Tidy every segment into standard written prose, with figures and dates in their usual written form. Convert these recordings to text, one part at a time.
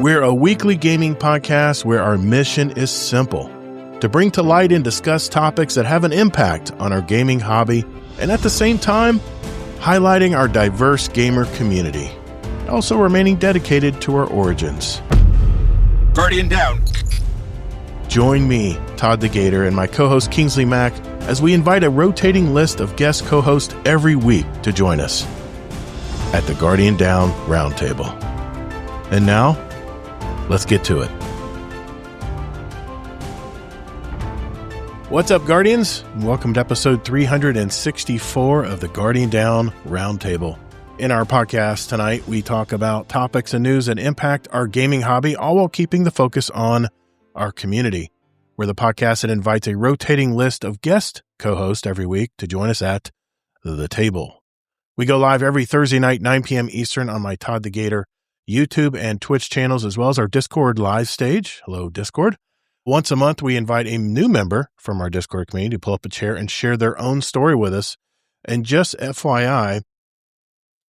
We're a weekly gaming podcast where our mission is simple: to bring to light and discuss topics that have an impact on our gaming hobby, and at the same time, highlighting our diverse gamer community, also remaining dedicated to our origins. Guardian down. Join me, Todd the Gator, and my co-host Kingsley Mack as we invite a rotating list of guest co-hosts every week to join us at the Guardian Down Roundtable. And now, let's get to it. What's up, Guardians? Welcome to episode 364 of the Guardian Down Roundtable. In our podcast tonight, we talk about topics and news that impact our gaming hobby, all while keeping the focus on our community. We're the podcast that invites a rotating list of guest co-hosts every week to join us at the table. We go live every Thursday night, 9 p.m. Eastern on my Todd the Gator YouTube and Twitch channels, as well as our Discord live stage. Hello, Discord. Once a month, we invite a new member from our Discord community to pull up a chair and share their own story with us. And just FYI,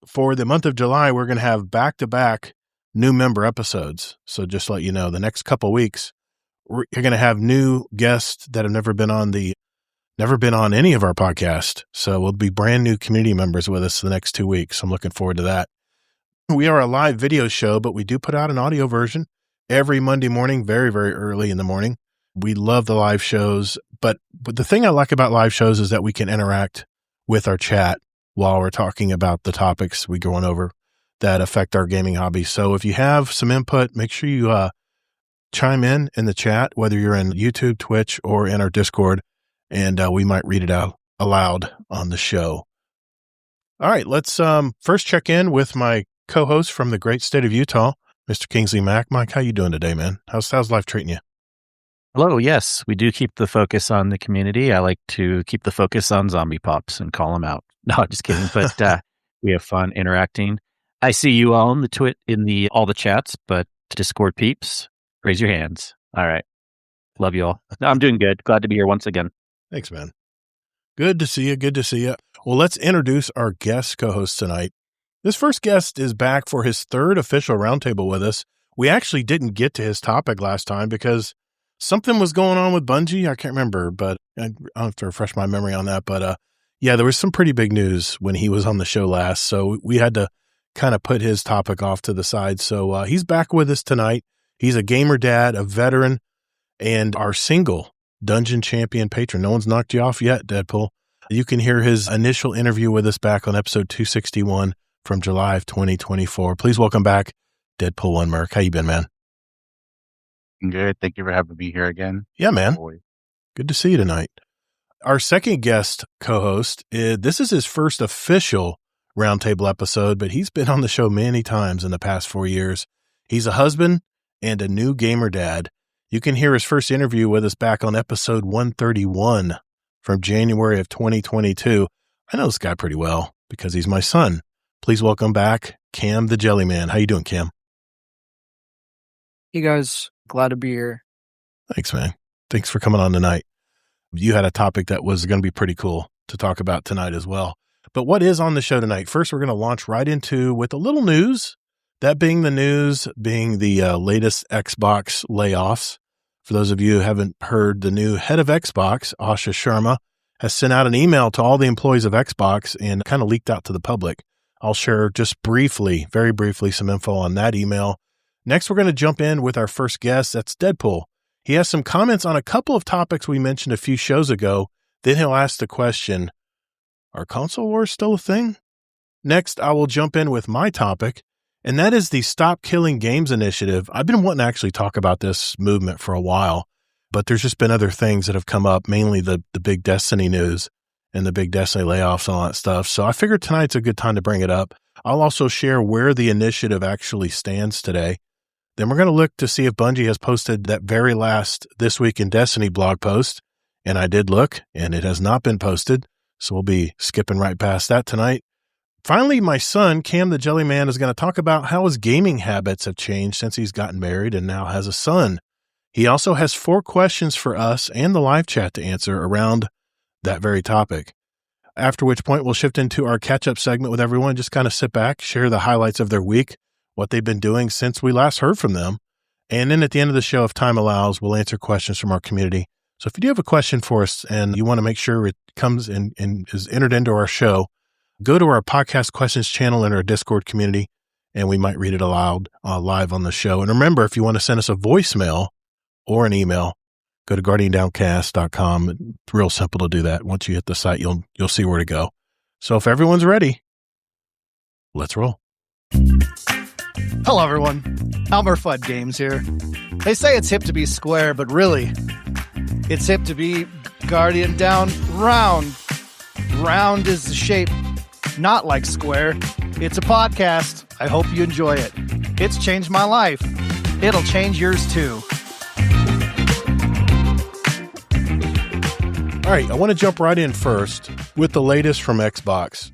for the month of July, we're going to have back-to-back new member episodes. So just to let you know, the next couple weeks, you're going to have new guests that have never been on any of our podcasts. So we'll be brand new community members with us the next 2 weeks. I'm looking forward to that. We are a live video show, but we do put out an audio version every Monday morning, very, very early in the morning. We love the live shows, but the thing I like about live shows is that we can interact with our chat while we're talking about the topics we go on over that affect our gaming hobby. So if you have some input, make sure you chime in the chat, whether you're in YouTube, Twitch, or in our Discord, and we might read it out aloud on the show. All right, let's first check in with my co-host from the great state of Utah, Mr. Kingsley Mack. Mike, how you doing today, man? How's life treating you? Hello. Yes, we do keep the focus on the community. I like to keep the focus on zombie pops and call them out. No, just kidding. But we have fun interacting. I see you all in all the chats, but Discord peeps, raise your hands. All right. Love you all. No, I'm doing good. Glad to be here once again. Thanks, man. Good to see you. Good to see you. Well, let's introduce our guest co-host tonight. This first guest is back for his third official roundtable with us. We actually didn't get to his topic last time because something was going on with Bungie. I can't remember, but I'll have to refresh my memory on that. But yeah, there was some pretty big news when he was on the show last. So we had to kind of put his topic off to the side. So he's back with us tonight. He's a gamer dad, a veteran, and our single Dungeon Champion patron. No one's knocked you off yet, Deadpool. You can hear his initial interview with us back on episode 261 from July of 2024. Please welcome back Deadpool 1 Merc. How you been, man? Good. Thank you for having me here again. Yeah, man. Good to see you tonight. Our second guest co-host, this is his first official roundtable episode, but he's been on the show many times in the past 4 years. He's a husband and a new gamer dad. You can hear his first interview with us back on episode 131 from January of 2022. I know this guy pretty well because he's my son. Please welcome back Cam the Jellyman. How you doing, Cam? Hey, guys. Glad to be here. Thanks, man. Thanks for coming on tonight. You had a topic that was going to be pretty cool to talk about tonight as well. But what is on the show tonight? First, we're going to launch right into with a little news. That being the news, being the latest Xbox layoffs. For those of you who haven't heard, the new head of Xbox, Asha Sharma, has sent out an email to all the employees of Xbox and kind of leaked out to the public. I'll share just briefly, very briefly, some info on that email. Next, we're going to jump in with our first guest. That's Deadpool. He has some comments on a couple of topics we mentioned a few shows ago. Then he'll ask the question, are console wars still a thing? Next, I will jump in with my topic, and that is the Stop Killing Games initiative. I've been wanting to actually talk about this movement for a while, but there's just been other things that have come up, mainly the big Destiny news and the big Destiny layoffs and all that stuff. So I figured tonight's a good time to bring it up. I'll also share where the initiative actually stands today. Then we're going to look to see if Bungie has posted that very last This Week in Destiny blog post. And I did look, and it has not been posted. So we'll be skipping right past that tonight. Finally, my son, Cam the Jellyman, is going to talk about how his gaming habits have changed since he's gotten married and now has a son. He also has 4 questions for us and the live chat to answer around that very topic. After which point, we'll shift into our catch-up segment with everyone. Just kind of sit back, share the highlights of their week. what they've been doing since we last heard from them. And then at the end of the show, if time allows, we'll answer questions from our community. So if you do have a question for us and you want to make sure it comes and is entered into our show, go to our podcast questions channel in our Discord community, and we might read it aloud live on the show. And remember, if you want to send us a voicemail or an email, go to guardiandowncast.com. It's real simple to do that. Once you hit the site, you'll see where to go. So if everyone's ready, let's roll. Hello, everyone. Elmer Fudd Games here. They say it's hip to be square, but really, it's hip to be Guardian Down Round. Round is the shape, not like square. It's a podcast. I hope you enjoy it. It's changed my life. It'll change yours too. All right, I want to jump right in first with the latest from Xbox.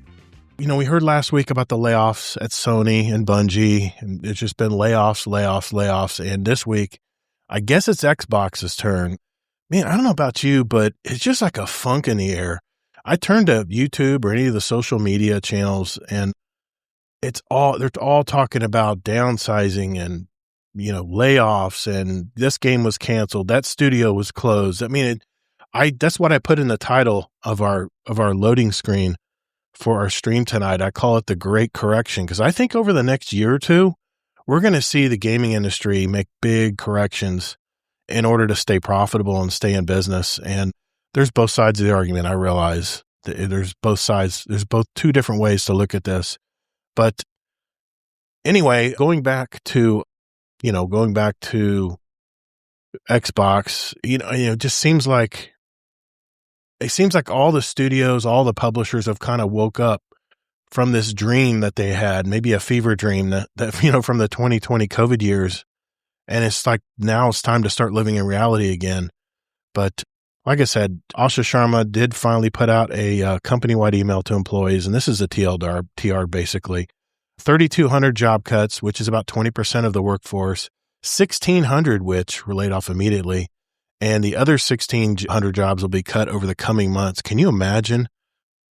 You know, we heard last week about the layoffs at Sony and Bungie, and it's just been layoffs. And this week, I guess it's Xbox's turn. Man, I don't know about you, but it's just like a funk in the air. I turned to YouTube or any of the social media channels, and they're all talking about downsizing and, you know, layoffs, and this game was canceled, that studio was closed. I mean, that's what I put in the title of our loading screen for our stream tonight. I call it the Great Correction, because I think over the next year or two, we're going to see the gaming industry make big corrections in order to stay profitable and stay in business. And there's both sides of the argument. I realize there's both sides. There's both two different ways to look at this. But anyway, going back to Xbox, it just seems like all the studios, all the publishers have kind of woke up from this dream that they had, maybe a fever dream that from the 2020 COVID years. And it's like, now it's time to start living in reality again. But like I said, Asha Sharma did finally put out a company-wide email to employees, and this is a TR basically. 3,200 job cuts, which is about 20% of the workforce, 1,600 which were laid off immediately. And the other 1,600 jobs will be cut over the coming months. Can you imagine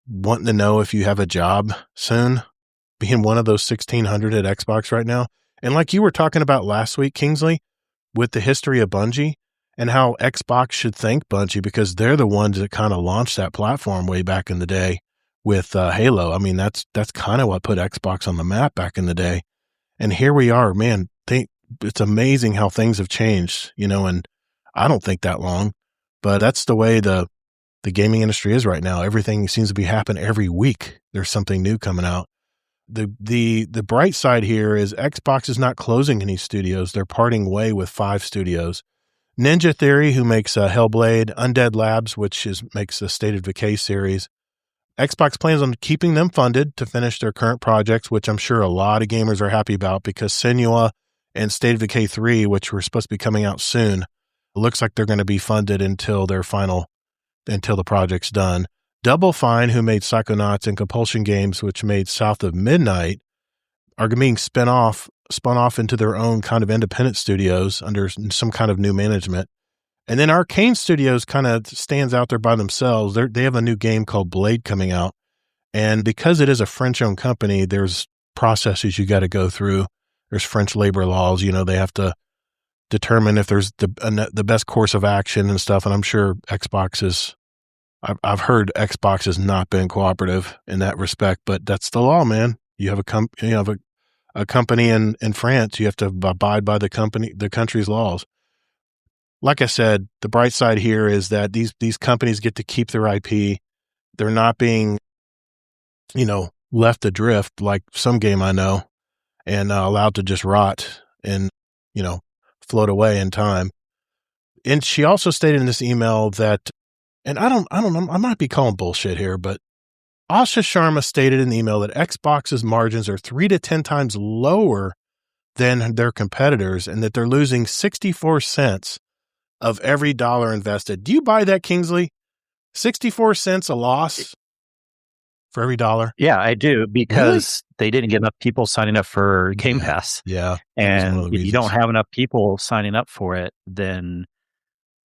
wanting to know if you have a job soon, being one of those 1,600 at Xbox right now? And like you were talking about last week, Kingsley, with the history of Bungie and how Xbox should thank Bungie, because they're the ones that kind of launched that platform way back in the day with Halo. I mean, that's kind of what put Xbox on the map back in the day. And here we are, man. It's amazing how things have changed, and I don't think that long, but that's the way the gaming industry is right now. Everything seems to be happening every week. There's something new coming out. The bright side here is Xbox is not closing any studios. They're parting way with 5 studios. Ninja Theory, who makes Hellblade, Undead Labs, which makes the State of Decay series. Xbox plans on keeping them funded to finish their current projects, which I'm sure a lot of gamers are happy about, because Senua and State of Decay 3, which were supposed to be coming out soon, looks like they're going to be funded until the project's done. Double Fine, who made Psychonauts, and Compulsion Games, which made South of Midnight, are being spun off into their own kind of independent studios under some kind of new management. And then Arcane Studios kind of stands out there by themselves. They have a new game called Blade coming out. And because it is a French-owned company, there's processes you got to go through. There's French labor laws. They have to determine if there's the best course of action and stuff. And I'm sure I've heard Xbox has not been cooperative in that respect, but that's the law, man. You have a company in France, you have to abide by the country's laws. Like I said, the bright side here is that these companies get to keep their IP. They're not being, left adrift like some game I know, and allowed to just rot and, float away in time. And she also stated in this email that, and I don't know, I might be calling bullshit here, but Asha Sharma stated in the email that Xbox's margins are 3 to 10 times lower than their competitors, and that they're losing 64 cents of every dollar invested. Do you buy that, Kingsley? 64 cents a loss for every dollar? Yeah, I do, because they didn't get enough people signing up for Game Pass. Yeah. And if you don't have enough people signing up for it, then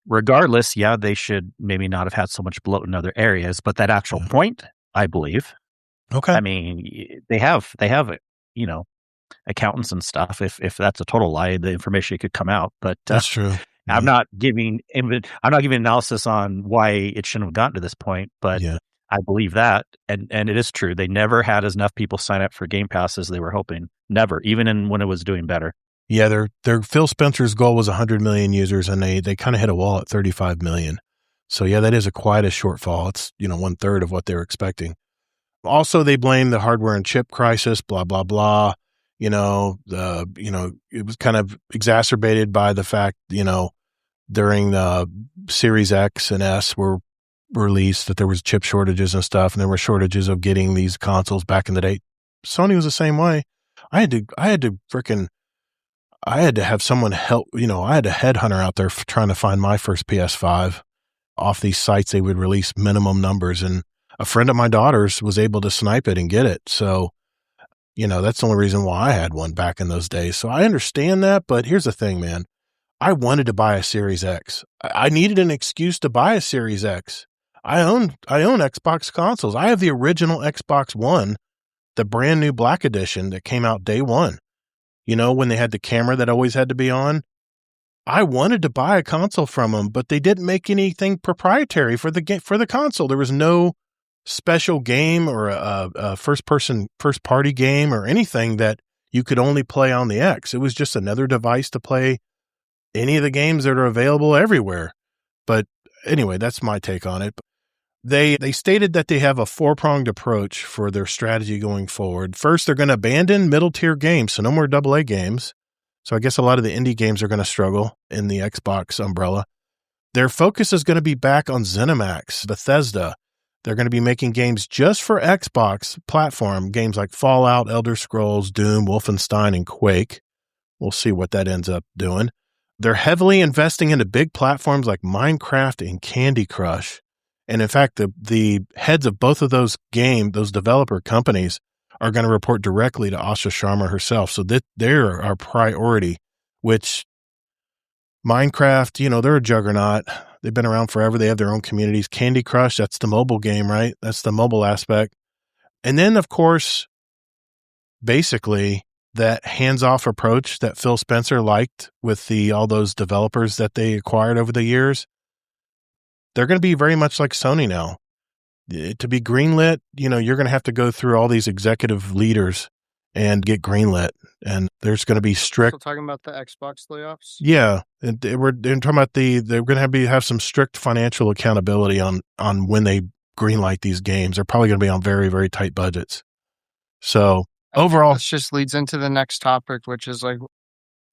regardless, they should maybe not have had so much bloat in other areas. But that actual point, I believe. Okay. I mean, they have accountants and stuff. If that's a total lie, the information could come out. But That's true. I'm not giving analysis on why it shouldn't have gotten to this point, but Yeah. I believe that, and it is true. They never had enough people sign up for Game Pass as they were hoping. Never, even when it was doing better. Yeah, their Phil Spencer's goal was 100 million users, and they kind of hit a wall at 35 million. So yeah, that is quite a shortfall. It's 1/3 of what they were expecting. Also, they blame the hardware and chip crisis. Blah blah blah. It was kind of exacerbated by the fact during the Series X and S were released that there was chip shortages and stuff, and there were shortages of getting these consoles back in the day. Sony was the same way. I had to have someone help. I had a headhunter out there trying to find my first PS5 off these sites. They would release minimum numbers, and a friend of my daughter's was able to snipe it and get it. So, that's the only reason why I had one back in those days. So I understand that, but here's the thing, man. I wanted to buy a Series X. I needed an excuse to buy a Series X. I own Xbox consoles. I have the original Xbox One, the brand new Black Edition that came out day one. When they had the camera that always had to be on. I wanted to buy a console from them, but they didn't make anything proprietary for the console. There was no special game or a first party game or anything that you could only play on the X. It was just another device to play any of the games that are available everywhere. But anyway, that's my take on it. They stated that they have a 4-pronged approach for their strategy going forward. First, they're going to abandon middle-tier games, so no more AA games. So I guess a lot of the indie games are going to struggle in the Xbox umbrella. Their focus is going to be back on ZeniMax, Bethesda. They're going to be making games just for Xbox platform, games like Fallout, Elder Scrolls, Doom, Wolfenstein, and Quake. We'll see what that ends up doing. They're heavily investing into big platforms like Minecraft and Candy Crush. And in fact, the heads of both of those developer companies are going to report directly to Asha Sharma herself. So they're our priority, which Minecraft, they're a juggernaut. They've been around forever. They have their own communities. Candy Crush, that's the mobile game, right? That's the mobile aspect. And then, of course, basically that hands-off approach that Phil Spencer liked with all those developers that they acquired over the years. They're going to be very much like Sony now. To be greenlit, you're going to have to go through all these executive leaders and get greenlit. And there's going to be strict. Still talking about the Xbox layoffs? Yeah. And we're talking about they're going to have some strict financial accountability on when they greenlight these games. They're probably going to be on very, very tight budgets. So overall. This just leads into the next topic, which is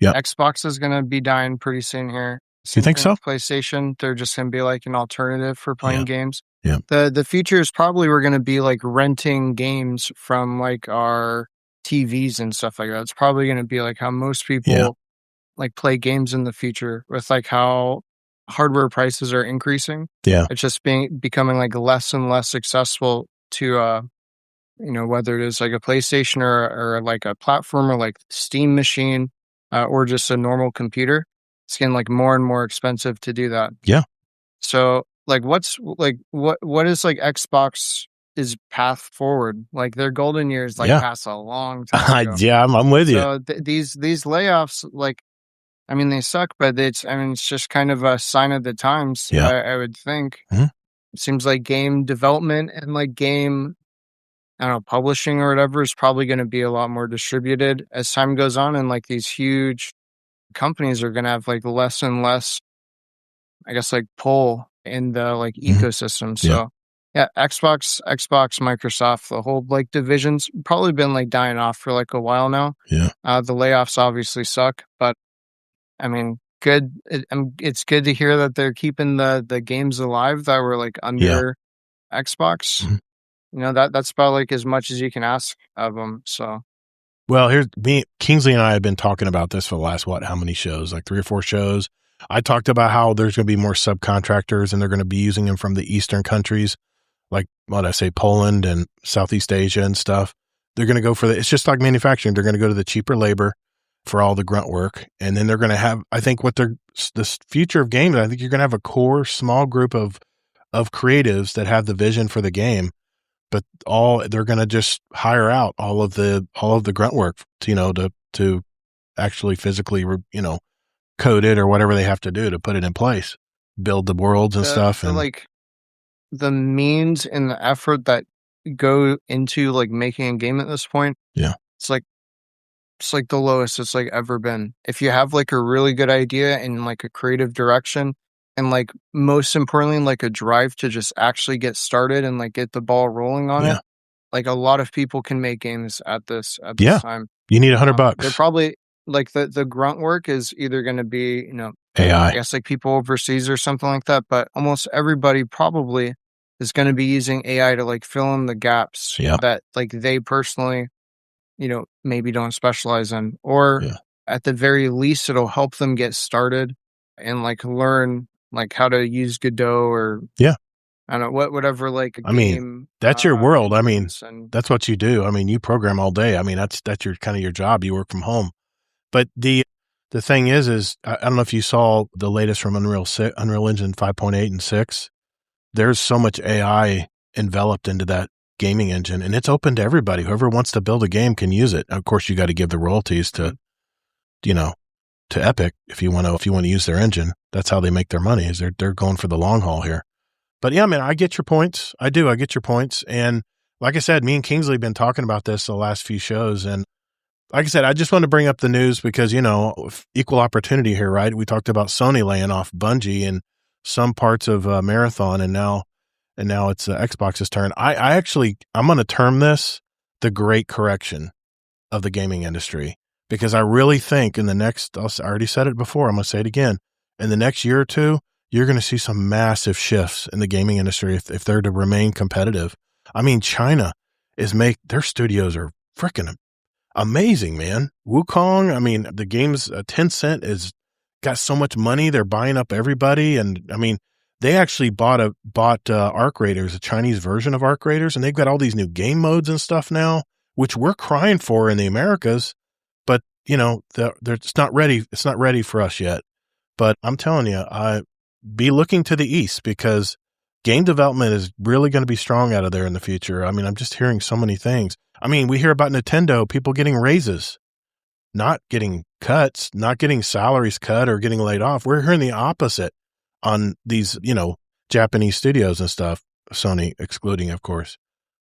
Xbox is going to be dying pretty soon here. You think so? PlayStation, they're just going to be like an alternative for playing games. Yeah. The future is probably we're going to be like renting games from like our TVs and stuff like that. It's probably going to be like how most people like play games in the future with like how hardware prices are increasing. Yeah. It's just becoming like less and less accessible to, whether it is like a PlayStation or like a platform or like Steam machine or just a normal computer. It's getting like more and more expensive to do that. Yeah. So like what is like Xbox's path forward? Like their golden years past a long time ago. Yeah, I'm with you. So these layoffs, like, I mean, they suck, but it's just kind of a sign of the times. Yeah. I would think. Mm-hmm. It seems like game development and like game, publishing or whatever is probably going to be a lot more distributed as time goes on, and like these huge companies are going to have like less and less, I guess, like pull in the like ecosystem. So Xbox, Microsoft, the whole like divisions probably been like dying off for like a while now. Yeah. The layoffs obviously suck, but I mean, good. It's good to hear that they're keeping the games alive that were like under Xbox. Mm-hmm. That's about like as much as you can ask of them. So. Well, Kingsley and I have been talking about this for the last, how many shows? Like 3 or 4 shows. I talked about how there's going to be more subcontractors and they're going to be using them from the Eastern countries, like Poland and Southeast Asia and stuff. They're going to go for it's just like manufacturing. They're going to go to the cheaper labor for all the grunt work. And then they're going to have, I think this future of games, I think you're going to have a core small group of creatives that have the vision for the game but they're going to just hire out all of the grunt work, to actually physically, code it or whatever they have to do to put it in place, build the worlds and stuff. And like the means and the effort that go into like making a game at this point. Yeah. It's like the lowest it's like ever been. If you have like a really good idea and like a creative direction and like most importantly, like a drive to just actually get started and like get the ball rolling on it, like a lot of people can make games at this time. You need $100. They're probably like the grunt work is either going to be, AI. I guess like people overseas or something like that, but almost everybody probably is going to be using AI to like fill in the gaps that like they personally, maybe don't specialize in, or at the very least, it'll help them get started and like learn like how to use Godot or I don't know whatever. Like game, that's your world. I mean, and that's what you do. I mean, you program all day. I mean, that's your kind of your job. You work from home. But the thing is I don't know if you saw the latest from Unreal Engine 5.8 and 6. There's so much AI enveloped into that gaming engine, and it's open to everybody. Whoever wants to build a game can use it. Of course, you got to give the royalties to Epic if you want to use their engine. That's how they make their money. Is they're going for the long haul here. But yeah, man, I get your points. I do. I get your points. And like I said, me and Kingsley have been talking about this the last few shows. And like I said, I just want to bring up the news because, equal opportunity here, right? We talked about Sony laying off Bungie and some parts of Marathon, and now it's Xbox's turn. I'm going to term this the great correction of the gaming industry, because I really think in the next, I already said it before, I'm going to say it again, in the next year or two, you're going to see some massive shifts in the gaming industry if they're to remain competitive. I mean, China their studios are freaking amazing, man. Wukong, I mean, the game's Tencent is got so much money. They're buying up everybody. And I mean, they actually bought Arc Raiders, a Chinese version of Arc Raiders, and they've got all these new game modes and stuff now, which we're crying for in the Americas. But, it's not ready. It's not ready for us yet. But I'm telling you, be looking to the East, because game development is really going to be strong out of there in the future. I mean, I'm just hearing so many things. I mean, we hear about Nintendo, people getting raises, not getting cuts, not getting salaries cut or getting laid off. We're hearing the opposite on these, Japanese studios and stuff, Sony excluding, of course.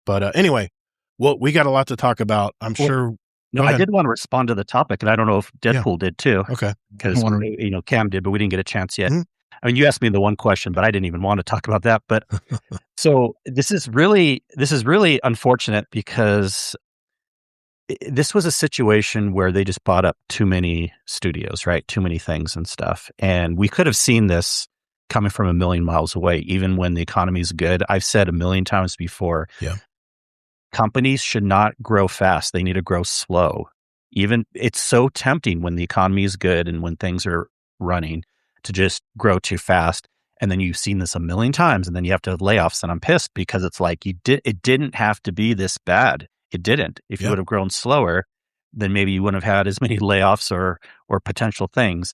But anyway, well, we got a lot to talk about. I'm sure. No, I did want to respond to the topic, and I don't know if Deadpool did too. Okay. Because, Cam did, but we didn't get a chance yet. Mm-hmm. I mean, you asked me the one question, but I didn't even want to talk about that. But so this is really unfortunate, because this was a situation where they just bought up too many studios, right? Too many things and stuff. And we could have seen this coming from a million miles away, even when the economy is good. I've said a million times before, companies should not grow fast. They need to grow slow. Even it's so tempting when the economy is good and when things are running to just grow too fast. And then you've seen this a million times, and then you have to have layoffs. And I'm pissed, because it's like it didn't have to be this bad. It didn't. If you would have grown slower, then maybe you wouldn't have had as many layoffs or potential things.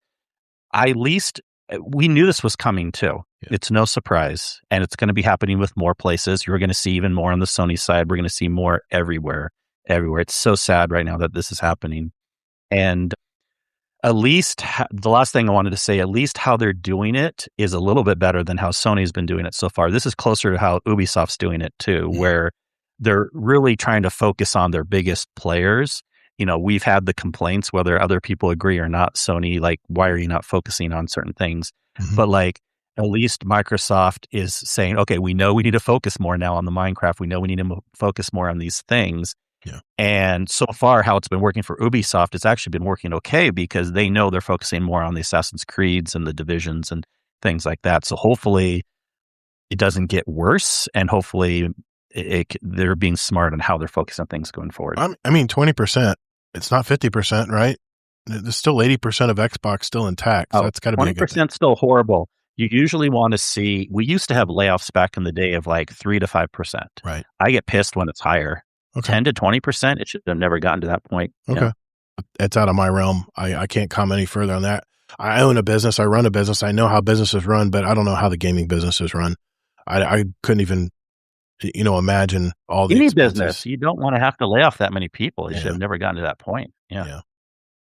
We knew this was coming too. Yeah. It's no surprise. And it's going to be happening with more places. You're going to see even more on the Sony side. We're going to see more everywhere. It's so sad right now that this is happening. And at least the last thing I wanted to say, at least how they're doing it is a little bit better than how Sony's been doing it so far. This is closer to how Ubisoft's doing it too, where they're really trying to focus on their biggest players. We've had the complaints, whether other people agree or not, Sony, like, why are you not focusing on certain things? Mm-hmm. But like, at least Microsoft is saying, okay, we know we need to focus more now on the Minecraft. We know we need to focus more on these things. Yeah. And so far, how it's been working for Ubisoft, it's actually been working okay, because they know they're focusing more on the Assassin's Creeds and the Divisions and things like that. So hopefully it doesn't get worse, and hopefully they're being smart on how they're focusing on things going forward. I mean, 20%. It's not 50%, right? There's still 80% of Xbox still intact. So that's got to be a good thing. 20% still horrible. You usually want to see, we used to have layoffs back in the day of like 3 to 5%. Right. I get pissed when it's higher. Okay. 10 to 20%, it should have never gotten to that point. Okay. It's out of my realm. I can't comment any further on that. I own a business. I run a business. I know how businesses run, but I don't know how the gaming business is run. I couldn't even Imagine all the Any expenses. business, you don't want to have to lay off that many people. They should Yeah. have never gotten to that point. Yeah. Yeah.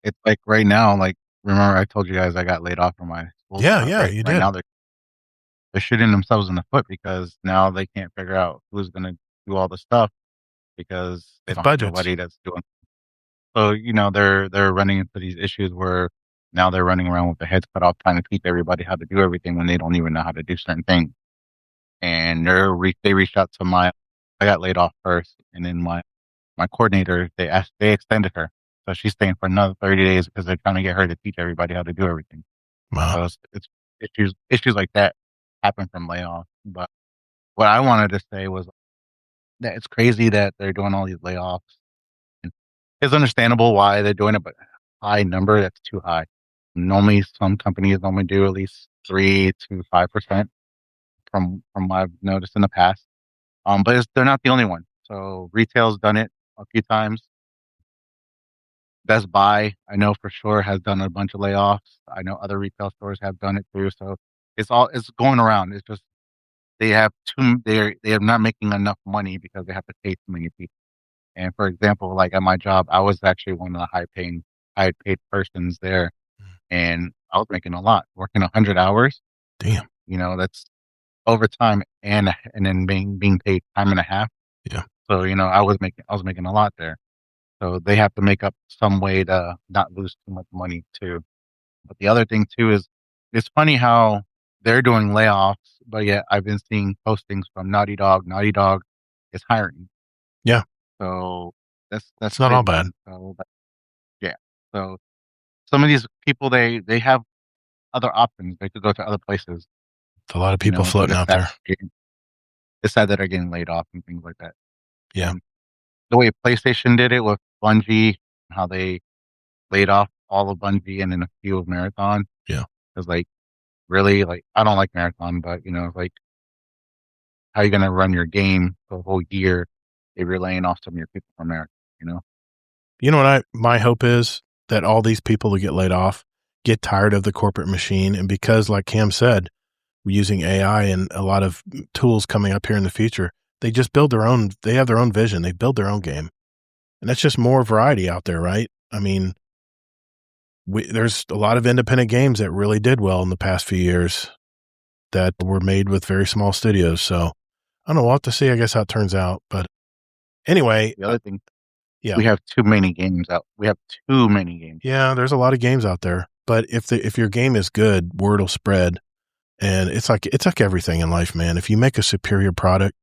It's like right now, like remember I told you guys I got laid off from my school Yeah, job, yeah, right? you Right did. now they're shooting themselves in the foot because now they can't figure out who's going to do all the stuff because they It's don't budgets. have nobody that's doing. So they're running into these issues where now they're running around with their heads cut off trying to teach everybody how to do everything when they don't even know how to do certain things. And they reached out to I got laid off first, and then my coordinator they extended her, so she's staying for another 30 days because they're trying to get her to teach everybody how to do everything. Wow. So it's issues like that happen from layoffs. But what I wanted to say was that it's crazy that they're doing all these layoffs. And it's understandable why they're doing it, but high number, that's too high. Normally, some companies only do at least 3 to 5% from what I've noticed in the past. But they're not the only one. So retail's done it a few times. Best Buy, I know for sure, has done a bunch of layoffs. I know other retail stores have done it too. So it's going around. It's just they are not making enough money because they have to pay too many people. And for example, like at my job, I was actually one of the high paid persons there, and I was making a lot, working 100 hours. Damn. That's overtime and then being paid time and a half. Yeah. So I was making a lot there. So they have to make up some way to not lose too much money too. But the other thing too is it's funny how they're doing layoffs, but yet I've been seeing postings from Naughty Dog. Naughty Dog is hiring. Yeah. So that's not all crazy. bad. So, yeah. So some of these people they have other options. They could go to other places. It's a lot of people floating out there. It's sad that they're getting laid off and things like that. Yeah. And the way PlayStation did it with Bungie, how they laid off all of Bungie and then a few of Marathon. Yeah. It's like, really, like, I don't like Marathon, but like, how are you going to run your game for a whole year if you're laying off some of your people from Marathon, You know what my hope is? That all these people who get laid off get tired of the corporate machine. And because, like Cam said, we're using AI and a lot of tools coming up here in the future, they just build they have their own vision. They build their own game. And that's just more variety out there, right? I mean, there's a lot of independent games that really did well in the past few years that were made with very small studios. So I don't know. We'll have to see, I guess, how it turns out. But anyway. The other thing, yeah, we have too many games out. We have too many games. Yeah, there's a lot of games out there. But if your game is good, word will spread. And it's like everything in life, man. If you make a superior product,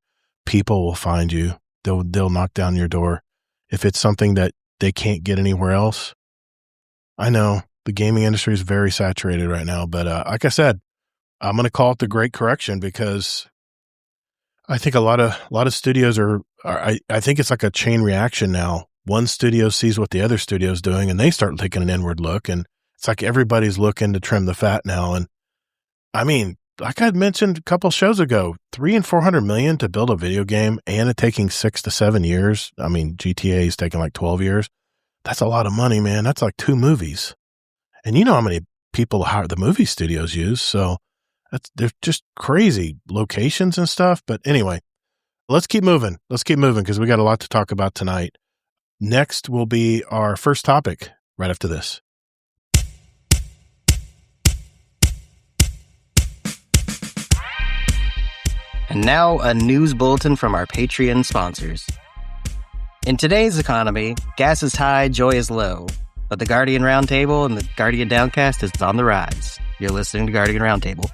people will find you. They'll knock down your door. If it's something that they can't get anywhere else, I know the gaming industry is very saturated right now. But like I said, I'm going to call it the Great Correction because I think a lot of studios I think it's like a chain reaction now. One studio sees what the other studio is doing, and they start taking an inward look, and it's like everybody's looking to trim the fat now. And I mean, like I had mentioned a couple shows ago, $300 and $400 million to build a video game, and it taking 6 to 7 years. I mean, GTA is taking like 12 years. That's a lot of money, man. That's like 2 movies. And you know how many people the movie studios use. So they're just crazy locations and stuff. But anyway, let's keep moving. Because we got a lot to talk about tonight. Next will be our first topic right after this. And now, a news bulletin from our Patreon sponsors. In today's economy, gas is high, joy is low. But the Guardian Roundtable and the Guardian Downcast is on the rise. You're listening to Guardian Roundtable.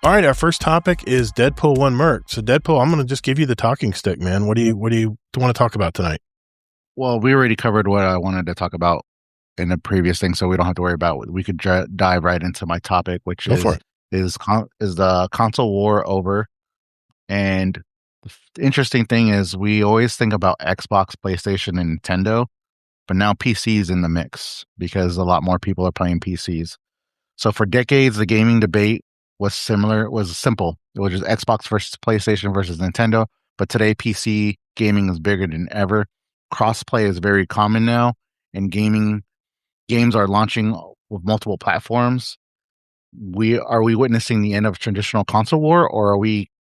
All right, our first topic is Deadpool 1 Merc. So Deadpool, I'm going to just give you the talking stick, man. What do you want to talk about tonight? Well, we already covered what I wanted to talk about in the previous thing, so we don't have to worry about it. We could dive right into my topic, which is the console war over? And the interesting thing is we always think about Xbox, PlayStation, and Nintendo, but now PC's in the mix because a lot more people are playing PCs. So for decades, the gaming debate was simple. It was just Xbox versus PlayStation versus Nintendo. But today, PC gaming is bigger than ever. Crossplay is very common now, and games are launching with multiple platforms. Are we witnessing the end of traditional console war, or are we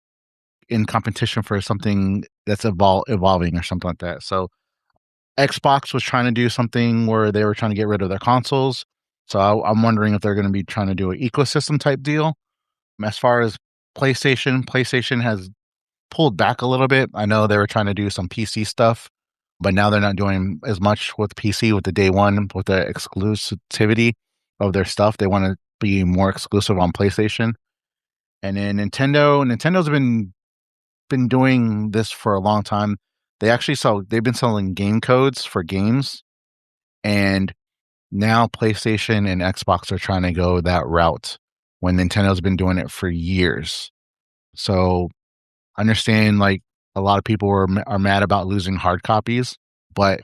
in competition for something that's evolving or something like that. So Xbox was trying to do something where they were trying to get rid of their consoles. So I'm wondering if they're going to be trying to do an ecosystem type deal. As far as PlayStation has pulled back a little bit. I know they were trying to do some PC stuff, but now they're not doing as much with PC with the day one, with the exclusivity of their stuff. They want to be more exclusive on PlayStation. And then Nintendo's been doing this for a long time. They've been selling game codes for games, and now PlayStation and Xbox are trying to go that route when Nintendo's been doing it for years. So I understand like a lot of people are mad about losing hard copies, but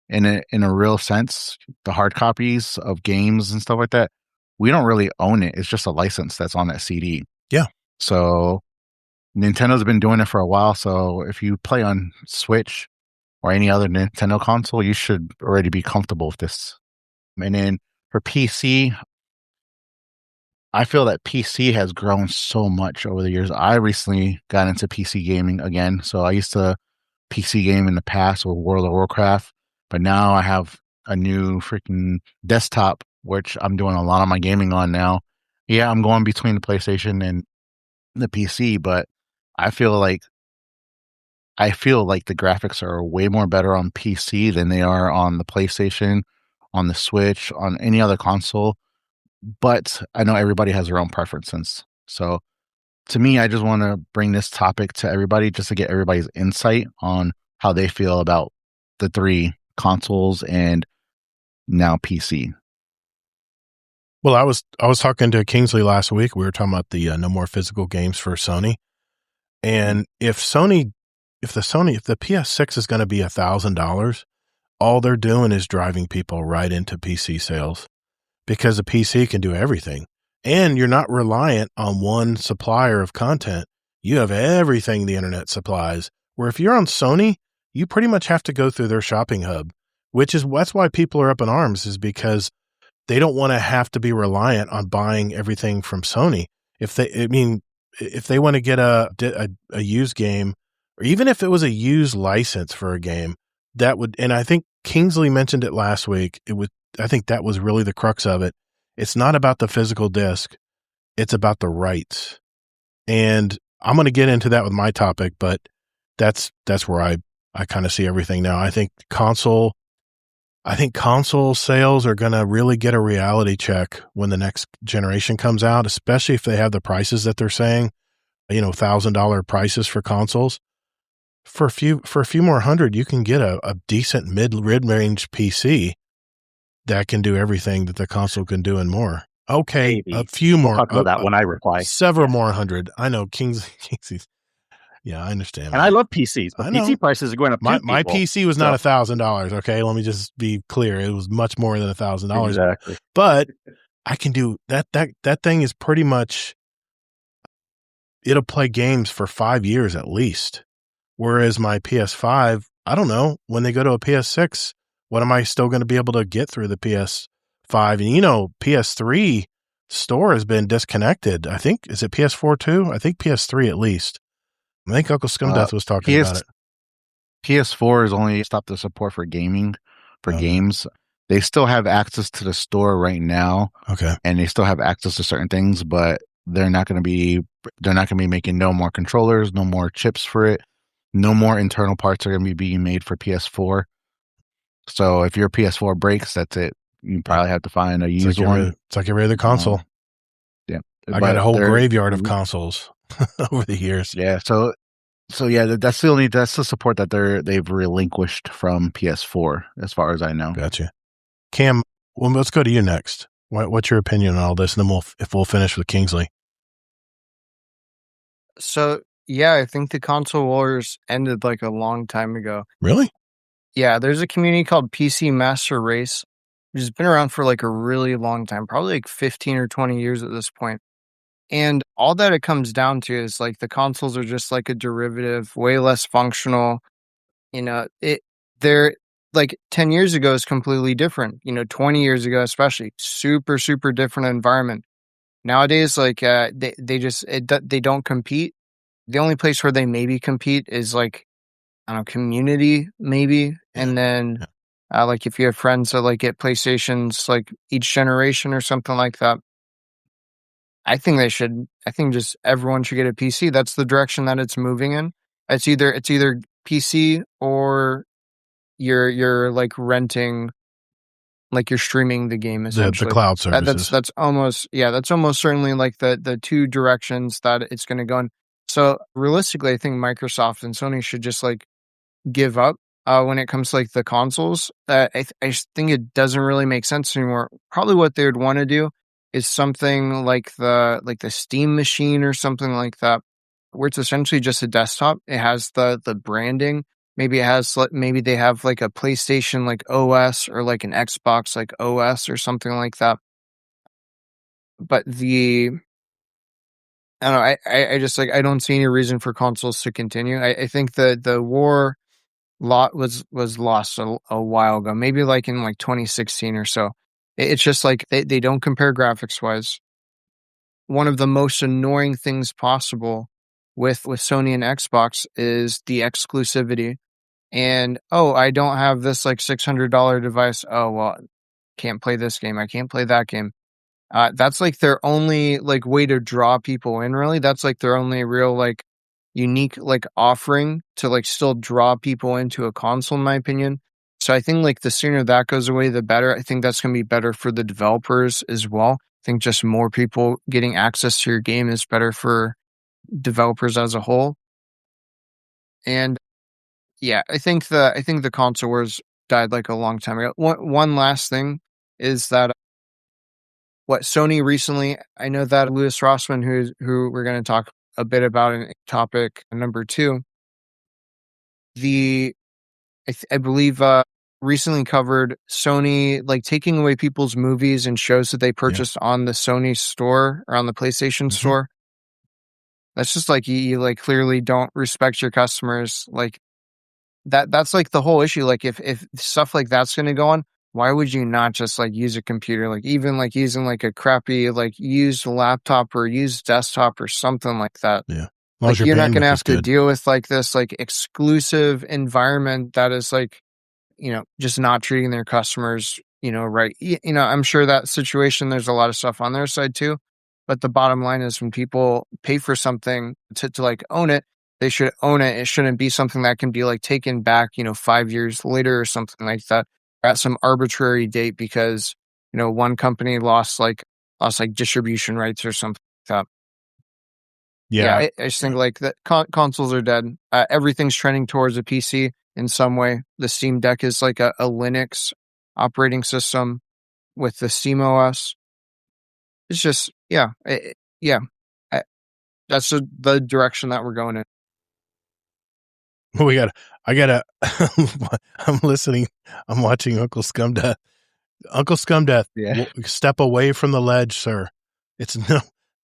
in a real sense, the hard copies of games and stuff like that, we don't really own it. It's just a license that's on that CD. Yeah. So Nintendo's been doing it for a while. So if you play on Switch or any other Nintendo console, you should already be comfortable with this. And then for PC, I feel that PC has grown so much over the years. I recently got into PC gaming again. So I used to PC game in the past with World of Warcraft, but now I have a new freaking desktop, which I'm doing a lot of my gaming on now. Yeah, I'm going between the PlayStation and the PC, but I feel like the graphics are way more better on PC than they are on the PlayStation, on the Switch, on any other console. But I know everybody has their own preferences. So to me, I just want to bring this topic to everybody just to get everybody's insight on how they feel about the three consoles and now PC. Well, I was talking to Kingsley last week. We were talking about the no more physical games for Sony. And if the PS6 is going to be $1,000, all they're doing is driving people right into PC sales, because a PC can do everything. And you're not reliant on one supplier of content. You have everything the internet supplies. Where if you're on Sony, you pretty much have to go through their shopping hub, that's why people are up in arms, is because they don't want to have to be reliant on buying everything from Sony. If they want to get a used game, or even if it was a used license for a game, that would, and I think Kingsley mentioned it last week. I think that was really the crux of it. It's not about the physical disc. It's about the rights. And I'm going to get into that with my topic, but that's where I kind of see everything now. I think console sales are going to really get a reality check when the next generation comes out, especially if they have the prices that they're saying, $1,000 prices for consoles. For a few more hundred, you can get a decent mid-range PC that can do everything that the console can do and more. Okay, Maybe. a few more. I'll talk about that when I reply. Several more hundred. I know Kingsley's. Yeah, I understand. And I love PCs, but PC prices are going up. My PC was not $1,000. Okay, let me just be clear. It was much more than $1,000. Exactly. But I can do that. That thing is pretty much. It'll play games for 5 years at least. Whereas my PS5, I don't know, when they go to a PS6, what am I still going to be able to get through the PS5? And PS3 store has been disconnected. I think, is it PS4 too? I think PS3 at least. I think Uncle Scumdeath was talking about it. PS4 has only stopped the support for gaming, games. They still have access to the store right now. Okay. And they still have access to certain things, but they're not going to be making no more controllers, no more chips for it. No more internal parts are going to be being made for PS4. So if your PS4 breaks, that's it. You probably have to find a used one. It's like every other console. Yeah. I got a whole graveyard of consoles over the years. Yeah. So yeah, that's the support that they've relinquished from PS4, as far as I know. Gotcha. Cam, well, let's go to you next. What's your opinion on all this? And then we'll finish with Kingsley. So, yeah, I think the console wars ended like a long time ago. Really? Yeah, there's a community called PC Master Race, which has been around for like a really long time, probably like 15 or 20 years at this point. And all that it comes down to is like the consoles are just like a derivative, way less functional. They're like 10 years ago is completely different. 20 years ago, especially, super, super different environment. Nowadays, like they don't compete. The only place where they maybe compete is like, I don't know, community maybe. And then like if you have friends that like get PlayStations like each generation or something like that, I think just everyone should get a PC. That's the direction that it's moving in. It's either PC or you're like renting, like you're streaming the game essentially. The cloud services. That's almost certainly like the two directions that it's going to go in. So realistically, I think Microsoft and Sony should just like give up when it comes to like the consoles. I think it doesn't really make sense anymore. Probably what they would want to do is something like the Steam machine or something like that, where it's essentially just a desktop. It has the branding. Maybe they have like a PlayStation like OS or like an Xbox like OS or something like that. But I don't know. I just like, I don't see any reason for consoles to continue. I think the war lot was lost a while ago, maybe like in like 2016 or so. It's just like they don't compare graphics wise. One of the most annoying things possible with Sony and Xbox is the exclusivity. And I don't have this like $600 device. Oh well, can't play this game. I can't play that game. That's like their only like way to draw people in. Really, that's like their only real like unique like offering to like still draw people into a console, in my opinion. So I think like the sooner that goes away, the better. I think that's going to be better for the developers as well. I think just more people getting access to your game is better for developers as a whole. And yeah, I think the console wars died like a long time ago. One last thing is that what Sony recently, I know that Louis Rossmann, who we're going to talk a bit about in topic number 2, I believe recently covered Sony like taking away people's movies and shows that they purchased on the Sony store or on the PlayStation store. That's just like you like clearly don't respect your customers. Like that's like the whole issue. Like if stuff like that's going to go on, why would you not just like use a computer? Like even like using like a crappy like used laptop or used desktop or something like that. Yeah. Like you're not going to have to deal with like this like exclusive environment that is like, just not treating their customers, right. I'm sure that situation, there's a lot of stuff on their side too. But the bottom line is when people pay for something to like own it, they should own it. It shouldn't be something that can be like taken back, 5 years later or something like that at some arbitrary date because, one company lost distribution rights or something like that. Yeah, I just think like that consoles are dead. Everything's trending towards a PC in some way. The Steam Deck is like a Linux operating system with the SteamOS. It's just, that's the direction that we're going in. I'm listening. I'm watching Uncle Scumdeath. Uncle Scumdeath, step away from the ledge, sir.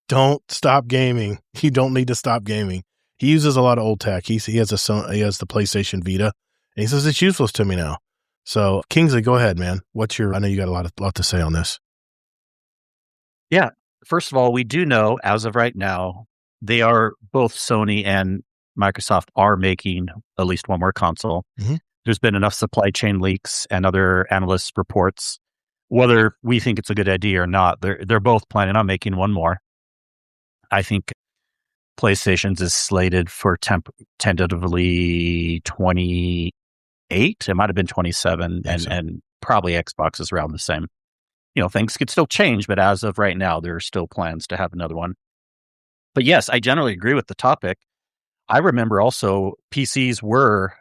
Don't stop gaming. You don't need to stop gaming. He uses a lot of old tech. He has the PlayStation Vita, and he says it's useless to me now. So Kingsley, go ahead, man. I know you got a lot to say on this. Yeah. First of all, we do know as of right now, they are both Sony and Microsoft are making at least one more console. Mm-hmm. There's been enough supply chain leaks and other analysts' reports. Whether we think it's a good idea or not, they're both planning on making one more. I think PlayStation's is slated for tentatively 28. It might have been 27, and probably Xbox is around the same. Things could still change, but as of right now, there are still plans to have another one. But yes, I generally agree with the topic. I remember also PCs were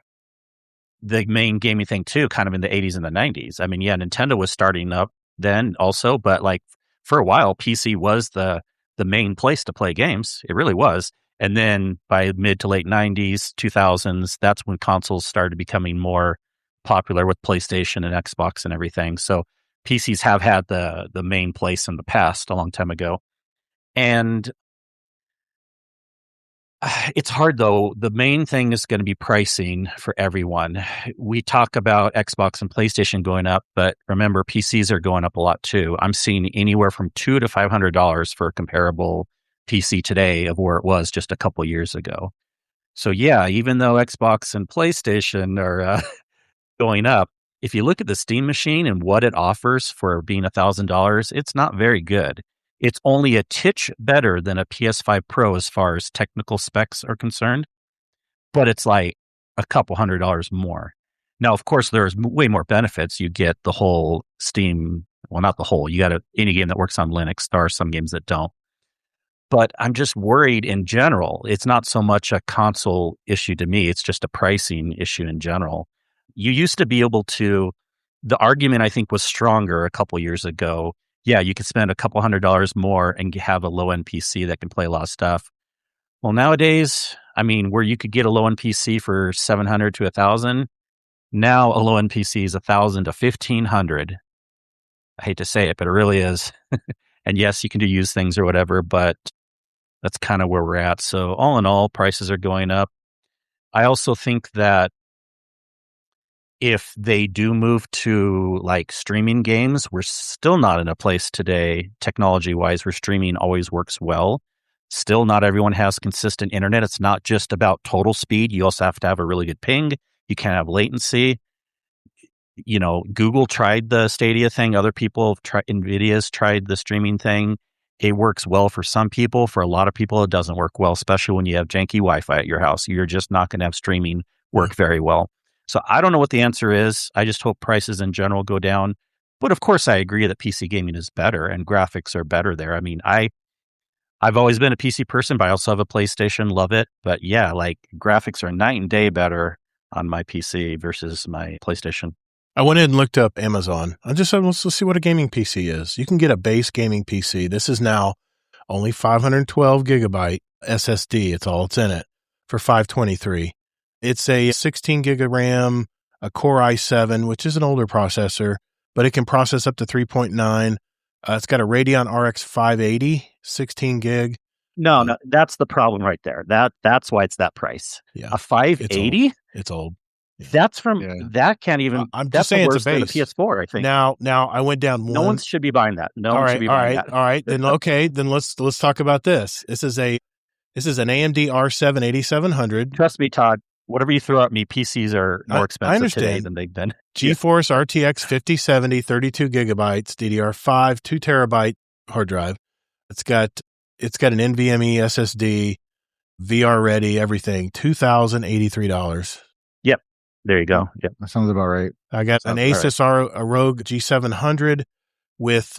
the main gaming thing too, kind of in the 80s and the 90s. I mean, yeah, Nintendo was starting up then also, but like for a while, PC was the main place to play games. It really was. And then by mid to late 90s, 2000s, that's when consoles started becoming more popular with PlayStation and Xbox and everything. So PCs have had the main place in the past a long time ago. And it's hard though. The main thing is going to be pricing for everyone. We talk about Xbox and PlayStation going up, but remember PCs are going up a lot too. I'm seeing anywhere from $200 to $500 for a comparable PC today of where it was just a couple years ago. So yeah, even though Xbox and PlayStation are going up, if you look at the Steam machine and what it offers for being $1,000, it's not very good. It's only a titch better than a PS5 Pro as far as technical specs are concerned, but it's like a couple $100 more. Now, of course, there's way more benefits. You get the whole Steam, well, not the whole. You got any game that works on Linux. There are some games that don't. But I'm just worried in general. It's not so much a console issue to me. It's just a pricing issue in general. You used to be able to, the argument I think was stronger a couple years ago. Yeah, you could spend a couple $100 more and have a low-end PC that can play a lot of stuff. Well, nowadays, I mean, where you could get a low-end PC for $700 to $1,000, now a low-end PC is $1,000 to $1,500. I hate to say it, but it really is. And yes, you can do used things or whatever, but that's kind of where we're at. So all in all, prices are going up. I also think that if they do move to like streaming games, we're still not in a place today, technology-wise, where streaming always works well. Still, not everyone has consistent internet. It's not just about total speed. You also have to have a really good ping. You can't have latency. You know, Google tried the Stadia thing. Other people have tried, NVIDIA's tried the streaming thing. It works well for some people. For a lot of people, it doesn't work well, especially when you have janky Wi-Fi at your house. You're just not going to have streaming work very well. So I don't know what the answer is. I just hope prices in general go down. But of course, I agree that PC gaming is better and graphics are better there. I mean, I've always been a PC person, but I also have a PlayStation, love it. But yeah, like graphics are night and day better on my PC versus my PlayStation. I went in and looked up Amazon. I just said, let's see what a gaming PC is. You can get a base gaming PC. This is now only 512 gigabyte SSD. It's all it's in it for $523. It's a 16 gig of RAM, a Core i7, which is an older processor, but it can process up to 3.9. It's got a Radeon RX 580, 16 gig. No, that's the problem right there. That's why it's that price. Yeah, a 580. It's old. Yeah. That's from that can't even. I'm just saying it's a base. Than the PS4. I think. Now I went down one. No one should be buying that. No one should be buying that. All right. Then okay. Then let's talk about this. This is an AMD R7 8700. Trust me, Todd. Whatever you throw at me, PCs are more expensive today than they've been. GeForce RTX 5070, 32 gigabytes, DDR5, 2 terabyte hard drive. It's got an NVMe SSD, VR ready, everything. $2,083. Yep. There you go. Yep. That sounds about right. I got an Asus ROG G700 with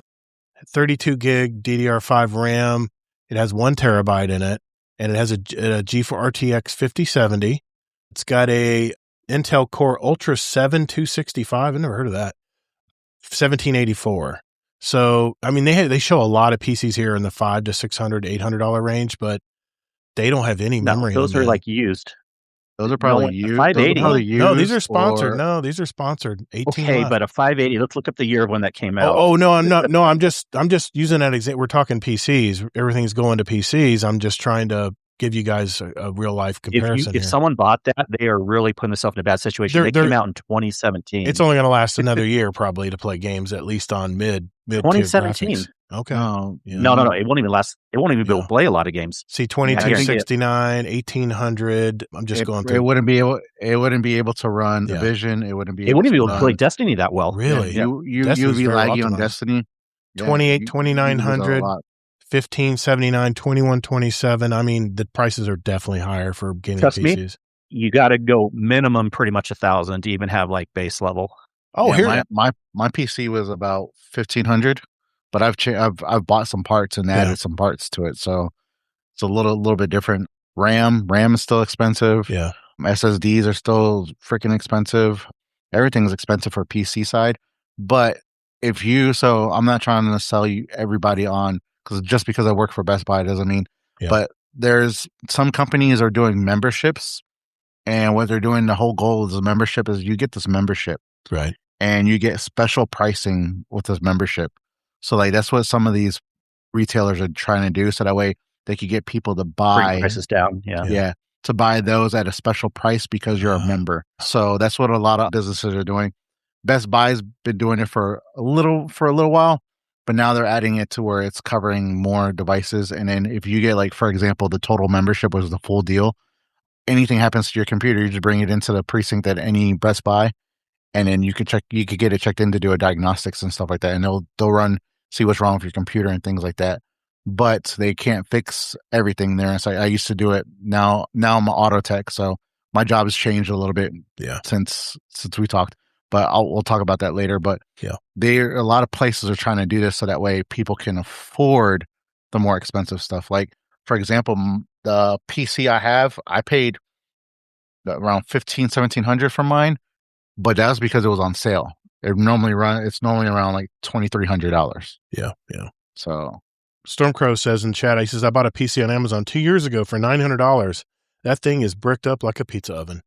32 gig DDR5 RAM. It has 1 terabyte in it, and it has a GeForce RTX 5070. It's got a Intel Core Ultra 7 265. I've never heard of that. 1784. So, I mean, they show a lot of PCs here in the $500 to $600, $800 range, but they don't have any memory. Those are like used. Those are probably used. 580. No, these are sponsored. No, these are sponsored. 18. Okay, but a 580. Let's look up the year of when that came out. Oh no, I'm not. No, I'm just using that example. We're talking PCs. Everything's going to PCs. I'm just trying to give you guys a real life comparison. If someone bought that, they are really putting themselves in a bad situation. They came out in 2017. It's only going to last another year probably to play games, at least on mid 2017. Okay. No. It won't even last. It won't even be able to play a lot of games. See, 2269, 1800. I'm just going through. It wouldn't be able to run Division. It wouldn't be able to play Destiny that well. Really? Yeah. You'd be laggy on Destiny. 2900. 1579, 2127. I mean, the prices are definitely higher for gaming PCs. Me, you got to go minimum pretty much 1,000 to even have like base level. Oh, here my PC was about 1,500, but I've bought some parts and added some parts to it, so it's a little bit different. RAM is still expensive. Yeah, SSDs are still freaking expensive. Everything's expensive for PC side, but so I'm not trying to sell you everybody on. Because just because I work for Best Buy doesn't mean, but there's some companies are doing memberships, and what they're doing, the whole goal of the membership is you get this membership, right? And you get special pricing with this membership. So like that's what some of these retailers are trying to do, so that way they could get people to buy bring prices down, to buy those at a special price because you're a member. So that's what a lot of businesses are doing. Best Buy's been doing it for a little while. but now they're adding it to where it's covering more devices. And then if you get, like, for example, the total membership was the full deal, anything happens to your computer, you just bring it into the precinct at any Best Buy, and then you could get it checked in to do a diagnostics and stuff like that. And they'll see what's wrong with your computer and things like that. But they can't fix everything there. So I used to do it. Now I'm an auto tech, so my job has changed a little bit since we talked. But we'll talk about that later. But a lot of places are trying to do this so that way people can afford the more expensive stuff. Like, for example, the PC I paid around $1,500-$1,700 for mine, but that was because it was on sale. It's normally around like $2,300. Yeah. So Stormcrow says in chat, he says, I bought a PC on Amazon 2 years ago for $900. That thing is bricked up like a pizza oven.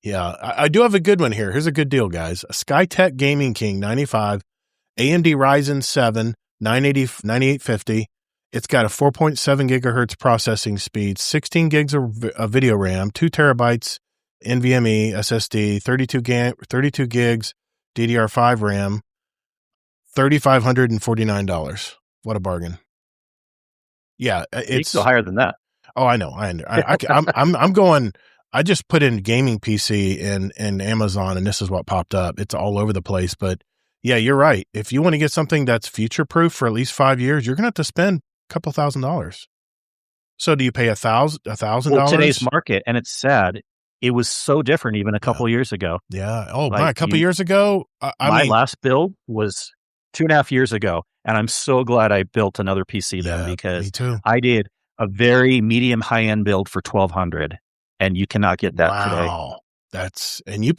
Yeah, I do have a good one here. Here's a good deal, guys. A Skytech Gaming King 95, AMD Ryzen 7, 9850. It's got a 4.7 gigahertz processing speed, 16 gigs of video RAM, 2 terabytes NVMe SSD, 32 gigs DDR5 RAM, $3,549. What a bargain! Yeah, it's still higher than that. Oh, I know. I'm going. I just put in gaming PC in Amazon, and this is what popped up. It's all over the place, but yeah, you're right. If you want to get something that's future proof for at least 5 years, you're going to have to spend a couple $1,000s. So, do you pay $1,000? Well, today's market, and it's sad. It was so different even a couple years ago. Yeah. Oh, a couple years ago. My last build was 2.5 years ago, and I'm so glad I built another PC then because me too. I did a very medium high end build for $1,200. And you cannot get that today. Wow. And you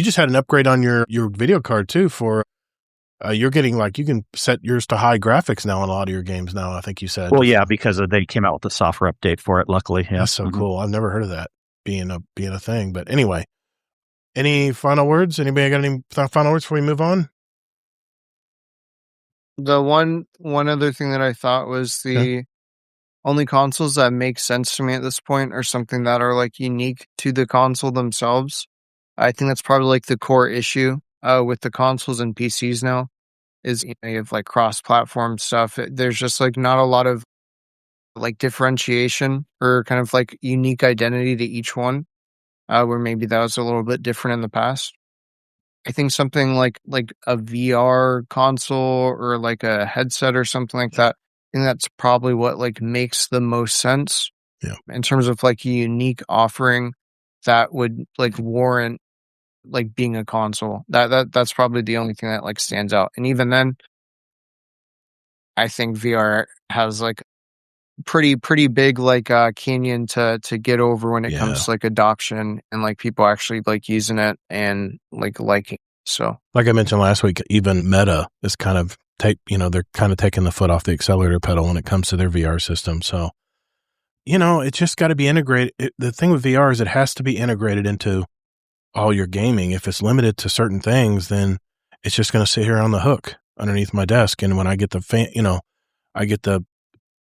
just had an upgrade on your video card too for, you're getting you can set yours to high graphics now on a lot of your games now, I think you said. Well, yeah, because they came out with the software update for it, luckily. Yeah. That's so cool. I've never heard of that being a thing. But anyway, any final words? Anybody got any final words before we move on? The one other thing that I thought was the only consoles that make sense to me at this point are something that are unique to the console themselves. I think that's probably the core issue with the consoles and PCs now is you have cross-platform stuff. There's just not a lot of differentiation or kind of unique identity to each one, where maybe that was a little bit different in the past. I think something like a VR console or a headset or something like that. I think that's probably what makes the most sense in terms of a unique offering that would warrant being a console. That's probably the only thing that stands out. And even then, I think VR has pretty big canyon to get over when it comes to adoption and people actually using it and liking. So, like I mentioned last week, even Meta is kind of they're kind of taking the foot off the accelerator pedal when it comes to their VR system. So, it's just got to be integrated. The thing with VR is it has to be integrated into all your gaming. If it's limited to certain things, then it's just going to sit here on the hook underneath my desk. And when I get I get the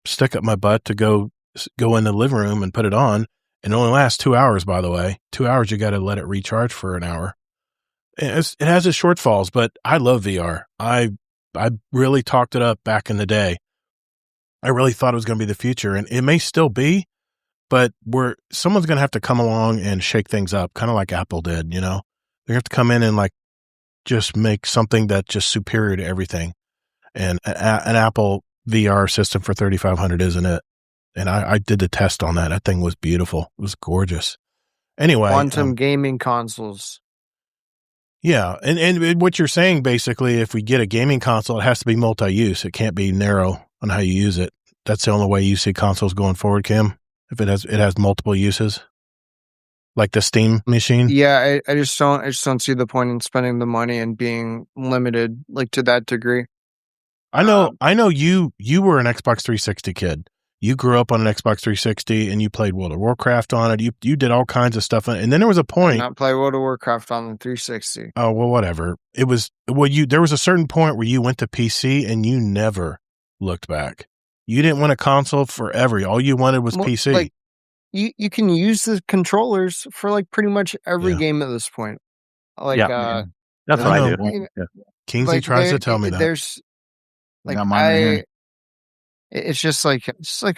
stick up my butt to go in the living room and put it on. And it only lasts 2 hours, by the way. 2 hours, you got to let it recharge for an hour. It has its shortfalls, but I love VR. I really talked it up back in the day. I really thought it was going to be the future, and it may still be, but someone's going to have to come along and shake things up, kind of like Apple did, They have to come in and just make something that's just superior to everything. And an Apple VR system for $3,500 isn't it? And I did the test on that. That thing was beautiful. It was gorgeous. Anyway. Quantum gaming consoles. Yeah. And what you're saying, basically, if we get a gaming console, it has to be multi-use. It can't be narrow on how you use it. That's the only way you see consoles going forward, Kim? If it has multiple uses? Like the Steam machine? Yeah, I just don't see the point in spending the money and being limited to that degree. I know you were an Xbox 360 kid. You grew up on an Xbox 360 and you played World of Warcraft on it. You did all kinds of stuff. And then there was a point. I did not play World of Warcraft on the 360. Oh, well, whatever. There was a certain point where you went to PC and you never looked back. You didn't want a console forever. All you wanted was PC. You can use the controllers for pretty much every game at this point. That's what I do. Kingsley tries to tell me that. Like got mine right here. it's just like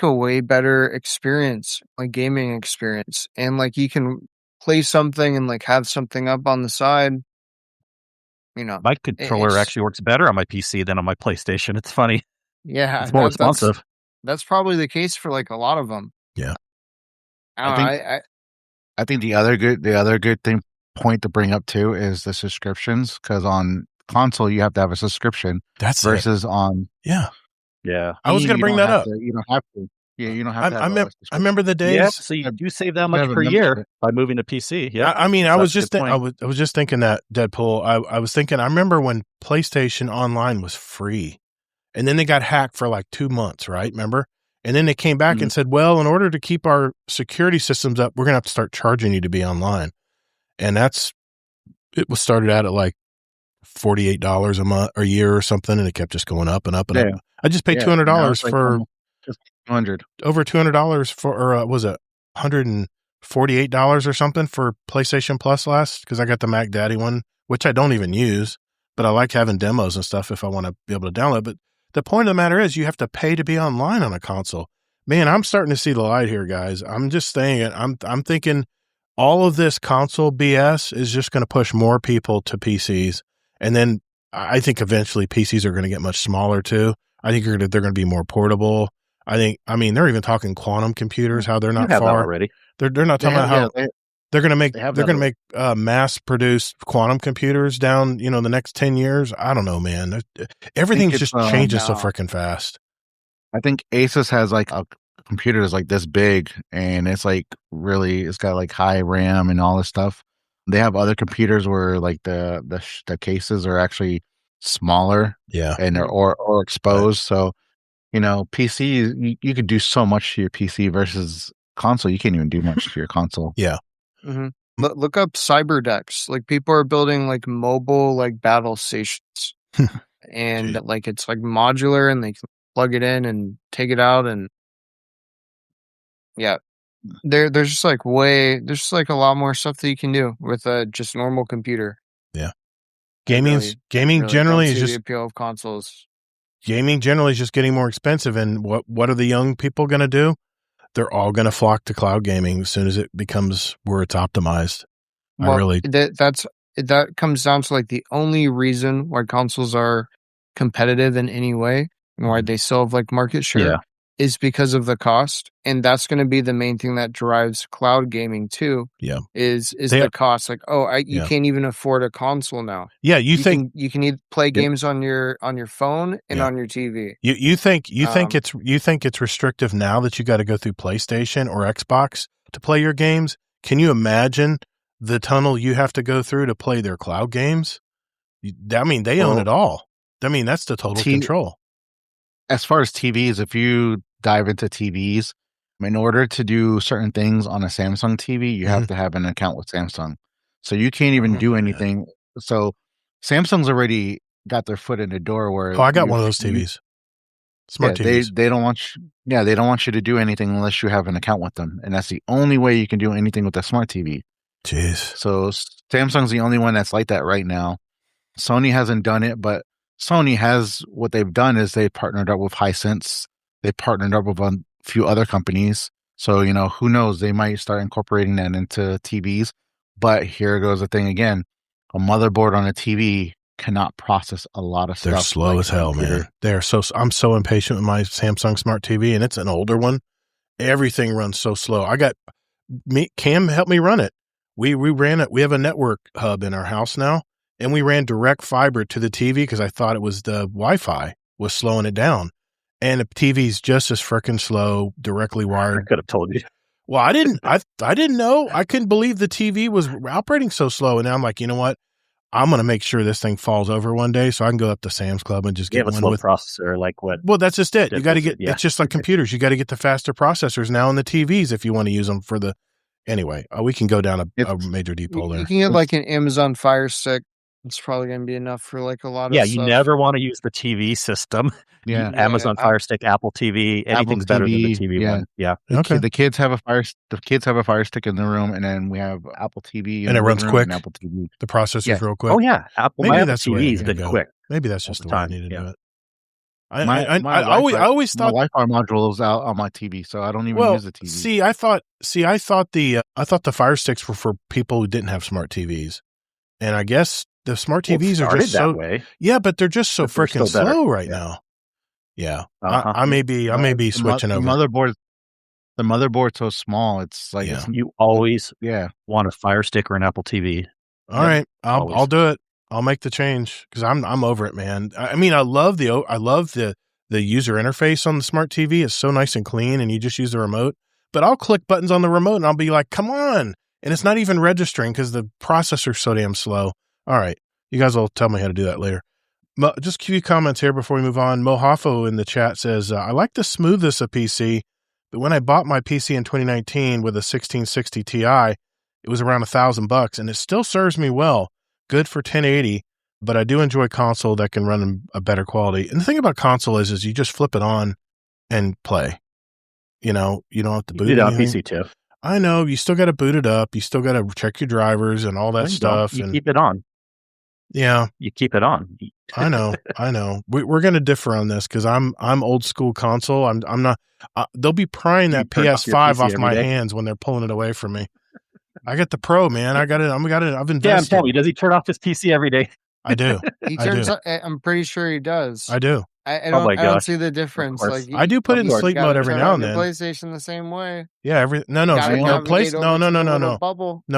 a way better experience, like gaming experience, and like you can play something and like have something up on the side. You know, My controller it's actually works better on my PC than on my PlayStation. It's funny. yeah, It's more responsive. That's probably the case for like a lot of them. Yeah. I think the other good point to bring up too is the subscriptions, because on console you have to have a subscription That's versus on Yeah. I was Steam, going to you bring don't that have up. You don't have to. Yeah, you don't have to. I Have I remember the days. Yeah, so you do save that much have a per year membership. by moving to PC. Yeah, I mean, I was That's a just good I was just thinking that Deadpool. I was thinking. I remember when PlayStation Online was free, and then they got hacked for like 2 months, right? Remember? And then they came back and said, "Well, in order to keep our security systems up, we're gonna have to start charging you to be online." And it was started out at like $48 a month or a year or something, and it kept just going up and up and up. I just paid $200 for just 200 over $200 for, or was it $148 or something for PlayStation Plus last? Because I got the Mac Daddy one, which I don't even use, but I like having demos and stuff if I want to be able to download. But the point of the matter is, you have to pay to be online on a console. Man, I'm starting to see the light here, guys. I'm just saying it. I'm thinking all of this console BS is just going to push more people to PCs, and then I think eventually PCs are going to get much smaller too. I think they're going to be more portable. I mean, they're even talking quantum computers, how they're not far already. They're not talking about how they're going to make mass produced quantum computers down, the next 10 years. I don't know, man. Everything's just changing so freaking fast. I think Asus has like a computer that's like this big, and it's like it's got like high RAM and all this stuff. They have other computers where like the cases are actually smaller, and or exposed. Right. So, PC, you could do so much to your PC versus console. You can't even do much to your console. Yeah. Mm-hmm. Look up Cyberdecks. Like people are building like mobile like battle stations, and like it's like modular, and they can plug it in and take it out, and there's just like a lot more stuff that you can do with a just normal computer. Yeah. Gaming generally is just the appeal of consoles. Gaming generally is just getting more expensive, and what are the young people going to do? They're all going to flock to cloud gaming as soon as it becomes where it's optimized. That comes down to like the only reason why consoles are competitive in any way and why they still have like market share is because of the cost, and that's going to be the main thing that drives cloud gaming too. Yeah, is the cost. Like, you can't even afford a console now. Yeah, you think you can play games on your phone and on your TV. You think it's restrictive now that you got to go through PlayStation or Xbox to play your games? Can you imagine the tunnel you have to go through to play their cloud games? I mean, they own it all. I mean, that's the total control. As far as TVs, if you dive into TVs, in order to do certain things on a Samsung TV, you have to have an account with Samsung. So you can't even do anything. So Samsung's already got their foot in the door where I got one of those TVs. Smart TVs. They don't want they don't want you to do anything unless you have an account with them. And that's the only way you can do anything with a smart TV. Jeez. So Samsung's the only one that's like that right now. Sony hasn't done it, but Sony has, what they've done is they partnered up with Hisense. They partnered up with a few other companies. So, who knows? They might start incorporating that into TVs. But here goes the thing again. A motherboard on a TV cannot process a lot of stuff. They're slow as hell, man. I'm so impatient with my Samsung Smart TV, and it's an older one. Everything runs so slow. Cam helped me run it. We ran it. We have a network hub in our house now. And we ran direct fiber to the TV because I thought it was the Wi-Fi was slowing it down. And the TV's just as freaking slow, directly wired. I could have told you. Well, I didn't know. I couldn't believe the TV was operating so slow. And now I'm like, you know what? I'm going to make sure this thing falls over one day so I can go up to Sam's Club and just get one with processor. Like what? Well, that's just it. You got to get, it's just like computers. You got to get the faster processors now in the TVs if you want to use them for the, anyway, we can go down a major deep hole there. You can get like an Amazon Fire Stick. It's probably going to be enough for like a lot of stuff. You never want to use the TV system. Yeah. Amazon Fire Stick, Apple TV, anything's better than the TV one. Yeah. Okay. The kids have a Fire Stick in the room, and then we have Apple TV. And it runs quick. Apple TV. The processor's real quick. Oh, yeah. Maybe Apple that's TV has been quick. Maybe that's just the way I need to do it. I always thought my Wi-Fi module is out on my TV, so I don't even use the TV. I thought the Fire Sticks were for people who didn't have smart TVs, and I guess the smart TVs are just so way. Yeah, but they're just so freaking slow right now. Yeah, I may be switching over. The motherboard's so small. It's like you always want a Fire Stick or an Apple TV. All right, I'll do it. I'll make the change because I'm over it, man. I mean, I love the user interface on the smart TV. It's so nice and clean, and you just use the remote. But I'll click buttons on the remote, and I'll be like, "Come on!" And it's not even registering because the processor's so damn slow. All right, you guys will tell me how to do that later. Just a few comments here before we move on. Mohafo in the chat says, "I like the smoothness of PC, but when I bought my PC in 2019 with a 1660 Ti, it was around $1,000, and it still serves me well. Good for 1080, but I do enjoy console that can run a better quality." And the thing about console is you just flip it on and play. You don't have to boot it. You do that on PC too. I know. You still got to boot it up. You still got to check your drivers and all that stuff. You keep it on. Yeah. You keep it on. I know. We're going to differ on this because I'm old school console. I'm not. They'll be prying that PS5 off my hands when they're pulling it away from me. I got the Pro, man. I got it. I've invested. Yeah, I'm telling you, does he turn off his PC every day? I do. I'm pretty sure he does. I do. I don't see the difference. Like I do put it in sleep mode every now and then. PlayStation the same way. Yeah. No.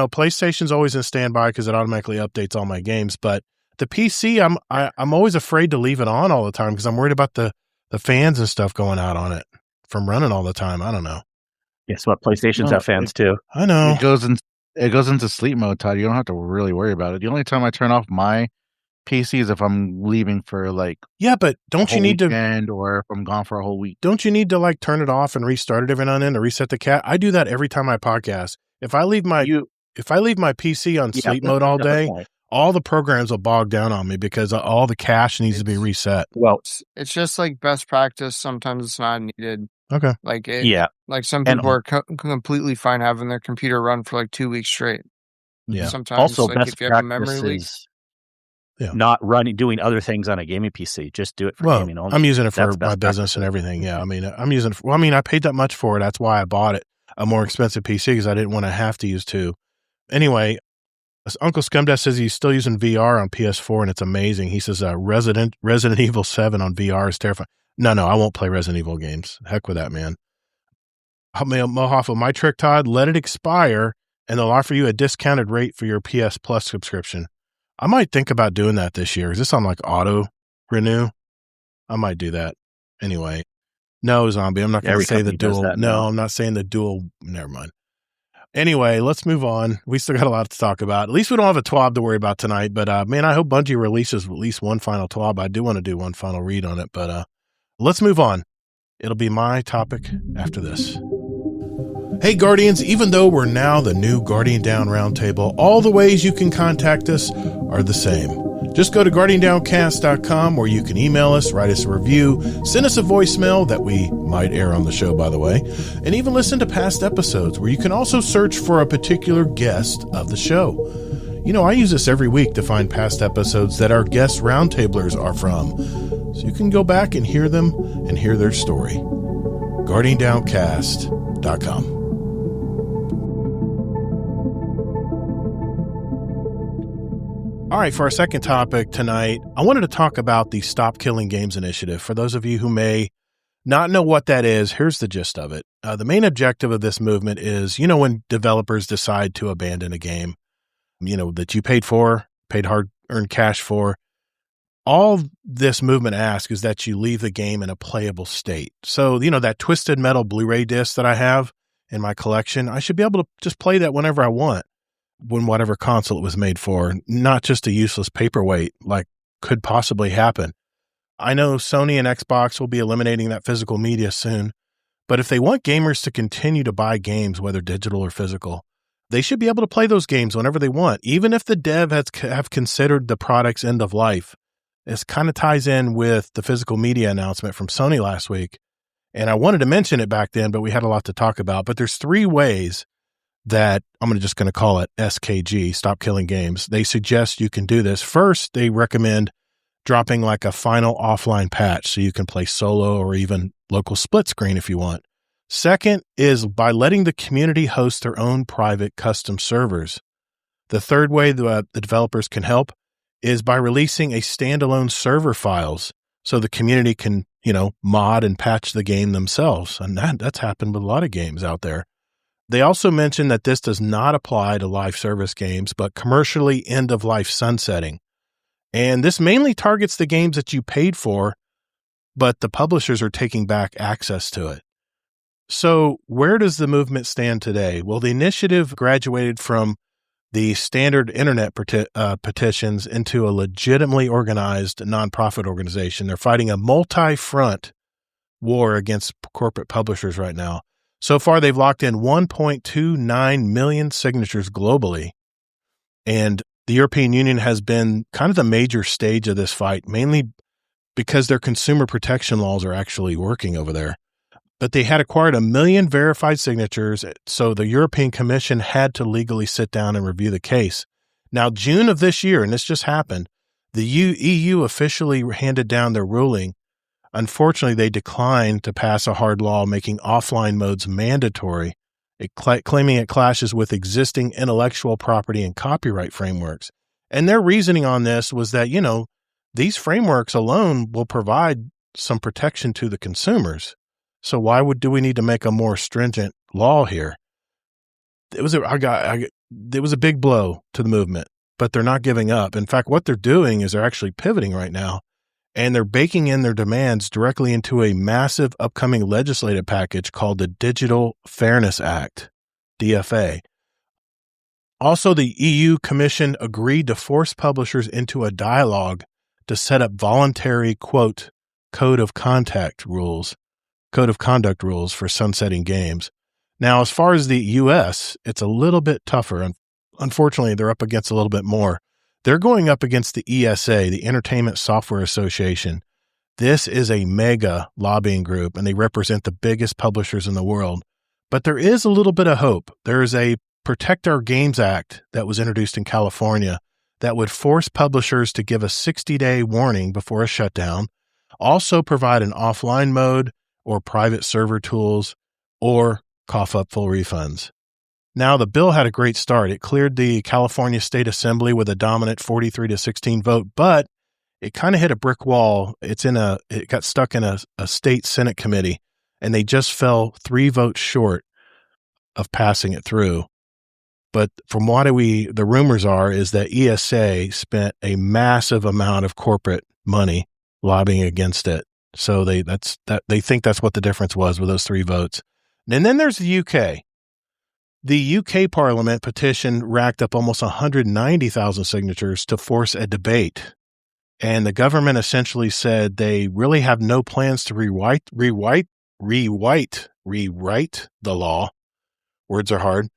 PlayStation's always in standby because it automatically updates all my games. But the PC, I'm always afraid to leave it on all the time because I'm worried about the fans and stuff going out on it from running all the time. I don't know. Guess what? PlayStations have fans too. I know. It goes into sleep mode, Todd. You don't have to really worry about it. The only time I turn off my PC is if I'm leaving for but don't you need to, or if I'm gone for a whole week. Don't you need to turn it off and restart it every now and then to reset the cat? I do that every time I podcast. If I leave my PC on sleep mode all day, all the programs will bog down on me because all the cache needs to be reset. Well, it's just like best practice. Sometimes it's not needed. Okay. Like some people are completely fine having their computer run for 2 weeks straight. Yeah. Sometimes also, if you have a memory leak. Not doing other things on a gaming PC. Just do it for gaming only. I'm using it for my business and everything. Yeah. I mean, I'm using it. I paid that much for it. That's why I bought it. A more expensive PC because I didn't want to have to use two. Anyway, Uncle Scumdeath says he's still using VR on PS4 and it's amazing. He says Resident Evil 7 on VR is terrifying. No, I won't play Resident Evil games. Heck with that, man. Mohafo, my trick, Todd, let it expire and they'll offer you a discounted rate for your PS Plus subscription. I might think about doing that this year. Is this on auto renew? I might do that. Anyway, no, Zombie. I'm not going to say the dual. No, I'm not saying the dual. Never mind. Anyway, let's move on. We still got a lot to talk about. At least we don't have a TWAB to worry about tonight. But man, I hope Bungie releases at least one final TWAB. I do want to do one final read on it. But let's move on. It'll be my topic after this. Hey Guardians, even though we're now the new Guardian Down Roundtable, all the ways you can contact us are the same. Just go to GuardianDownCast.com where you can email us, write us a review, send us a voicemail that we might air on the show, by the way, and even listen to past episodes where you can also search for a particular guest of the show. I use this every week to find past episodes that our guest roundtablers are from, so you can go back and hear them and hear their story. GuardianDownCast.com. All right, for our second topic tonight, I wanted to talk about the Stop Killing Games initiative. For those of you who may not know what that is, here's the gist of it. The main objective of this movement is, when developers decide to abandon a game, that you paid hard-earned cash for, all this movement asks is that you leave the game in a playable state. So, that Twisted Metal Blu-ray disc that I have in my collection, I should be able to just play that whenever I want. When whatever console it was made for, not just a useless paperweight like could possibly happen. I know Sony and Xbox will be eliminating that physical media soon, but if they want gamers to continue to buy games, whether digital or physical, they should be able to play those games whenever they want, even if the dev have considered the product's end of life. This kind of ties in with the physical media announcement from Sony last week, and I wanted to mention it back then, but we had a lot to talk about. But there's 3 ways that I'm just going to call it SKG, Stop Killing Games. They suggest you can do this. First, they recommend dropping like a final offline patch so you can play solo or even local split screen if you want. Second is by letting the community host their own private custom servers. The third way the developers can help is by releasing a standalone server files so the community can, mod and patch the game themselves. And that's happened with a lot of games out there. They also mentioned that this does not apply to live service games, but commercially end-of-life sunsetting. And this mainly targets the games that you paid for, but the publishers are taking back access to it. So where does the movement stand today? Well, the initiative graduated from the standard internet petitions into a legitimately organized nonprofit organization. They're fighting a multi-front war against corporate publishers right now. So far, they've locked in 1.29 million signatures globally. And the European Union has been kind of the major stage of this fight, mainly because their consumer protection laws are actually working over there. But they had acquired 1 million verified signatures, so the European Commission had to legally sit down and review the case. Now, June of this year, and this just happened, the EU officially handed down their ruling. Unfortunately, they declined to pass a hard law making offline modes mandatory, claiming it clashes with existing intellectual property and copyright frameworks. And their reasoning on this was that, these frameworks alone will provide some protection to the consumers. So why do we need to make a more stringent law here? It was a big blow to the movement, but they're not giving up. In fact, what they're doing is they're actually pivoting right now, and they're baking in their demands directly into a massive upcoming legislative package called the Digital Fairness Act, DFA. Also, the EU Commission agreed to force publishers into a dialogue to set up voluntary, quote, code of conduct rules for sunsetting games. Now, as far as the U.S., it's a little bit tougher. Unfortunately, they're up against a little bit more. They're going up against the ESA, the Entertainment Software Association. This is a mega lobbying group, and they represent the biggest publishers in the world. But there is a little bit of hope. There is a Protect Our Games Act that was introduced in California that would force publishers to give a 60-day warning before a shutdown, also provide an offline mode or private server tools, or cough up full refunds. Now, the bill had a great start. It cleared the California State Assembly with a dominant 43-16 vote, but it kind of hit a brick wall. It got stuck in a state Senate committee, and they just fell 3 votes short of passing it through. But from what the rumors is that ESA spent a massive amount of corporate money lobbying against it. So they think that's what the difference was with those 3 votes. And then there's the UK. The UK Parliament petition racked up almost 190,000 signatures to force a debate. And the government essentially said they really have no plans to rewrite the law. Words are hard.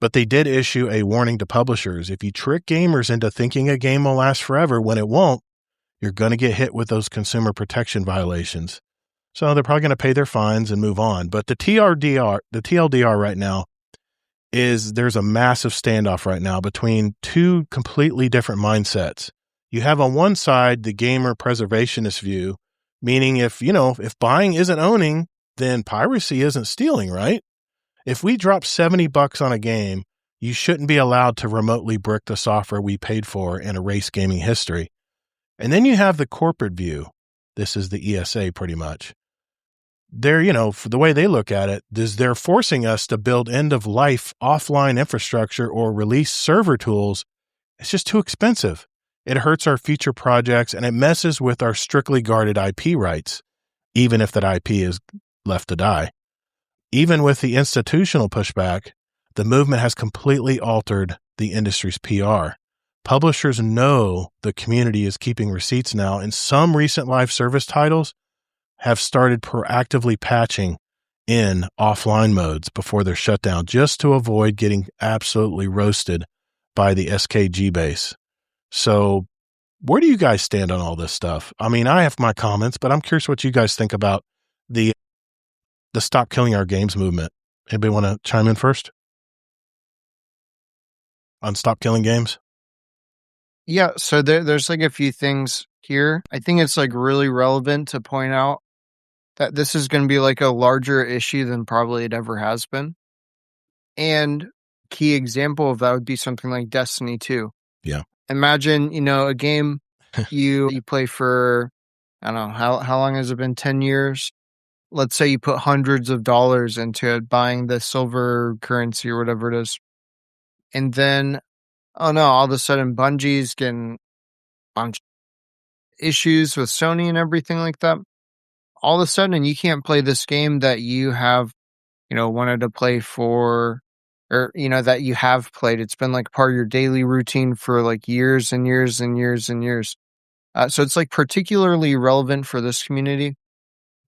But they did issue a warning to publishers. If you trick gamers into thinking a game will last forever when it won't, you're going to get hit with those consumer protection violations. So they're probably going to pay their fines and move on. But the TLDR right now there's a massive standoff right now between 2 completely different mindsets. You have on one side the gamer preservationist view, meaning if buying isn't owning, then piracy isn't stealing, right? If we drop $70 on a game, you shouldn't be allowed to remotely brick the software we paid for and erase gaming history. And then you have the corporate view. This is the ESA pretty much. They're, for the way they look at it, they're forcing us to build end-of-life offline infrastructure or release server tools. It's just too expensive. It hurts our future projects, and it messes with our strictly guarded IP rights, even if that IP is left to die. Even with the institutional pushback, the movement has completely altered the industry's PR. Publishers know the community is keeping receipts now, and some recent live service titles have started proactively patching in offline modes before they're shut down just to avoid getting absolutely roasted by the SKG base. So where do you guys stand on all this stuff? I mean, I have my comments, but I'm curious what you guys think about the Stop Killing Our Games movement. Anybody want to chime in first on Stop Killing Games? Yeah, so there's like a few things here. I think it's like really relevant to point out that this is going to be like a larger issue than probably it ever has been. And key example of that would be something like Destiny 2. Yeah. Imagine, a game you play for, I don't know, how long has it been? 10 years? Let's say you put hundreds of dollars into it, buying the silver currency or whatever it is. And then, oh no, all of a sudden Bungie's getting a bunch of issues with Sony and everything like that. All of a sudden you can't play this game that you have, wanted to play for, or, that you have played. It's been like part of your daily routine for like years and years and years and years. So it's like particularly relevant for this community.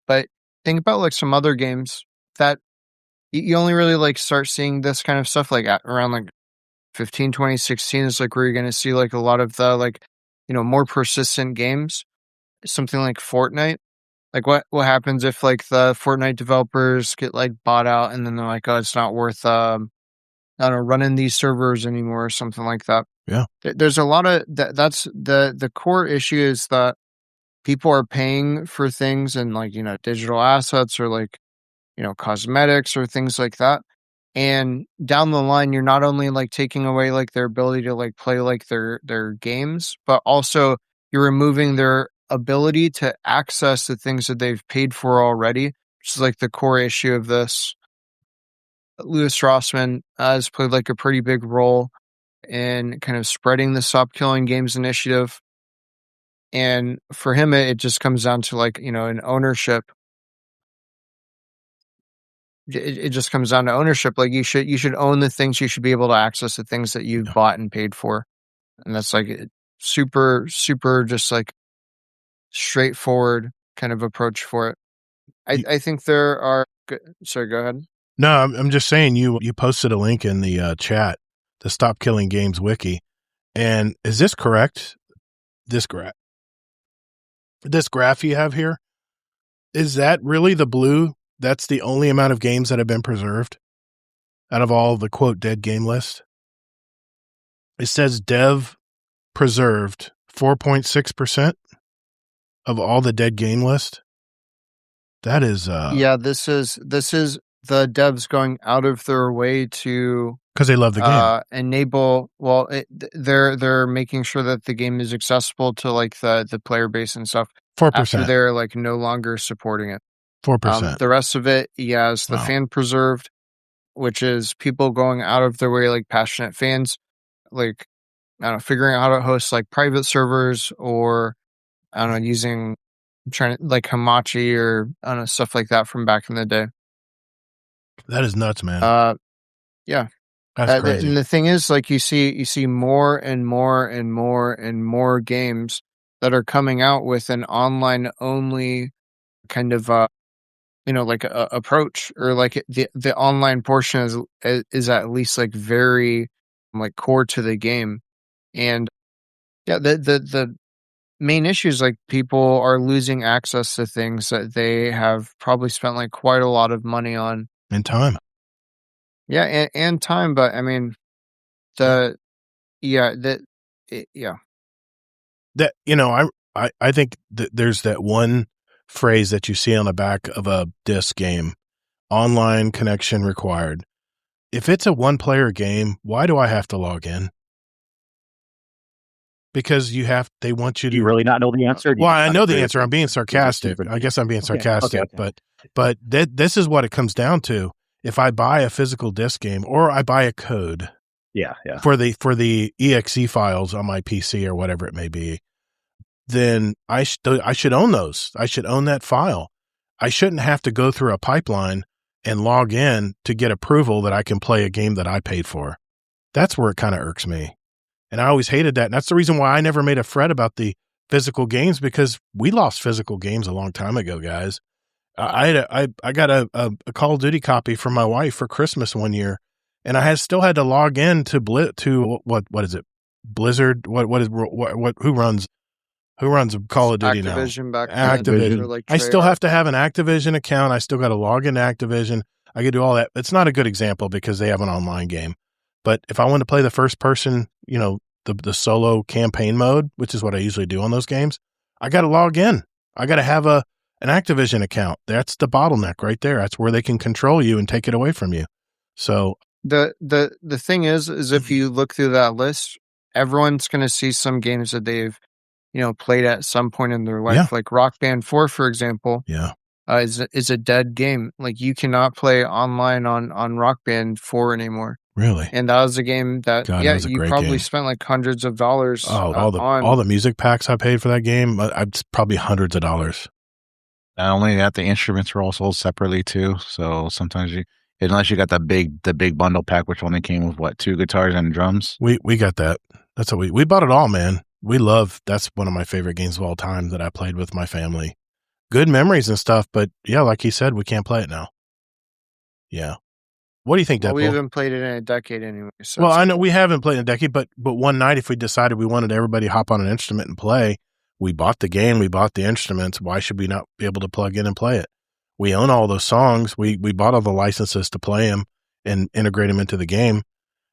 But think about like some other games that you only really like start seeing this kind of stuff like around like 15, 2016 is like where you're going to see like a lot of the like, more persistent games. Something like Fortnite. Like what happens if like the Fortnite developers get like bought out and then they're like, oh, it's not worth I don't know, running these servers anymore or something like that. Yeah. There's a lot of that's the core issue is that people are paying for things and like, digital assets or like, cosmetics or things like that. And down the line, you're not only like taking away like their ability to like play like their games, but also you're removing their ability to access the things that they've paid for already, which is like the core issue of this. Louis Rossmann has played like a pretty big role in kind of spreading the Stop Killing Games initiative. And for him, it just comes down to like, an ownership. It just comes down to ownership. Like you should own the things, you should be able to access the things that you've bought and paid for. And that's like super, super just like straightforward kind of approach for it. I think there are, sorry, go ahead. No, I'm just saying you posted a link in the chat, the Stop Killing Games wiki. And is this correct? This graph you have here, is that really the blue? That's the only amount of games that have been preserved out of all the quote dead game list. It says dev preserved 4.6% of all the dead game list. That is yeah, this is the devs going out of their way to, because they love the game, enable. Well, they're making sure that the game is accessible to like the player base and stuff. 4%. After they're like no longer supporting it. 4%. The rest of it, is the fan preserved, which is people going out of their way, like passionate fans, like I don't know, figuring out how to host like private servers or I don't know, trying to like Hamachi or I don't know, stuff like that from back in the day. That is nuts, man. Yeah. That's crazy. And the thing is, like you see more and more and more and more games that are coming out with an online only kind of like a approach, or like the online portion is at least like very like core to the game. And yeah, the main issue is like people are losing access to things that they have probably spent like quite a lot of money on and time. Yeah, and time, but I mean that I think that there's that one phrase that you see on the back of a disc game, online connection required. If it's a one-player game, why do I have to log in? Because they want you to... Do you really not know the answer? Well, I know the answer. I'm being sarcastic. I guess I'm being sarcastic, okay. But this is what it comes down to. If I buy a physical disc game or I buy a code for the exe files on my PC or whatever it may be, then I should own those. I should own that file. I shouldn't have to go through a pipeline and log in to get approval that I can play a game that I paid for. That's where it kind of irks me. And I always hated that. And that's the reason why I never made a fret about the physical games, because we lost physical games a long time ago, guys. I got a Call of Duty copy from my wife for Christmas one year, and I still had to log in to what is it? Blizzard? Who runs Call of Duty now? Activision back Activision. then, like I still have to have an Activision account. I still got to log into Activision. I could do all that. It's not a good example because they have an online game. But if I want to play the first person, the solo campaign mode, which is what I usually do on those games, I got to log in. I got to have an Activision account. That's the bottleneck right there. That's where they can control you and take it away from you. So the thing is if you look through that list, everyone's going to see some games that they've, played at some point in their life. Yeah. Like Rock Band 4, for example. Yeah. Is a dead game. Like you cannot play online on Rock Band 4 anymore. Really? And that was a game that, you probably game. Spent like hundreds of dollars. All the music packs I paid for that game, I'd probably hundreds of dollars. Not only that, the instruments were all sold separately too. So sometimes unless you got the big bundle pack, which only came with 2 guitars and drums. We got that. That's what we bought it all, man. That's one of my favorite games of all time that I played with my family. Good memories and stuff, but yeah, like he said, we can't play it now. Yeah. What do you think, Deadpool? We haven't played it in a decade anyway. So well, I know we haven't played in a decade, but one night if we decided we wanted everybody to hop on an instrument and play, we bought the game, we bought the instruments. Why should we not be able to plug in and play it? We own all those songs. We bought all the licenses to play them and integrate them into the game.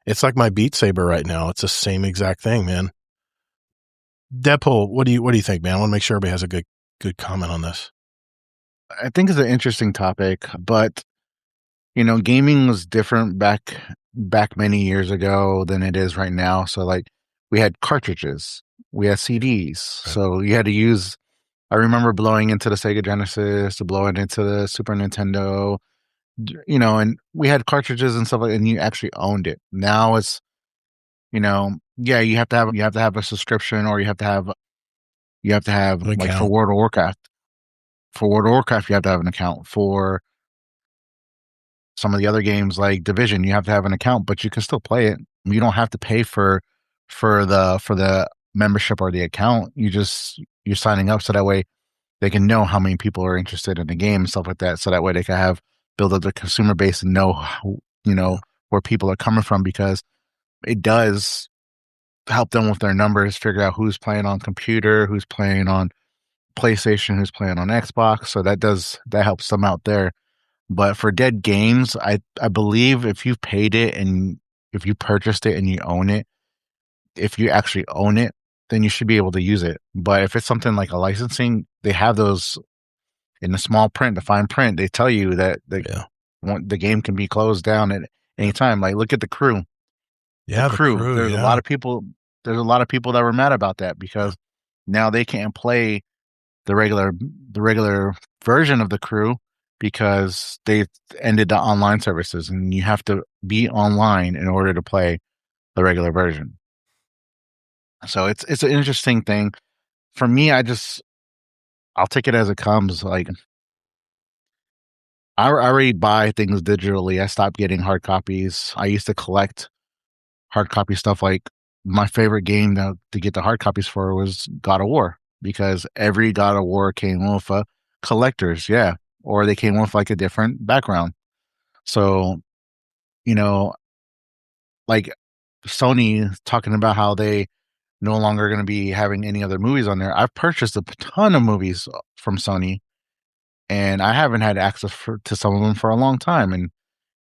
It's like my Beat Saber right now. It's the same exact thing, man. Deadpool, what do you think, man? I want to make sure everybody has a good comment on this. I think it's an interesting topic, but gaming was different back many years ago than it is right now. So like we had cartridges, we had CDs. Right. So you had to use, I remember blowing into the Sega Genesis, to blowing into the Super Nintendo, and we had cartridges and stuff like that, and you actually owned it. Now it's, you have to have a subscription, or you have to have like for World of Warcraft. For World of Warcraft, you have to have an account. For some of the other games like Division, you have to have an account, but you can still play it. You don't have to pay for the membership or the account. You're signing up so that way they can know how many people are interested in the game and stuff like that. So that way they can build up the consumer base and know where people are coming from, because it does help them with their numbers, figure out who's playing on computer, who's playing on PlayStation, who's playing on Xbox. So that helps them out there. But for dead games, I believe if you paid it and if you purchased it and you own it, if you actually own it, then you should be able to use it. But if it's something like a licensing, they have those in the small print, the fine print. They tell you that the game can be closed down at any time. Like look at The Crew. Yeah, The Crew. There's a lot of people. There's a lot of people that were mad about that because now they can't play the regular version of The Crew because they ended the online services, and you have to be online in order to play the regular version. So it's an interesting thing. For me, I'll take it as it comes. Like I already buy things digitally. I stopped getting hard copies. I used to collect hard copy stuff. Like my favorite game to get the hard copies for was God of War, because every God of War came with a collector's, or they came with like a different background. So, like Sony talking about how they no longer going to be having any other movies on there. I've purchased a ton of movies from Sony, and I haven't had access to some of them for a long time. And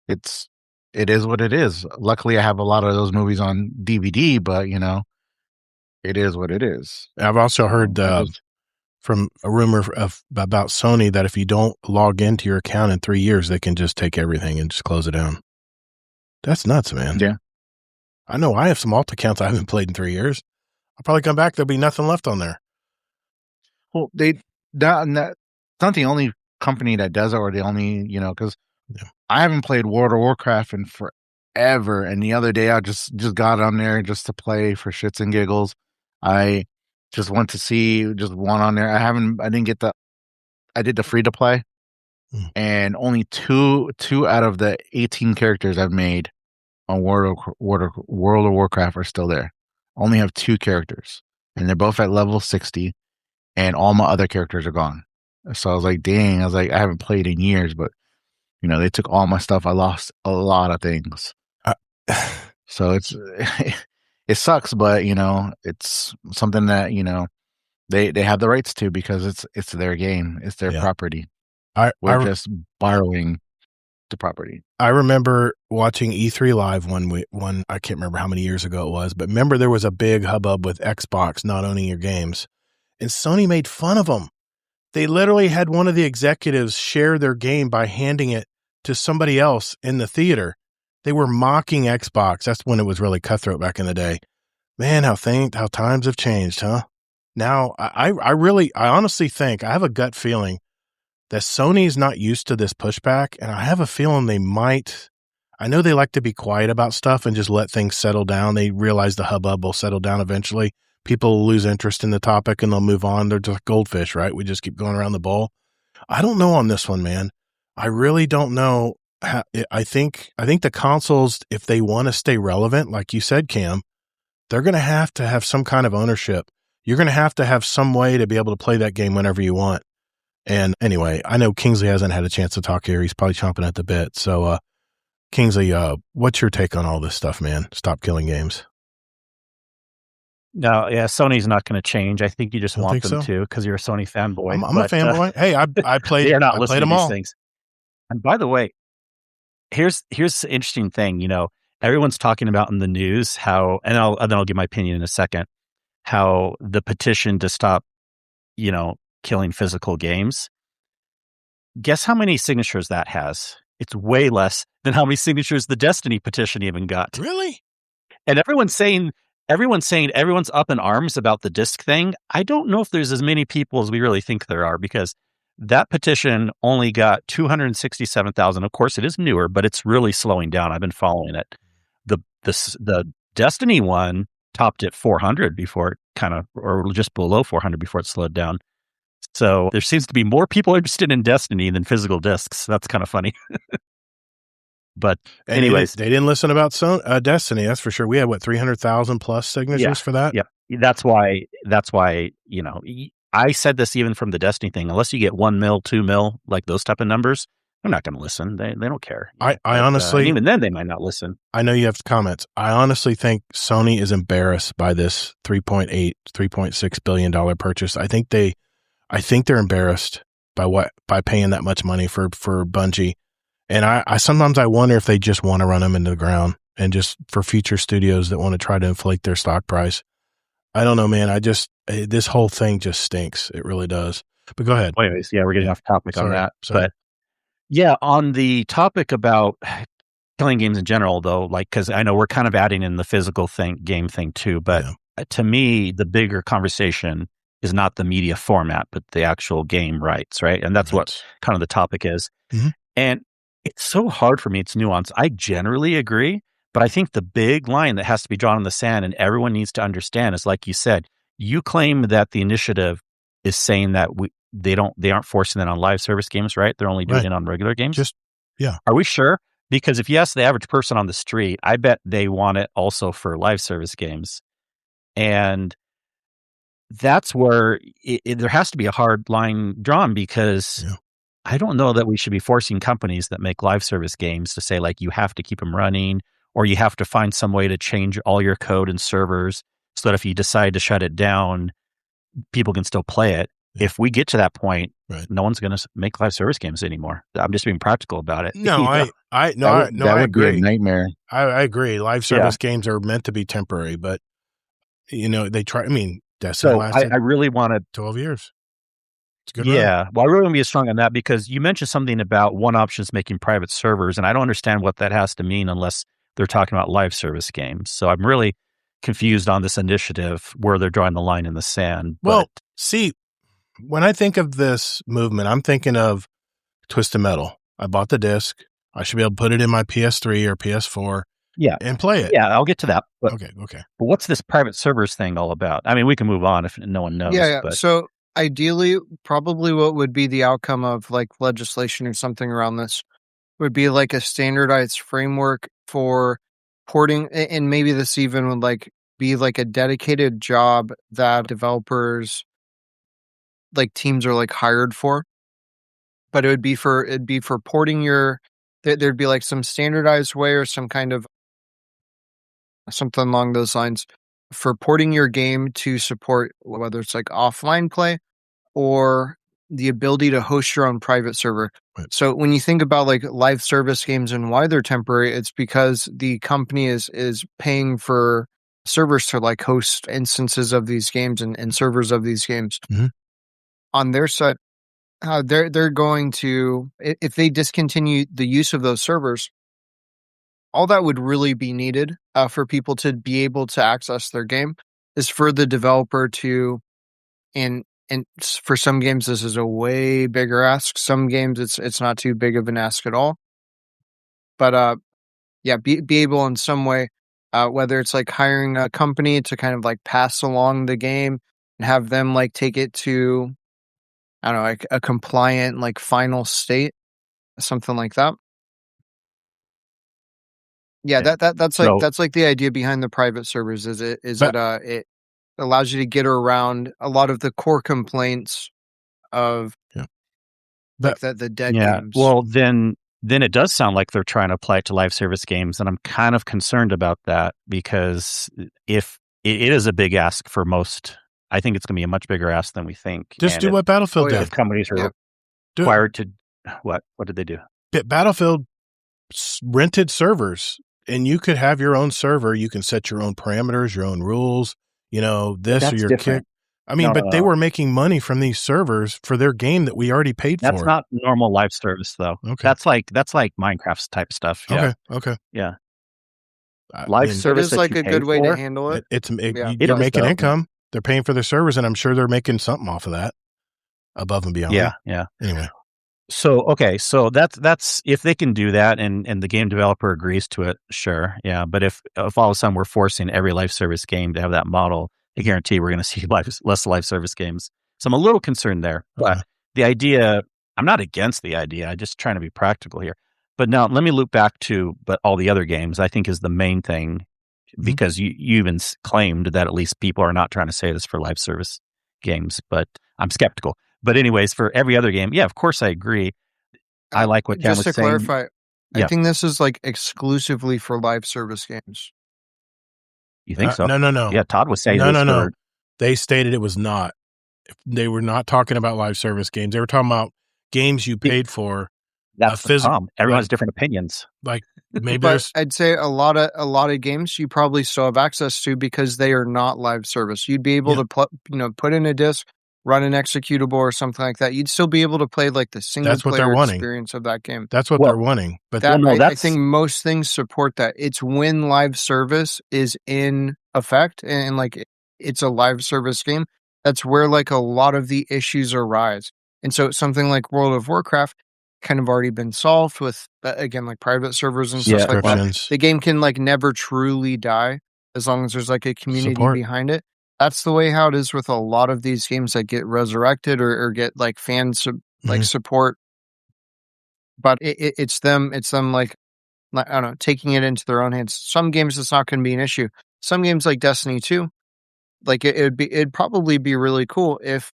it is what it is. Luckily, I have a lot of those movies on DVD, but it is what it is. I've also heard from a rumor about Sony that if you don't log into your account in 3 years, they can just take everything and just close it down. That's nuts, man. Yeah. I know I have some alt accounts I haven't played in 3 years. I'll probably come back. There'll be nothing left on there. Well, it's not the only company that does it, or the only, because I haven't played World of Warcraft in forever. And the other day I just got on there just to play for shits and giggles. I just went to see just one on there. I did the free to play, and only two out of the 18 characters I've made on World of Warcraft are still there. Only have 2 characters, and they're both at level 60, and all my other characters are gone. So I was like, dang, I haven't played in years, but they took all my stuff. I lost a lot of things. So it sucks, but it's something that, they have the rights to, because it's their game. It's their property. We're just borrowing the property. I remember watching E3 Live one, I can't remember how many years ago it was, but remember there was a big hubbub with Xbox not owning your games. and Sony made fun of them. They literally had one of the executives share their game by handing it to somebody else in the theater. They were mocking Xbox. That's when it was really cutthroat back in the day. Man, how times have changed, huh? Now, I honestly think, I have a gut feeling that Sony's not used to this pushback, and I have a feeling they might. I know they like to be quiet about stuff and just let things settle down. They realize the hubbub will settle down eventually. People will lose interest in the topic and they'll move on. They're just goldfish, right? We just keep going around the bowl. I don't know on this one, man. I really don't know. I think the consoles, if they want to stay relevant, like you said, Cam, they're going to have some kind of ownership. You're going to have some way to be able to play that game whenever you want. And anyway, I know Kingsley hasn't had a chance to talk here. He's probably chomping at the bit. So, Kingsley, what's your take on all this stuff, man? Stop killing games. No, yeah, Sony's not going to change. I think you just want them to because you're a Sony fanboy. I'm a fanboy. Hey, I played. They're not I listening played them to these all. things. And by the way, here's the interesting thing. You know, everyone's talking about in the news how, and then I'll give my opinion in a second, how the petition to stop, you know, killing physical games. Guess how many signatures that has? It's way less than how many signatures the Destiny petition even got. Really? And everyone's saying everyone's up in arms about the disc thing. I don't know if there's as many people as we really think there are, because that petition only got 267,000. Of course, it is newer, but it's really slowing down. I've been following it. The Destiny one topped at 400 before it or just below 400 before it slowed down. So there seems to be more people interested in Destiny than physical discs. That's kind of funny. But anyways, they didn't listen about Destiny. That's for sure. We had 300,000 plus signatures for that. Yeah, that's why. You know, I said this even from the Destiny thing. Unless you get 1 mil, 2 mil, like those type of numbers, they're not going to listen. They don't care. I honestly, even then, they might not listen. I know you have comments. I honestly think Sony is embarrassed by this $3.6 billion purchase. I think they're embarrassed by paying that much money for Bungie. And I sometimes I wonder if they just want to run them into the ground and just for future studios that want to try to inflate their stock price. I don't know, man. This whole thing just stinks. It really does. But go ahead. Anyways, yeah, we're getting off topic on that. But yeah, on the topic about killing games in general, though, like, because I know we're kind of adding in the physical game thing too. But to me, the bigger conversation is not the media format, but the actual game rights, right? And that's what kind of the topic is. Mm-hmm. And it's so hard for me. It's nuanced. I generally agree, but I think the big line that has to be drawn in the sand and everyone needs to understand is, like you said, you claim that the initiative is saying that they aren't forcing it on live service games, right? They're only doing it on regular games. Are we sure? Because if you ask the average person on the street, I bet they want it also for live service games. And that's where there has to be a hard line drawn, because I don't know that we should be forcing companies that make live service games to say, like, you have to keep them running, or you have to find some way to change all your code and servers so that if you decide to shut it down, people can still play it. If we get to that point, no one's going to make live service games anymore. I'm just being practical about it. No, I agree. Be a nightmare. I agree. Live service games are meant to be temporary, but you know, they try. I mean, Destiny lasted. I really wanted 12 years. It's good. Yeah, well, I really want to be strong on that, because you mentioned something about one option is making private servers, and I don't understand what that has to mean unless they're talking about live service games. So I'm really confused on this initiative where they're drawing the line in the sand. Well, see, when I think of this movement, I'm thinking of Twisted Metal. I bought the disc. I should be able to put it in my PS3 or PS4 and play it. Yeah, I'll get to that. But, okay. But what's this private servers thing all about? I mean, we can move on if no one knows. Yeah. But. So ideally, probably what would be the outcome of like legislation or something around this would be like a standardized framework for porting, and maybe this even would like be like a dedicated job that developers, like teams, are like hired for. But it'd be for porting there'd be like some standardized way or some kind of something along those lines for porting your game to support whether it's like offline play or the ability to host your own private server. Right. So when you think about like live service games and why they're temporary, it's because the company is paying for servers to like host instances of these games and servers of these games. Mhm. On their side, they're going to, if they discontinue the use of those servers, all that would really be needed for people to be able to access their game is for the developer to, and for some games this is a way bigger ask. Some games it's not too big of an ask at all. But be able in some way, whether it's like hiring a company to kind of like pass along the game and have them like take it to, I don't know, like a compliant like final state, something like that. Yeah, that's like the idea behind the private servers. It allows you to get around a lot of the core complaints of like the dead games. Well, then it does sound like they're trying to apply it to live service games, and I'm kind of concerned about that because if it is a big ask for most, I think it's going to be a much bigger ask than we think. Just do what Battlefield did. If companies are required to, what did they do? Battlefield rented servers, and you could have your own server. You can set your own parameters, your own rules. This or your kick. I mean, they were making money from these servers for their game that we already paid for. That's not normal live service, though. Okay. That's like Minecraft type stuff. Yeah. Okay. Yeah. Live service is like a good way to handle it. You're making income. They're paying for their servers, and I'm sure they're making something off of that above and beyond. Yeah. Anyway. So that's if they can do that and the game developer agrees to it, sure. Yeah. But if all of a sudden we're forcing every live service game to have that model, I guarantee we're going to see less live service games. So I'm a little concerned there. But the idea, I'm not against the idea. I'm just trying to be practical here. But now let me loop back to all the other games, I think is the main thing, because you even claimed that at least people are not trying to say this for live service games, but I'm skeptical. But anyways, for every other game, yeah, of course I agree. I like what Cam was saying. Just to clarify, I think this is like exclusively for live service games. You think so? No. Yeah, Todd was saying no. They stated it was not. They were not talking about live service games. They were talking about games you paid for. That's the problem. Everyone has different opinions. Like maybe but I'd say a lot of games you probably still have access to because they are not live service. You'd be able to put in a disc, run an executable or something like that. You'd still be able to play like the single player experience of that game. That's what they're wanting. But I think most things support that. It's when live service is in effect and like it's a live service game. That's where like a lot of the issues arise. And so something like World of Warcraft kind of already been solved with, again, like private servers and stuff like that. The game can like never truly die as long as there's like a community behind it. That's the way how it is with a lot of these games that get resurrected or get like fans like support. But it's them like, I don't know, taking it into their own hands. Some games it's not going to be an issue. Some games like Destiny 2, like it'd probably be really cool if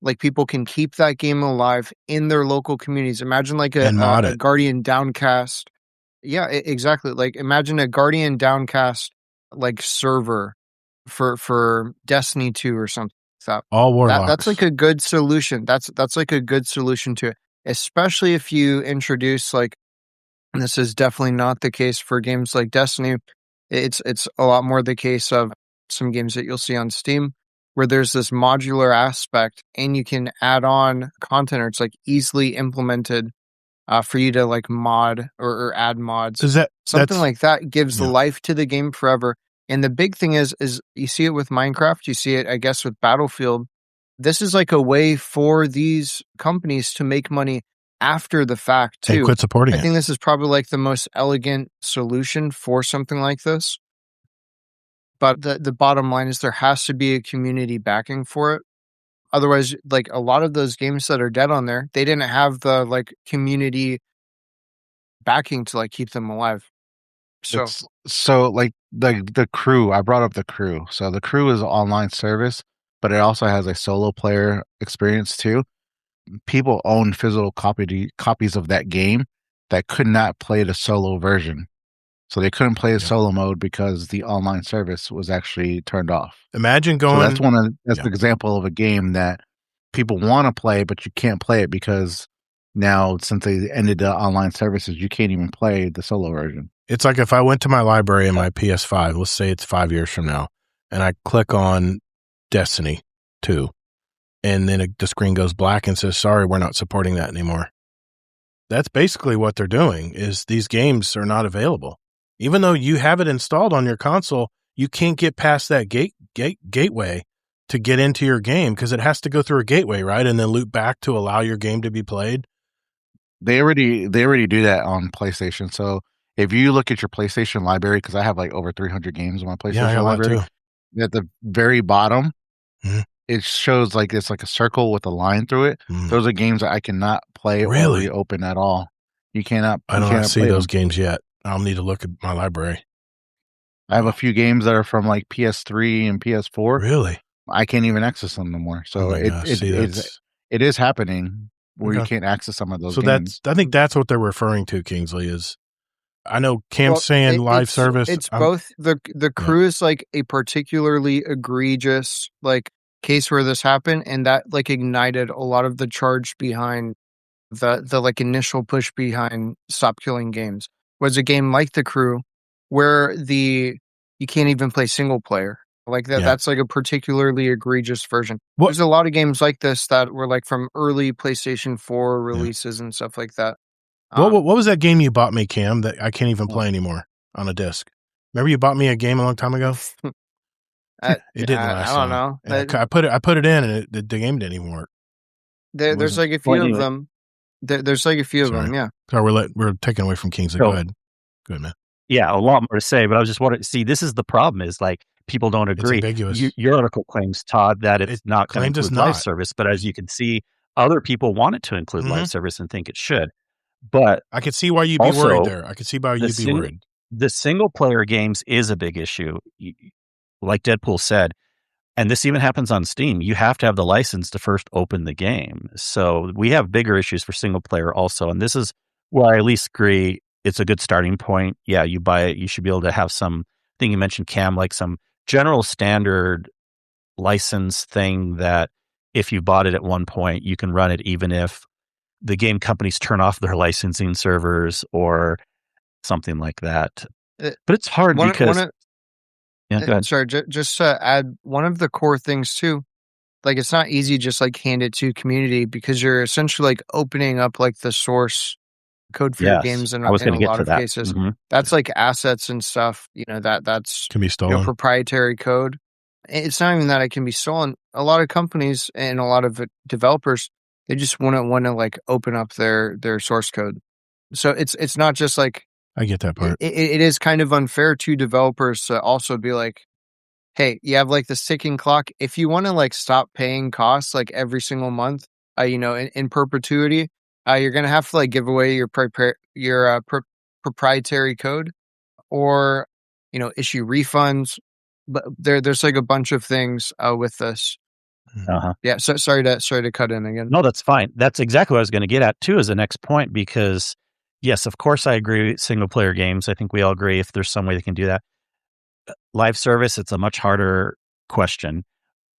like people can keep that game alive in their local communities. Imagine like a Guardian Downcast. Yeah, exactly. Like imagine a Guardian Downcast like server for Destiny 2 or something like that. All Warlocks. That's like a good solution. That's like a good solution to it. Especially if you introduce like, and this is definitely not the case for games like Destiny. It's a lot more the case of some games that you'll see on Steam, where there's this modular aspect and you can add on content, or it's like easily implemented for you to like mod or add mods. Is that something like that gives life to the game forever? And the big thing is you see it with Minecraft, you see it, I guess, with Battlefield. This is like a way for these companies to make money after the fact too. They quit supporting it. I think this is probably like the most elegant solution for something like this. But the bottom line is there has to be a community backing for it. Otherwise, like a lot of those games that are dead on there, they didn't have the like community backing to like keep them alive. So like the Crew, I brought up the Crew. So the Crew is an online service, but it also has a solo player experience too. People own physical copies of that game that could not play the solo version. So they couldn't play the solo mode because the online service was actually turned off. Imagine going. So that's an example of a game that people want to play, but you can't play it because now, since they ended the online services, you can't even play the solo version. It's like if I went to my library and my PS5, let's say it's 5 years from now, and I click on Destiny 2, and then the screen goes black and says, sorry, we're not supporting that anymore. That's basically what they're doing, is these games are not available. Even though you have it installed on your console, you can't get past that gateway to get into your game, because it has to go through a gateway, right? And then loop back to allow your game to be played. They already do that on PlayStation. So if you look at your PlayStation library, because I have like over 300 games on my PlayStation library, at the very bottom, it shows like it's like a circle with a line through it. Those are games that I cannot play or reopen at all. You cannot. I don't see those games yet. I'll need to look at my library. I have a few games that are from like PS3 and PS4. Really? I can't even access them no more. So it is happening where you can't access some of those games. I think that's what they're referring to, Kingsley, is I know Cam's saying live service. It's both. The Crew is like a particularly egregious like case where this happened, and that like ignited a lot of the charge behind the like initial push behind Stop Killing Games. Was a game like The Crew where you can't even play single player. Like that, that's like a particularly egregious version. There's a lot of games like this that were like from early PlayStation 4 releases and stuff like that. What was that game you bought me, Cam, that I can't even play anymore on a disc? Remember you bought me a game a long time ago? It didn't last long. I don't know. I put it in, and the game didn't even work. There's like a few of them. There's like a few of them, yeah. Sorry, we're taking away from Kingsley. Go ahead. Good, man. Yeah, a lot more to say, but I was just wanting to see, this is the problem, is like people don't agree. It's ambiguous. Your article claims, Todd, that it's not going to include live service, but as you can see, other people want it to include live service and think it should. But I could see why you'd be worried there. I could see why you'd be worried. The single player games is a big issue. Like Deadpool said, and this even happens on Steam, you have to have the license to first open the game. So we have bigger issues for single player also. And this is where I at least agree it's a good starting point. Yeah, you buy it, you should be able to have some thing you mentioned, Cam, like some general standard license thing that if you bought it at one point, you can run it even if the game companies turn off their licensing servers or something like that. But it's hard because... Yeah, go ahead. Sorry, just to add, one of the core things too, like it's not easy just like hand it to community, because you're essentially like opening up like the source code for your games in a lot of cases. That's like assets and stuff, that's can be stolen. Proprietary code. It's not even that it can be stolen. A lot of companies and a lot of developers, they just wouldn't want to like open up their source code. So it's not just like, I get that part. It is kind of unfair to developers to also be like, hey, you have like this ticking clock. If you want to like stop paying costs like every single month, in perpetuity, you're going to have to like give away your proprietary code or, issue refunds. But there's like a bunch of things with this. Yeah. So sorry to cut in again. No, that's fine. That's exactly what I was going to get at too, as the next point, because yes, of course, I agree with single-player games. I think we all agree if there's some way they can do that. Live service, it's a much harder question.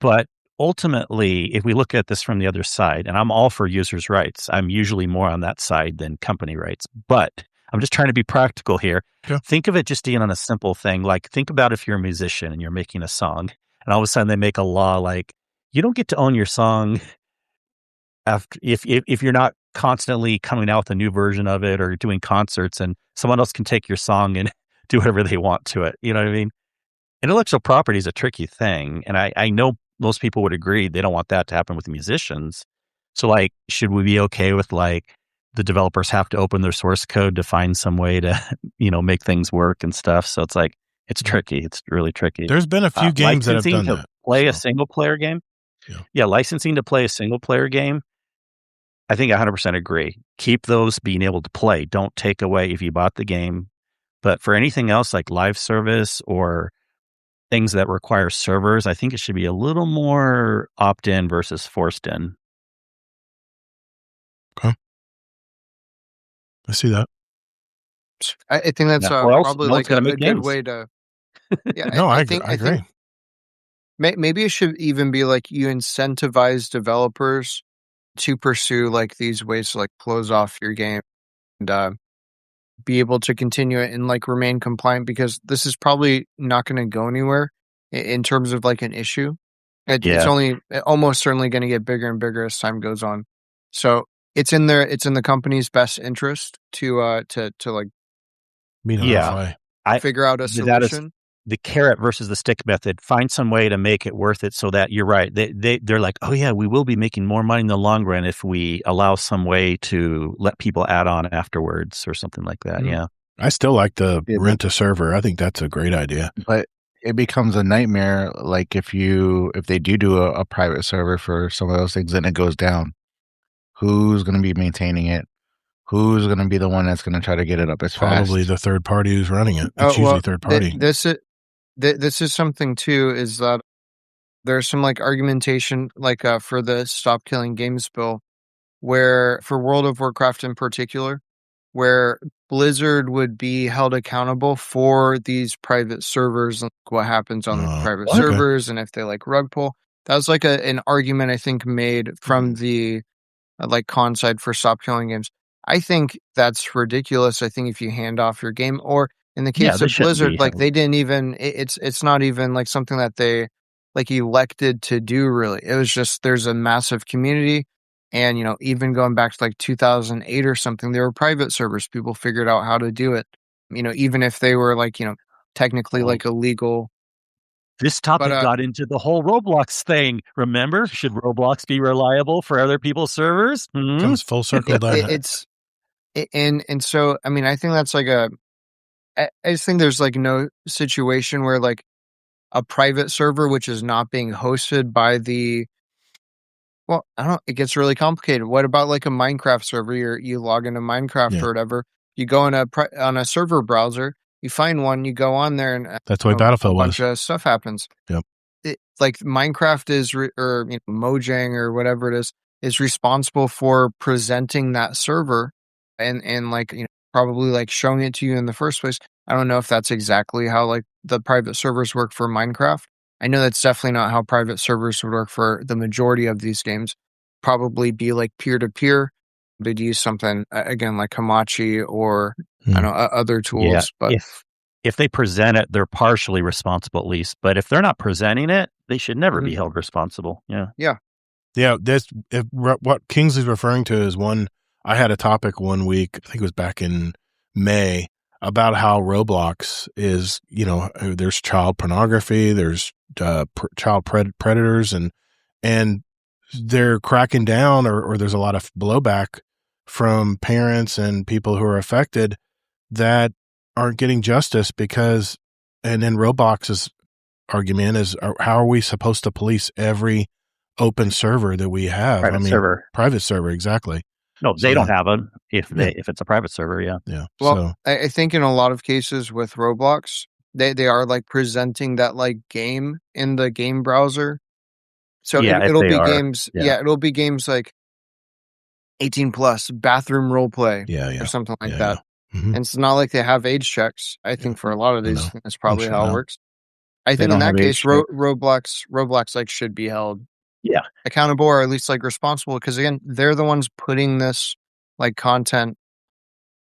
But ultimately, if we look at this from the other side, and I'm all for users' rights, I'm usually more on that side than company rights. But I'm just trying to be practical here. Yeah. Think of it just even on a simple thing. Like, think about if you're a musician and you're making a song, and all of a sudden they make a law like, you don't get to own your song after if you're not constantly coming out with a new version of it or doing concerts, and someone else can take your song and do whatever they want to it. You know what I mean? Intellectual property is a tricky thing. And I know most people would agree they don't want that to happen with musicians. So like, should we be okay with like the developers have to open their source code to find some way to, make things work and stuff? So it's like, it's tricky. It's really tricky. There's been a few games that have done that. Play a single player game. Yeah. Licensing to play a single player game. I think I 100% agree. Keep those being able to play. Don't take away if you bought the game. But for anything else like live service or things that require servers, I think it should be a little more opt-in versus forced in. Okay. I see that. I think that's probably like a good way to... Yeah, no, I agree. Maybe it should even be like you incentivize developers to pursue like these ways to like close off your game and be able to continue it and like remain compliant, because this is probably not going to go anywhere in terms of like an issue. It's Yeah. only almost certainly going to get bigger and bigger as time goes on. So it's in the company's best interest to like Notify. figure out a That is solution. the carrot versus the stick method. Find some way to make it worth it so that you're right. They're like, oh yeah, we will be making more money in the long run if we allow some way to let people add on afterwards or something like that. Mhm. Yeah. I still like the Yeah, rent a server. I think that's a great idea. But it becomes a nightmare. Like if they do a private server for some of those things and it goes down, who's going to be maintaining it? Who's going to be the one that's going to try to get it up as fast? Probably the third party who's running it. It's usually third party. This is something too, is that there's some like argumentation like for the Stop Killing Games bill, where for World of Warcraft in particular, where Blizzard would be held accountable for these private servers and what happens on the private okay. servers, and if they like rug pull. That was like an argument I think made from the like con side for Stop Killing Games. I think that's ridiculous. I think if you hand off your game, or in the case of Blizzard, like they didn't even, it's not even like something that they like elected to do really. It was just, there's a massive community. And, you know, even going back to like 2008 or something, there were private servers. People figured out how to do it, you know, even if they were like, you know, technically like illegal. This topic got into the whole Roblox thing. Remember, should Roblox be reliable for other people's servers? Comes full circle. And so, I mean, I think that's like I just think there's like no situation where like a private server, which is not being hosted by well, I don't, it gets really complicated. What about like a Minecraft server? You log into Minecraft or whatever. You go on a server browser, you find one, you go on there, and that's the way Battlefield a was. bunch of stuff happens. Yep. Like Minecraft or you know, Mojang or whatever it is responsible for presenting that server and like, you know, probably like showing it to you in the first place. I don't know if that's exactly how like the private servers work for Minecraft. I know that's definitely not how private servers would work for the majority of these games. Probably be like peer-to-peer. They'd use something, again, like Hamachi or I don't know, other tools. Yeah. But if they present it, they're partially responsible at least. But if they're not presenting it, they should never be held responsible. Yeah. Yeah. Yeah. What Kingsley's referring to is one, I had a topic one week, I think it was back in May, about how Roblox is, you know, there's child pornography, there's child predators, and they're cracking down, or there's a lot of blowback from parents and people who are affected that aren't getting justice because, and then Roblox's argument is, how are we supposed to police every open server that we have? Private server, exactly. No, they don't have them if it's a private server. Yeah. Yeah. Well, I think in a lot of cases with Roblox, they are like presenting that like game in the game browser. So it'll be games. Yeah. It'll be games like 18 plus bathroom role play or something like that. Yeah. Mm-hmm. And it's not like they have age checks. I think for a lot of these, that's probably how it works. I think in that case, Roblox like should be held accountable, or at least like responsible, because again, they're the ones putting this like content,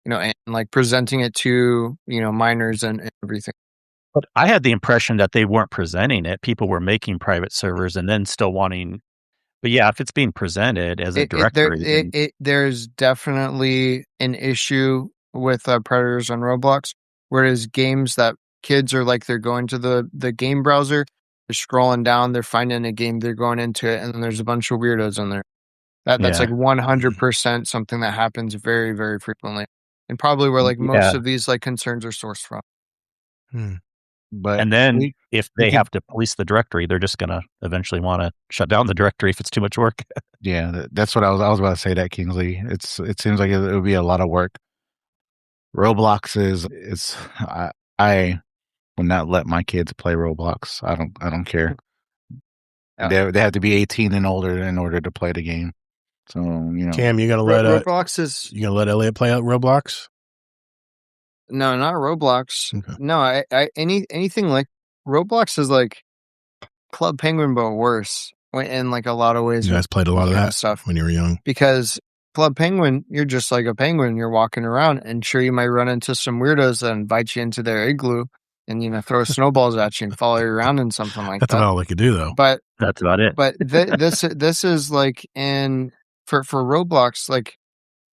you know, and like presenting it to, you know, minors and everything. But I had the impression that they weren't presenting it. People were making private servers and then still wanting. But yeah, if it's being presented as a directory, there's definitely an issue with predators on Roblox. Whereas games that kids are like, they're going to the game browser, they're scrolling down, they're finding a game, they're going into it, and then there's a bunch of weirdos in there. That's like 100% something that happens very, very frequently, and probably where like most of these like concerns are sourced from. But and then if they have to police the directory, they're just gonna eventually want to shut down the directory if it's too much work. Yeah, that's what I was about to say. That Kingsley, it seems like it would be a lot of work. Roblox is I will not let my kids play Roblox. I don't care. They have to be 18 and older in order to play the game. So, you know, Cam, you gonna let Roblox is you gonna let Elliot play out Roblox? No, not Roblox. Okay. No, anything like Roblox is like Club Penguin, but worse in like a lot of ways. You guys played a lot of that stuff when you were young. Because Club Penguin, you're just like a penguin. You're walking around, and sure, you might run into some weirdos that invite you into their igloo, and throw snowballs at you and follow you around and something like That's that. about all they could do, though. But That's about it. But this is like for Roblox, like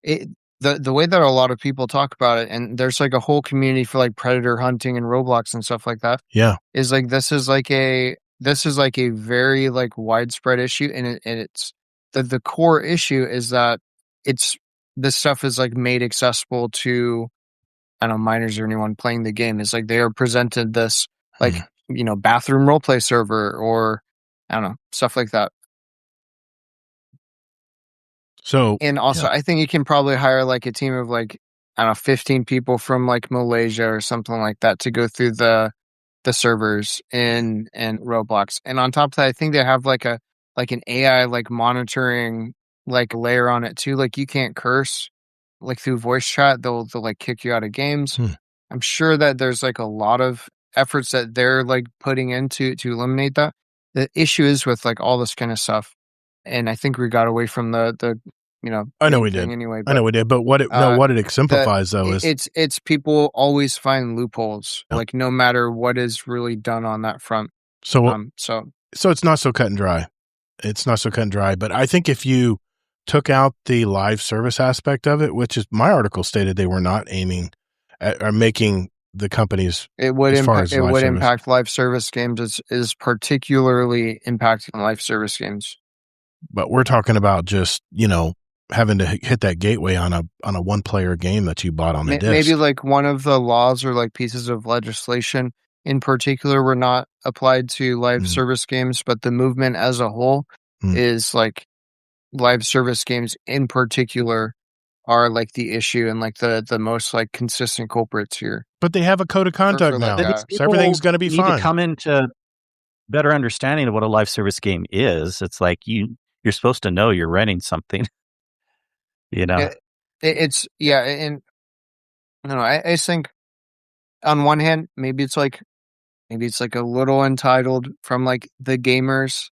the way that a lot of people talk about it, and there's like a whole community for like predator hunting and Roblox and stuff like that. Yeah, is like this is like a very like widespread issue, and it's the core issue is that this stuff is like made accessible to, I don't know, minors or anyone playing the game. Is like they are presented this like bathroom roleplay server or I don't know, stuff like that. So, and also I think you can probably hire like a team of like, I don't know, 15 people from like Malaysia or something like that to go through the servers in Roblox. And on top of that, I think they have like an AI like monitoring like layer on it too. Like you can't curse like through voice chat. They'll like kick you out of games. I'm sure that there's like a lot of efforts that they're like putting into to eliminate that. The issue is with like all this kind of stuff. And I think we got away from the I know we did anyway. I know we did. But what it exemplifies though is it's people always find loopholes, like no matter what is really done on that front. So it's not so cut and dry. It's not so cut and dry. But I think if you took out the live service aspect of it, which is my article stated they were not aiming at or making the companies, it would impact live service games. Is particularly impacting live service games. But we're talking about just having to hit that gateway on a one player game that you bought on the disc. Maybe like one of the laws or like pieces of legislation in particular were not applied to live service games, but the movement as a whole is like live service games in particular are like the issue and like the most like consistent culprits here. But they have a code of conduct now, so everything's going to be fine. To come into better understanding of what a live service game is. It's like you're supposed to know you're renting something. And I don't know. I think on one hand, maybe it's like a little entitled from like the gamers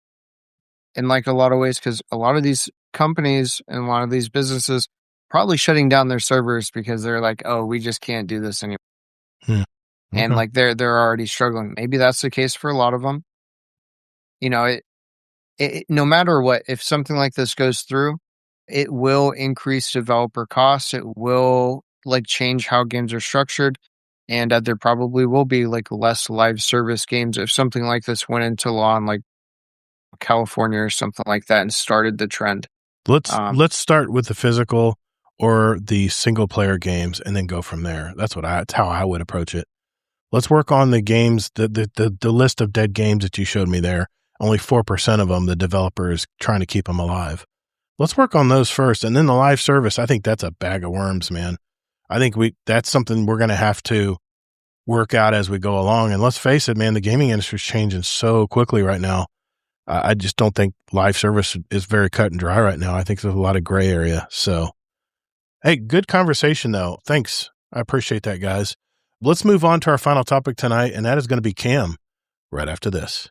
in like a lot of ways, because a lot of these companies and a lot of these businesses probably shutting down their servers because they're like, oh, we just can't do this anymore. And like they're already struggling. Maybe that's the case for a lot of them. No matter what, if something like this goes through, it will increase developer costs. It will like change how games are structured, and there probably will be like less live service games if something like this went into law in like California or something like that and started the trend. Let's start with the physical or the single player games and then go from there. That's how I would approach it. Let's work on the games, the list of dead games that you showed me there. Only 4% of them, the developer is trying to keep them alive. Let's work on those first. And then the live service, I think that's a bag of worms, man. I think that's something we're going to have to work out as we go along. And let's face it, man, the gaming industry is changing so quickly right now. I just don't think live service is very cut and dry right now. I think there's a lot of gray area. So, hey, good conversation though. Thanks. I appreciate that, guys. Let's move on to our final topic tonight, and that is going to be Cam right after this.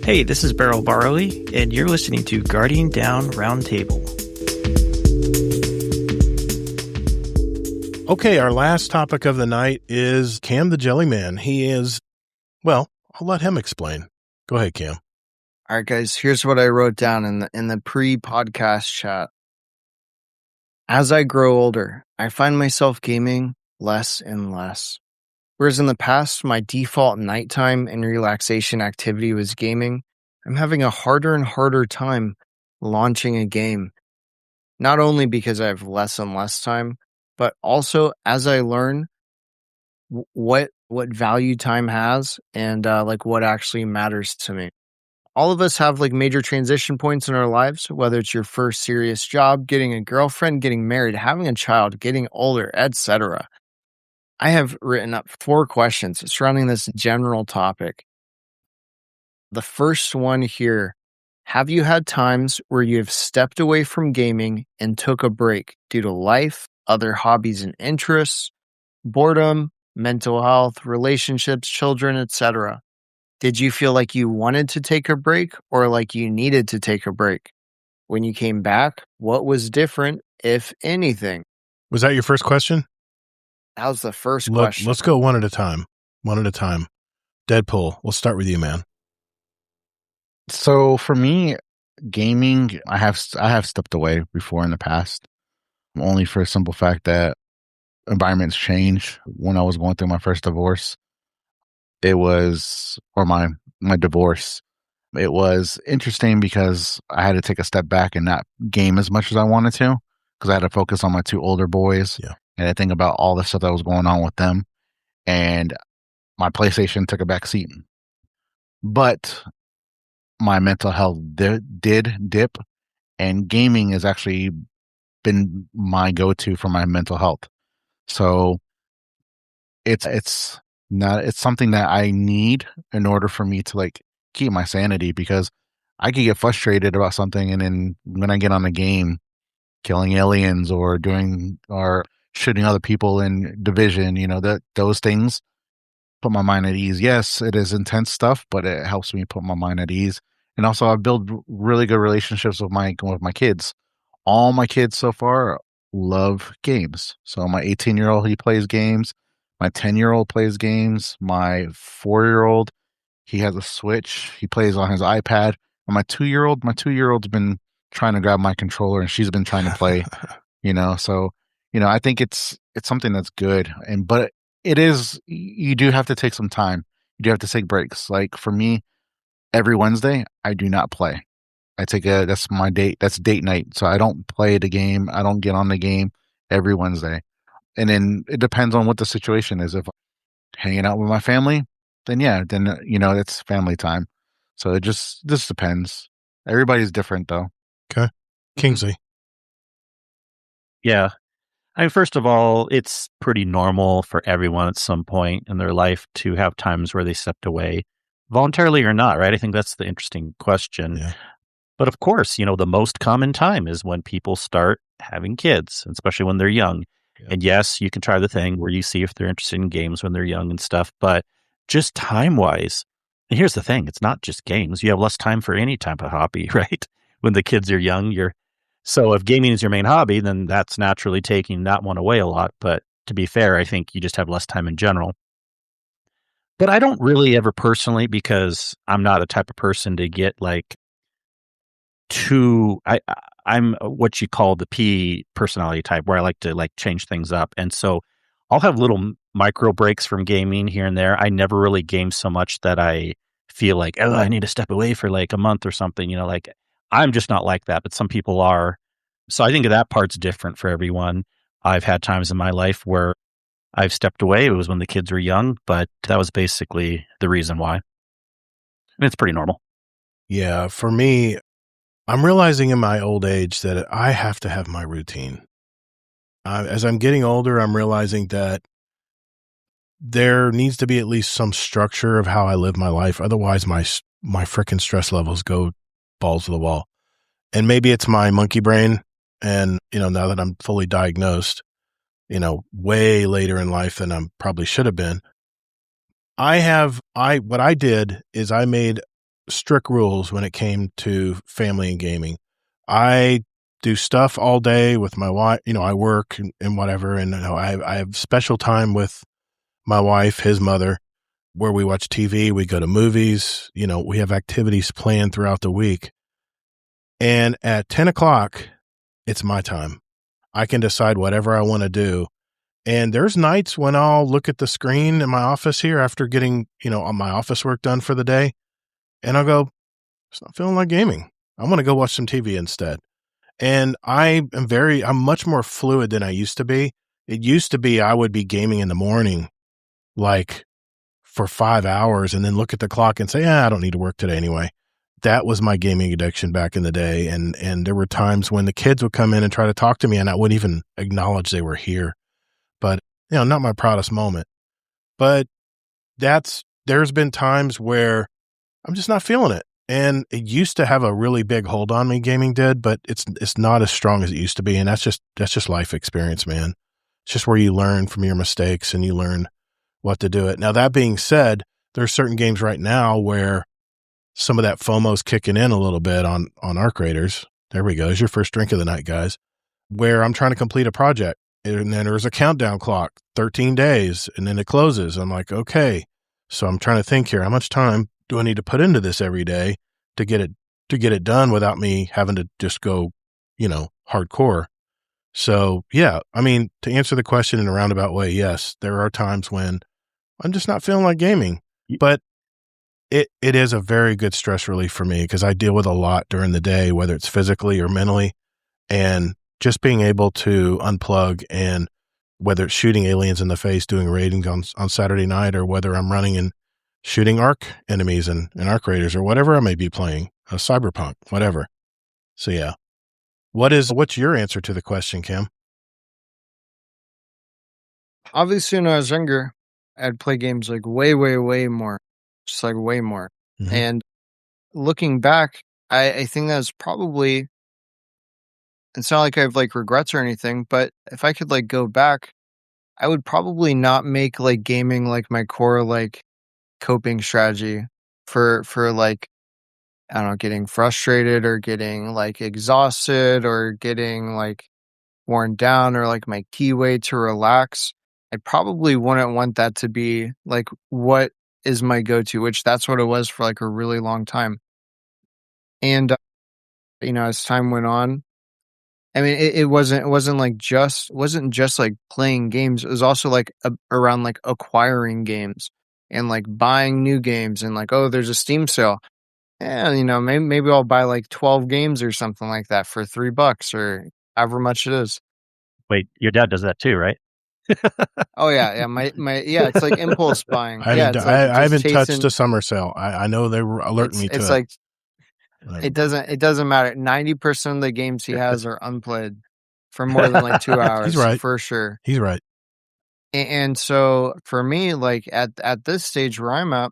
Hey, this is Beryl Barley, and you're listening to Guardian Down Roundtable. Okay, our last topic of the night is Cam the Jellyman. He is, well, I'll let him explain. Go ahead, Cam. All right, guys, here's what I wrote down in the pre-podcast chat. As I grow older, I find myself gaming less and less. Whereas in the past, my default nighttime and relaxation activity was gaming, I'm having a harder and harder time launching a game. Not only because I have less and less time, but also as I learn what value time has and like what actually matters to me. All of us have like major transition points in our lives, whether it's your first serious job, getting a girlfriend, getting married, having a child, getting older, etc. I have written up 4 questions surrounding this general topic. The first one here, have you had times where you have stepped away from gaming and took a break due to life, other hobbies and interests, boredom, mental health, relationships, children, etc.? Did you feel like you wanted to take a break or like you needed to take a break? When you came back, what was different, if anything? Was that your first question? That was the first question. Let's go one at a time. One at a time. Deadpool, we'll start with you, man. So for me, gaming, I have stepped away before in the past, only for a simple fact that environments change. When I was going through my first divorce, my divorce, it was interesting because I had to take a step back and not game as much as I wanted to, because I had to focus on my two older boys. Yeah. And I think about all the stuff that was going on with them, and my PlayStation took a back seat. But my mental health did dip, and gaming has actually been my go-to for my mental health. So it's something that I need in order for me to like keep my sanity, because I could get frustrated about something, and then when I get on a game, killing aliens or shooting other people in Division, those things put my mind at ease. Yes, it is intense stuff, but it helps me put my mind at ease. And also, I've built really good relationships with my kids. All my kids so far love games. So my 18-year-old, he plays games. My 10-year-old plays games. My 4-year-old, he has a Switch. He plays on his iPad. And my 2-year-old's been trying to grab my controller, and she's been trying to play. So I think it's something that's good. But it is, you do have to take some time. You do have to take breaks. Like for me, every Wednesday, I do not play. That's my date. That's date night. So I don't play the game. I don't get on the game every Wednesday. And then it depends on what the situation is. If I'm hanging out with my family, then it's family time. So it just depends. Everybody's different though. Okay. Kingsley. Yeah. I mean, first of all, it's pretty normal for everyone at some point in their life to have times where they stepped away, voluntarily or not, right? I think that's the interesting question. Yeah. But of course, the most common time is when people start having kids, especially when they're young. Yeah. And yes, you can try the thing where you see if they're interested in games when they're young and stuff, but just time-wise, and here's the thing, it's not just games. You have less time for any type of hobby, right? When the kids are young, so if gaming is your main hobby, then that's naturally taking that one away a lot. But to be fair, I think you just have less time in general. But I don't really ever personally, because I'm not a type of person to get like I'm what you call the P personality type, where I like to like change things up. And so I'll have little micro breaks from gaming here and there. I never really game so much that I feel like, oh, I need to step away for like a month or something, like I'm just not like that, but some people are. So I think that part's different for everyone. I've had times in my life where I've stepped away. It was when the kids were young, but that was basically the reason why. And it's pretty normal. Yeah. For me, I'm realizing in my old age that I have to have my routine. As I'm getting older, I'm realizing that there needs to be at least some structure of how I live my life. Otherwise, my freaking stress levels go balls to the wall. And maybe it's my monkey brain. And, now that I'm fully diagnosed, way later in life than I probably should have been, what I did is I made strict rules when it came to family and gaming. I do stuff all day with my wife. I work and whatever. And I have special time with my wife, his mother, where we watch TV, we go to movies, we have activities planned throughout the week. And at 10 o'clock, it's my time. I can decide whatever I want to do. And there's nights when I'll look at the screen in my office here after getting, my office work done for the day. And I'll go, it's not feeling like gaming. I want to go watch some TV instead. And I'm much more fluid than I used to be. It used to be I would be gaming in the morning, like for 5 hours, and then look at the clock and say, I don't need to work today anyway. That was my gaming addiction back in the day. And there were times when the kids would come in and try to talk to me, and I wouldn't even acknowledge they were here. But, not my proudest moment. But there's been times where I'm just not feeling it. And it used to have a really big hold on me, gaming did, but it's not as strong as it used to be. And that's just life experience, man. It's just where you learn from your mistakes and you learn what to do it. Now, that being said, there are certain games right now where some of that FOMO's kicking in a little bit on Arc Raiders. There we go. It's your first drink of the night, guys, where I'm trying to complete a project. And then there's a countdown clock, 13 days, and then it closes. I'm like, okay. So I'm trying to think here, how much time do I need to put into this every day to get it done without me having to just go, hardcore. So yeah, I mean, to answer the question in a roundabout way, yes, there are times when I'm just not feeling like gaming, but it is a very good stress relief for me because I deal with a lot during the day, whether it's physically or mentally, and just being able to unplug, and whether it's shooting aliens in the face, doing raiding on Saturday night, or whether I'm running and shooting Ark enemies and Ark Raiders or whatever I may be playing, Cyberpunk, whatever. So yeah. What's your answer to the question, Kim? Obviously, when I was younger, I'd play games like way, way, way more. Just like way more. Mhm. And looking back, I think that was probably, it's not like I have like regrets or anything, but if I could like go back, I would probably not make like gaming like my core like coping strategy for like, I don't know, getting frustrated or getting like exhausted or getting like worn down or like my key way to relax. I probably wouldn't want that to be like what is my go-to, which that's what it was for like a really long time. And as time went on, I mean, it wasn't just like playing games. It was also like around like acquiring games and like buying new games and like, oh, there's a Steam sale. Yeah, maybe I'll buy like 12 games or something like that for $3 or however much it is. Wait, your dad does that too, right? Oh yeah, it's like impulse buying. I haven't touched a summer sale. I know they were alerting me to it. It's like it doesn't matter. 90% of the games he has are unplayed for more than like 2 hours. He's right. For sure. He's right. And so for me, like at this stage where I'm at,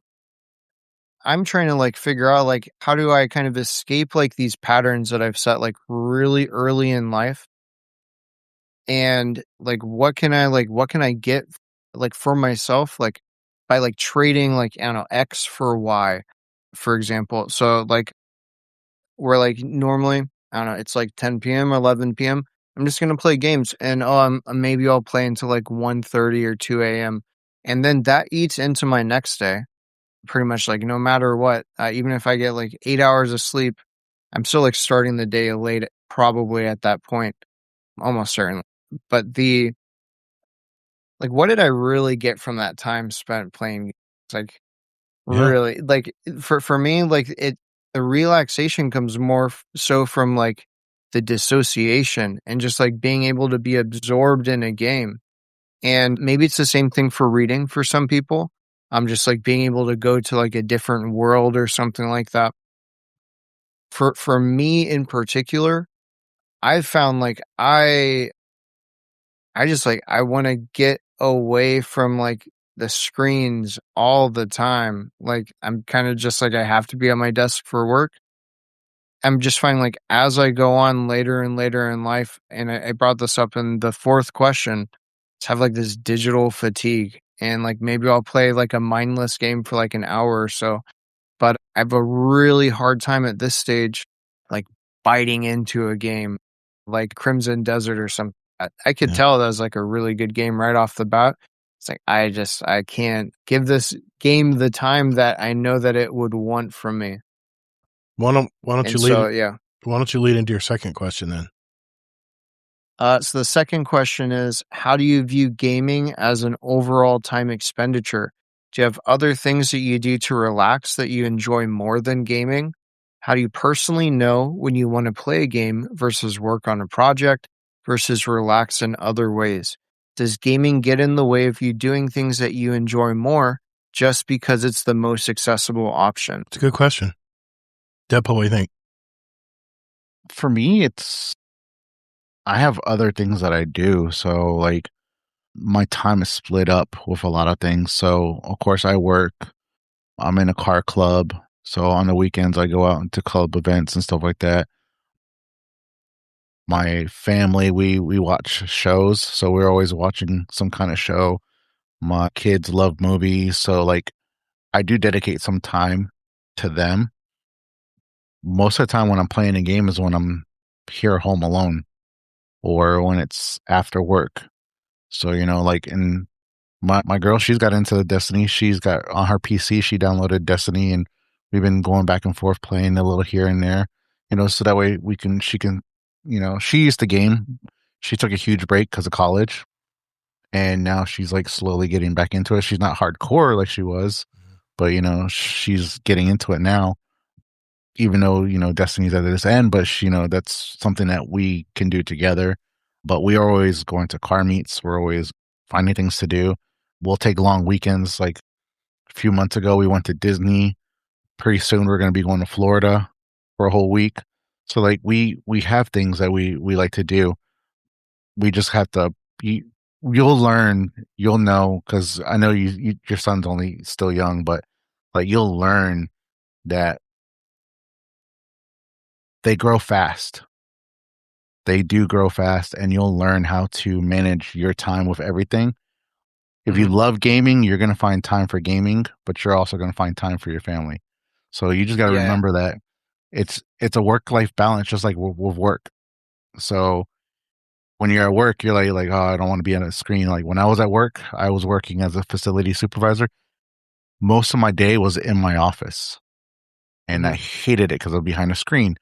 I'm trying to like figure out like how do I kind of escape like these patterns that I've set like really early in life, and like what can I get like for myself like by like trading like, I don't know, X for Y, for example. So like we're like normally, I don't know, it's like 10 p.m. 11 p.m. I'm just gonna play games, and maybe I'll play until like 1:30 or 2 a.m. and then that eats into my next day. Pretty much like no matter what, even if I get like 8 hours of sleep, I'm still like starting the day late, probably at that point, almost certainly. But what did I really get from that time spent playing? Like really, like for me, like the relaxation comes more so from like the dissociation and just like being able to be absorbed in a game. And maybe it's the same thing for reading for some people. I'm just like being able to go to like a different world or something like that. For me in particular, I've found like I just like I want to get away from like the screens all the time. Like I'm kind of just like I have to be at my desk for work. I'm just finding like as I go on later and later in life, and I brought this up in the fourth question, to have like this digital fatigue. And like maybe I'll play like a mindless game for like an hour or so. But I have a really hard time at this stage, like biting into a game like Crimson Desert or something. I could tell that was like a really good game right off the bat. It's like I can't give this game the time that I know that it would want from me. Why don't you lead? So, yeah. Why don't you lead into your second question then? So the second question is, how do you view gaming as an overall time expenditure? Do you have other things that you do to relax that you enjoy more than gaming? How do you personally know when you want to play a game versus work on a project versus relax in other ways? Does gaming get in the way of you doing things that you enjoy more just because it's the most accessible option? It's a good question. Deadpool, what do you think? For me, I have other things that I do. So like my time is split up with a lot of things. So of course I work. I'm in a car club. So on the weekends I go out into club events and stuff like that. My family, we watch shows. So we're always watching some kind of show. My kids love movies. So like I do dedicate some time to them. Most of the time when I'm playing a game is when I'm here home alone, or when it's after work. So, like in my girl, she's got into Destiny. She's got on her PC, she downloaded Destiny, and we've been going back and forth playing a little here and there, so that way she can, she used to game. She took a huge break because of college, and now she's like slowly getting back into it. She's not hardcore like she was, but she's getting into it now, even though, Destiny's at this end, but that's something that we can do together. But we are always going to car meets. We're always finding things to do. We'll take long weekends. Like a few months ago, we went to Disney. Pretty soon, we're going to be going to Florida for a whole week. So like we have things that we like to do. We just have to. You'll learn. You'll know, because I know your son's only still young, but like you'll learn that they grow fast. They do grow fast, and you'll learn how to manage your time with everything. If you love gaming, you're going to find time for gaming, but you're also going to find time for your family. So you just got to remember that it's a work-life balance, just like with work. So when you're at work, you're like, oh, I don't want to be on a screen. Like when I was at work, I was working as a facility supervisor. Most of my day was in my office, and I hated it because I was behind a screen,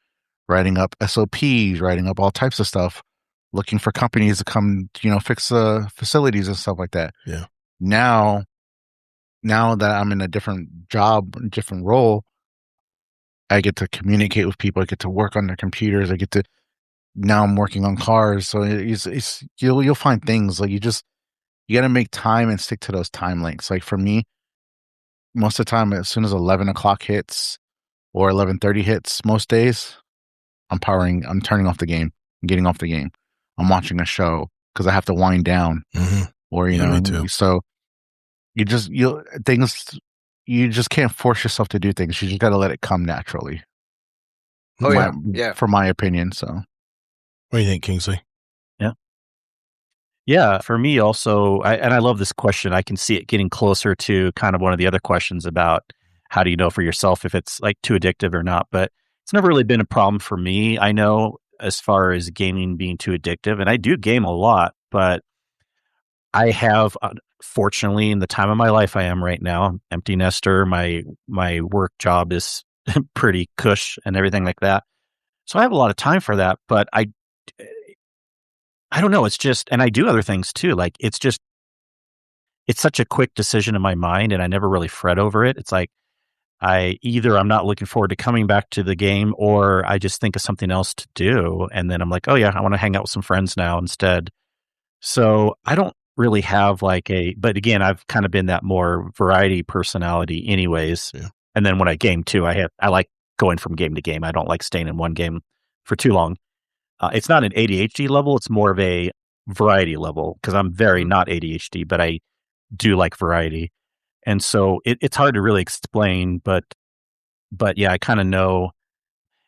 writing up SOPs, writing up all types of stuff, looking for companies to come, fix facilities and stuff like that. Yeah. Now that I'm in a different job, different role, I get to communicate with people. I get to work on their computers. Now I'm working on cars. So you'll find things like you got to make time and stick to those time lengths. Like for me, most of the time, as soon as 11 o'clock hits or 11:30 hits, most days, I'm turning off the game, I'm getting off the game. I'm watching a show because I have to wind down, or me too. So you just can't force yourself to do things. You just got to let it come naturally. For my opinion. So, what do you think, Kingsley? Yeah, for me also, I love this question. I can see it getting closer to kind of one of the other questions about how do you know for yourself if it's like too addictive or not. But it's never really been a problem for me. I know as far as gaming being too addictive, and I do game a lot, but I have, fortunately, in the time of my life I am right now, empty nester, my work job is pretty cush and everything like that. So I have a lot of time for that, but I don't know. It's just, and I do other things too. Like it's such a quick decision in my mind, and I never really fret over it. It's like I'm not looking forward to coming back to the game, or I just think of something else to do. And then I'm like, oh yeah, I want to hang out with some friends now instead. So I don't really have but again, I've kind of been that more variety personality anyways. Yeah. And then when I game too, I like going from game to game. I don't like staying in one game for too long. It's not an ADHD level. It's more of a variety level because I'm very not ADHD, but I do like variety. And so it's hard to really explain, but yeah, I kind of know.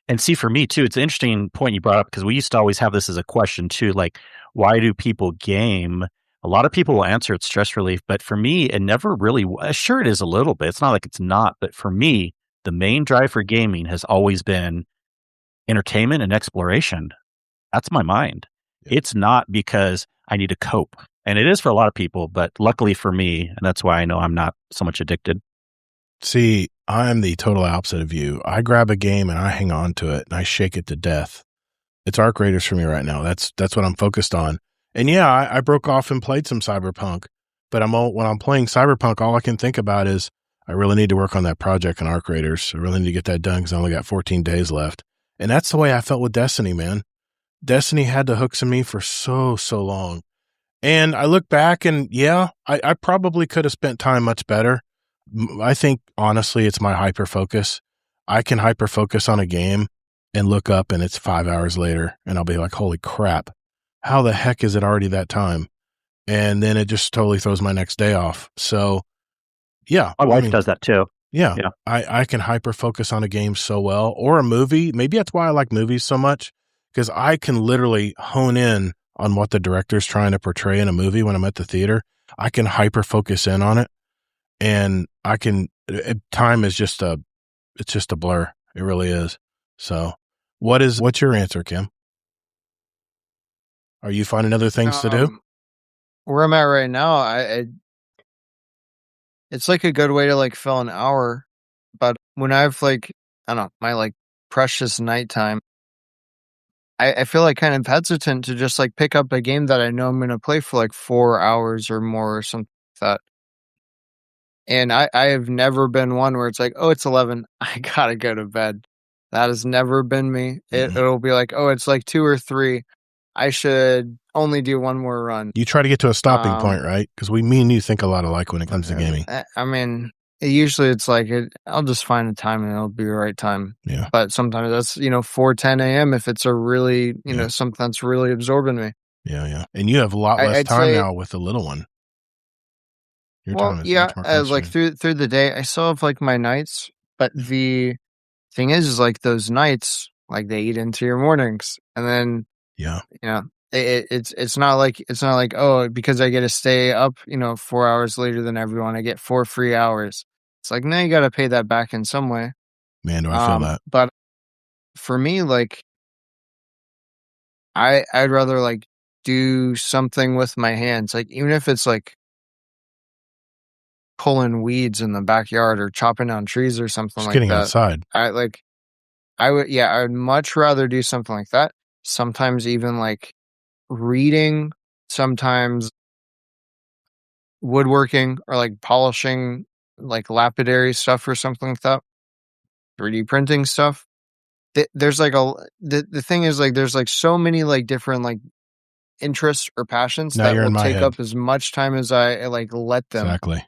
And see, for me too, it's an interesting point you brought up because we used to always have this as a question too, like, why do people game? A lot of people will answer it's stress relief, but for me, it never really, sure it is a little bit. It's not like it's not, but for me, the main drive for gaming has always been entertainment and exploration. That's my mind. Yeah. It's not because I need to cope. And it is for a lot of people, but luckily for me, and that's why I know I'm not so much addicted. See, I'm the total opposite of you. I grab a game and I hang on to it and I shake it to death. It's Arc Raiders for me right now. That's what I'm focused on. And yeah, I broke off and played some Cyberpunk, but when I'm playing Cyberpunk, all I can think about is I really need to work on that project in Arc Raiders. I really need to get that done because I only got 14 days left. And that's the way I felt with Destiny, man. Destiny had the hooks in me for so long. And I look back and yeah, I probably could have spent time much better. I think honestly, it's my hyper focus. I can hyper focus on a game and look up and it's 5 hours later and I'll be like, holy crap, how the heck is it already that time? And then it just totally throws my next day off. So yeah. My wife does that too. Yeah. I can hyper focus on a game so well, or a movie. Maybe that's why I like movies so much, because I can literally hone in on what the director's trying to portray in a movie when I'm at the theater. I can hyper focus in on it, and time is just it's just a blur. It really is. So what's your answer, Kim? Are you finding other things to do? where I'm at right now, it's like a good way to like fill an hour. But when I've like, I don't know, my like precious nighttime, I feel like kind of hesitant to just like pick up a game that I know I'm going to play for like 4 hours or more or something like that. And I have never been one where it's like, oh, it's 11. I got to go to bed. That has never been me. It'll be like, oh, it's like 2 or 3. I should only do one more run. You try to get to a stopping point, right? Because me and you think a lot alike when it comes to gaming. I mean, usually it's like, I'll just find a time and it'll be the right time. Yeah. But sometimes that's, 4:10 a.m. if it's a really, something that's really absorbing me. Yeah, yeah. And you have a lot less time now with the little one. Your time is much more constrained. Like through the day, I still have like my nights, but the thing is like those nights, like they eat into your mornings, and then it's not like oh, because I get to stay up 4 hours later than everyone, I get 4 free hours. It's like, now you got to pay that back in some way. Man, do I feel that. But for me, like I'd rather like do something with my hands, like even if it's like pulling weeds in the backyard or chopping down trees or something like that. Getting outside. I would much rather do something like that. Sometimes even like reading, sometimes woodworking or like polishing like lapidary stuff or something like that. 3D printing stuff. There's like the thing is like there's like so many like different like interests or passions that will take up as much time as I like let them. Exactly.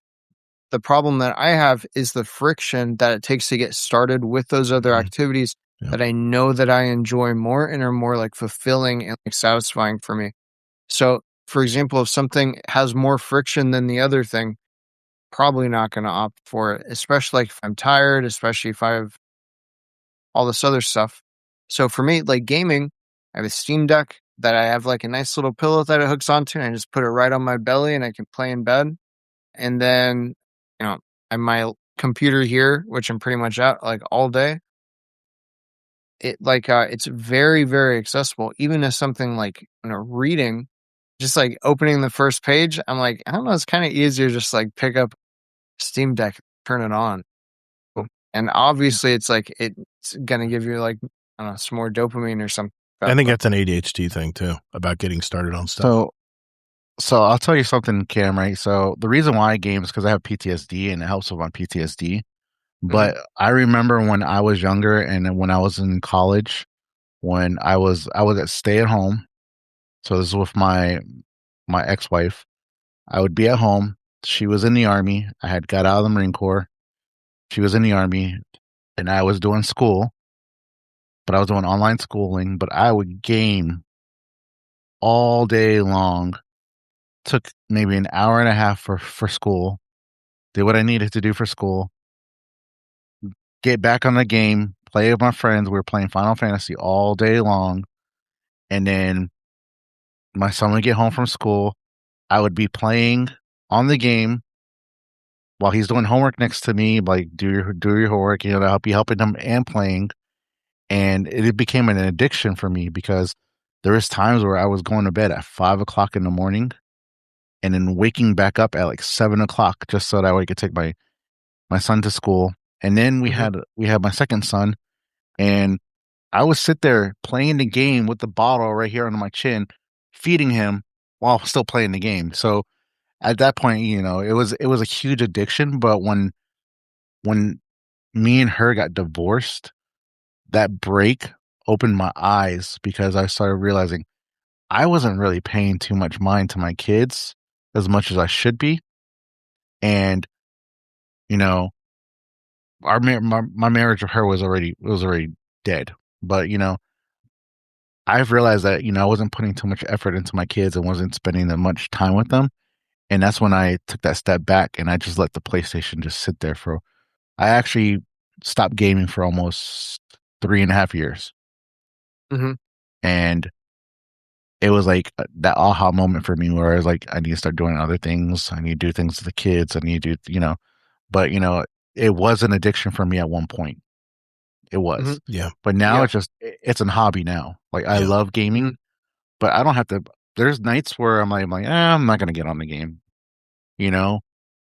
The problem that I have is the friction that it takes to get started with those other activities that I know that I enjoy more and are more like fulfilling and like satisfying for me. So, for example, if something has more friction than the other thing, probably not going to opt for it, especially like if I'm tired, especially if I have all this other stuff. So for me, like gaming, I have a Steam Deck that I have like a nice little pillow that it hooks onto, and I just put it right on my belly and I can play in bed. And then I have my computer here, which I'm pretty much at like all day. It's very, very accessible. Even as something like reading, just like opening the first page, I'm like, I don't know, it's kind of easier just like pick up Steam Deck, turn it on. And obviously it's like it's gonna give you like some more dopamine or something. I think that's an ADHD thing too, about getting started on stuff. So I'll tell you something, Cam, right? So the reason why I game is because I have PTSD and it helps with my PTSD. But I remember when I was younger and when I was in college, when I was at stay at home. So this is with my ex-wife. I would be at home. She was in the Army. I had got out of the Marine Corps. She was in the Army, and I was doing school, but I was doing online schooling. But I would game all day long. Took maybe an hour and a half for school. Did what I needed to do for school. Get back on the game, play with my friends. We were playing Final Fantasy all day long. And then my son would get home from school. I would be playing on the game while he's doing homework next to me, like do your homework, I'll be helping him and playing. And it became an addiction for me because there was times where I was going to bed at 5 o'clock in the morning and then waking back up at like 7 o'clock just so that way I could take my son to school. And then we had my second son, and I would sit there playing the game with the bottle right here under my chin, feeding him while still playing the game. So at that point, it was a huge addiction. But when me and her got divorced, that break opened my eyes because I started realizing I wasn't really paying too much mind to my kids as much as I should be. And, my marriage with her was already dead. But, I've realized that, I wasn't putting too much effort into my kids and wasn't spending that much time with them. And that's when I took that step back and I just let the PlayStation just sit there I actually stopped gaming for almost 3.5 years. And it was like that aha moment for me where I was like, I need to start doing other things. I need to do things with the kids. I need to do, but it was an addiction for me at one point. It was. Yeah. But now it's a hobby now. Like I love gaming, but I don't have to there's nights where I'm like, I'm not gonna get on the game, you know.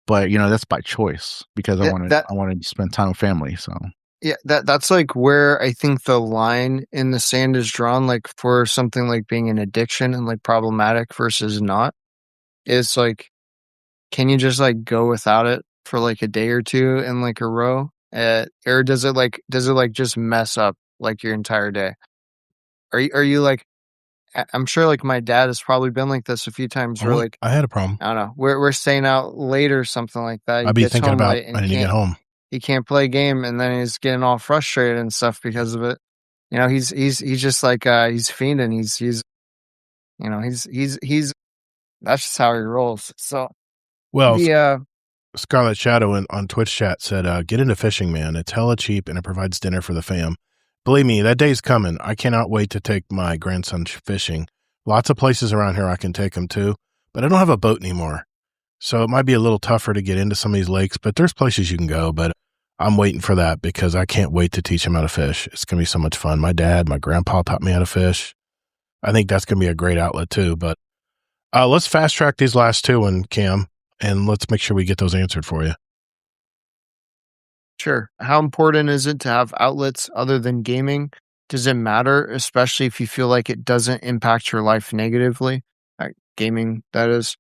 But that's by choice because I want to spend time with family. So yeah, that's like where I think the line in the sand is drawn, like for something like being an addiction and like problematic versus not. Is like, can you just like go without it for like a day or two in like a row, or does it like just mess up like your entire day? Are you like? I'm sure like my dad has probably been like this a few times. Where like I had a problem. I don't know. We're staying out late or something like that. I'd be thinking about I need to get home. He can't play a game, and then he's getting all frustrated and stuff because of it. You know, he's just like he's fiending. He's that's just how he rolls. So Scarlet Shadow on Twitch chat said, "Get into fishing, man. It's hella cheap and it provides dinner for the fam." Believe me, that day's coming. I cannot wait to take my grandson fishing. Lots of places around here I can take him to, but I don't have a boat anymore. So it might be a little tougher to get into some of these lakes, but there's places you can go. But I'm waiting for that because I can't wait to teach him how to fish. It's going to be so much fun. My grandpa taught me how to fish. I think that's going to be a great outlet too. But let's fast track these last two one, Cam, and let's make sure we get those answered for you. Sure. How important is it to have outlets other than gaming? Does it matter, especially if you feel like it doesn't impact your life negatively? Gaming, that is.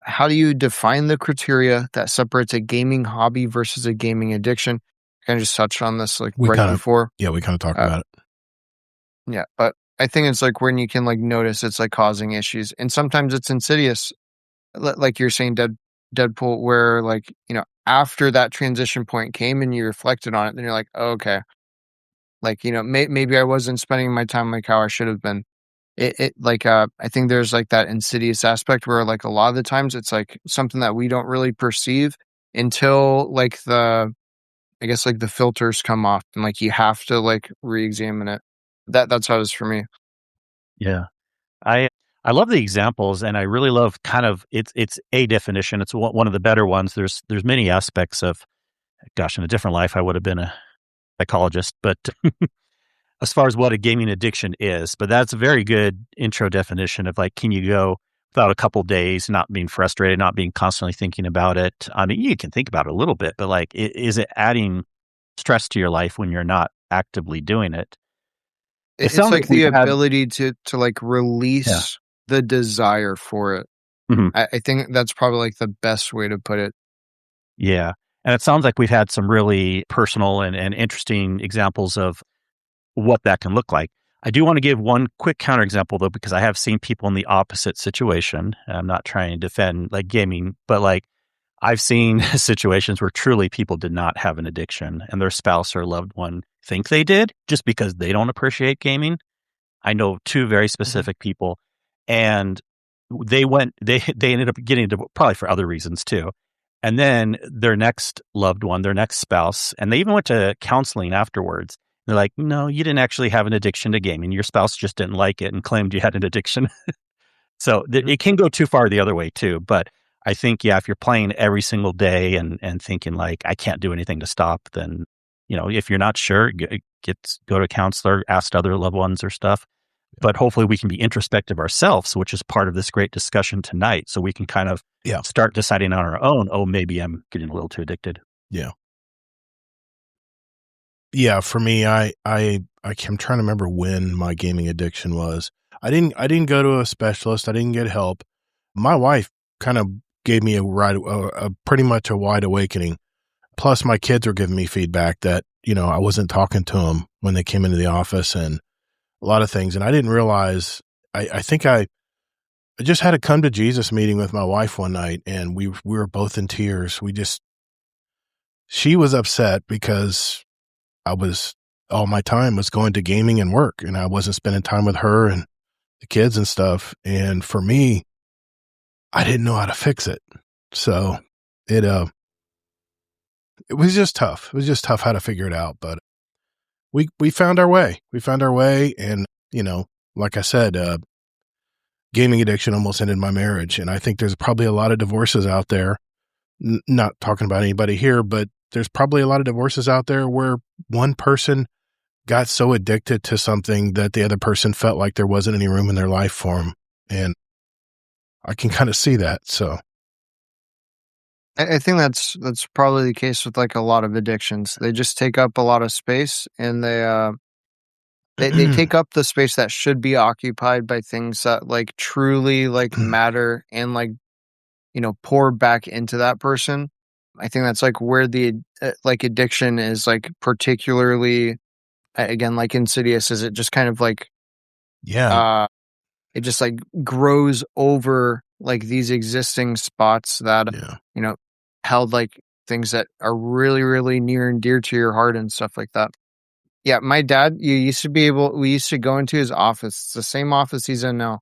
How do you define the criteria that separates a gaming hobby versus a gaming addiction? Kind of just touched on this before. Yeah, we kind of talked about it. Yeah, but I think it's like when you can like notice it's like causing issues, and sometimes it's insidious, like you're saying, Deadpool, where like after that transition point came and you reflected on it, then you're like, oh, okay, like maybe I wasn't spending my time like how I should have been. I think there's like that insidious aspect where like a lot of the times it's like something that we don't really perceive until like the filters come off and like you have to like re-examine it. That's how it is for me. Yeah. I love the examples, and I really love kind of it's a definition. It's one of the better ones. There's many aspects of, gosh, in a different life I would have been a psychologist, but as far as what a gaming addiction is, but that's a very good intro definition of like, can you go without a couple days not being frustrated, not being constantly thinking about it? I mean, you can think about it a little bit, but like, is it adding stress to your life when you're not actively doing it? It's like the ability to like release the desire for it. Mm-hmm. I think that's probably like the best way to put it. Yeah. And it sounds like we've had some really personal and interesting examples of what that can look like. I do want to give one quick counterexample though, because I have seen people in the opposite situation. I'm not trying to defend like gaming, but like I've seen situations where truly people did not have an addiction and their spouse or loved one think they did just because they don't appreciate gaming. I know two very specific people, and they ended up getting into probably for other reasons too. And then their next loved one, their next spouse, and they even went to counseling afterwards. They're like, no, you didn't actually have an addiction to gaming. Your spouse just didn't like it and claimed you had an addiction. So it can go too far the other way too. But I think, if you're playing every single day and thinking like, I can't do anything to stop, then, if you're not sure, go to a counselor, ask other loved ones or stuff. But hopefully we can be introspective ourselves, which is part of this great discussion tonight. So we can kind of start deciding on our own, oh, maybe I'm getting a little too addicted. Yeah. Yeah, for me, I'm trying to remember when my gaming addiction was. I didn't go to a specialist. I didn't get help. My wife kind of gave me a pretty much a wide awakening. Plus, my kids were giving me feedback that I wasn't talking to them when they came into the office and a lot of things. And I didn't realize. I think I just had a come to Jesus meeting with my wife one night, and we were both in tears. She was upset because all my time was going to gaming and work, and I wasn't spending time with her and the kids and stuff. And for me, I didn't know how to fix it. So it was just tough. It was just tough how to figure it out, but we found our way. And, like I said, gaming addiction almost ended my marriage. And I think there's probably a lot of divorces out there, not talking about anybody here, but there's probably a lot of divorces out there where one person got so addicted to something that the other person felt like there wasn't any room in their life for them. And I can kind of see that. So I think that's probably the case with like a lot of addictions. They just take up a lot of space, and they take up the space that should be occupied by things that like truly like matter and like, you know, pour back into that person. I think that's like where the like addiction is like particularly, again, like insidious, is it just kind of like, it just like grows over like these existing spots that, you know, held like things that are really, really near and dear to your heart and stuff like that. Yeah, my dad, we used to go into his office. It's the same office he's in now.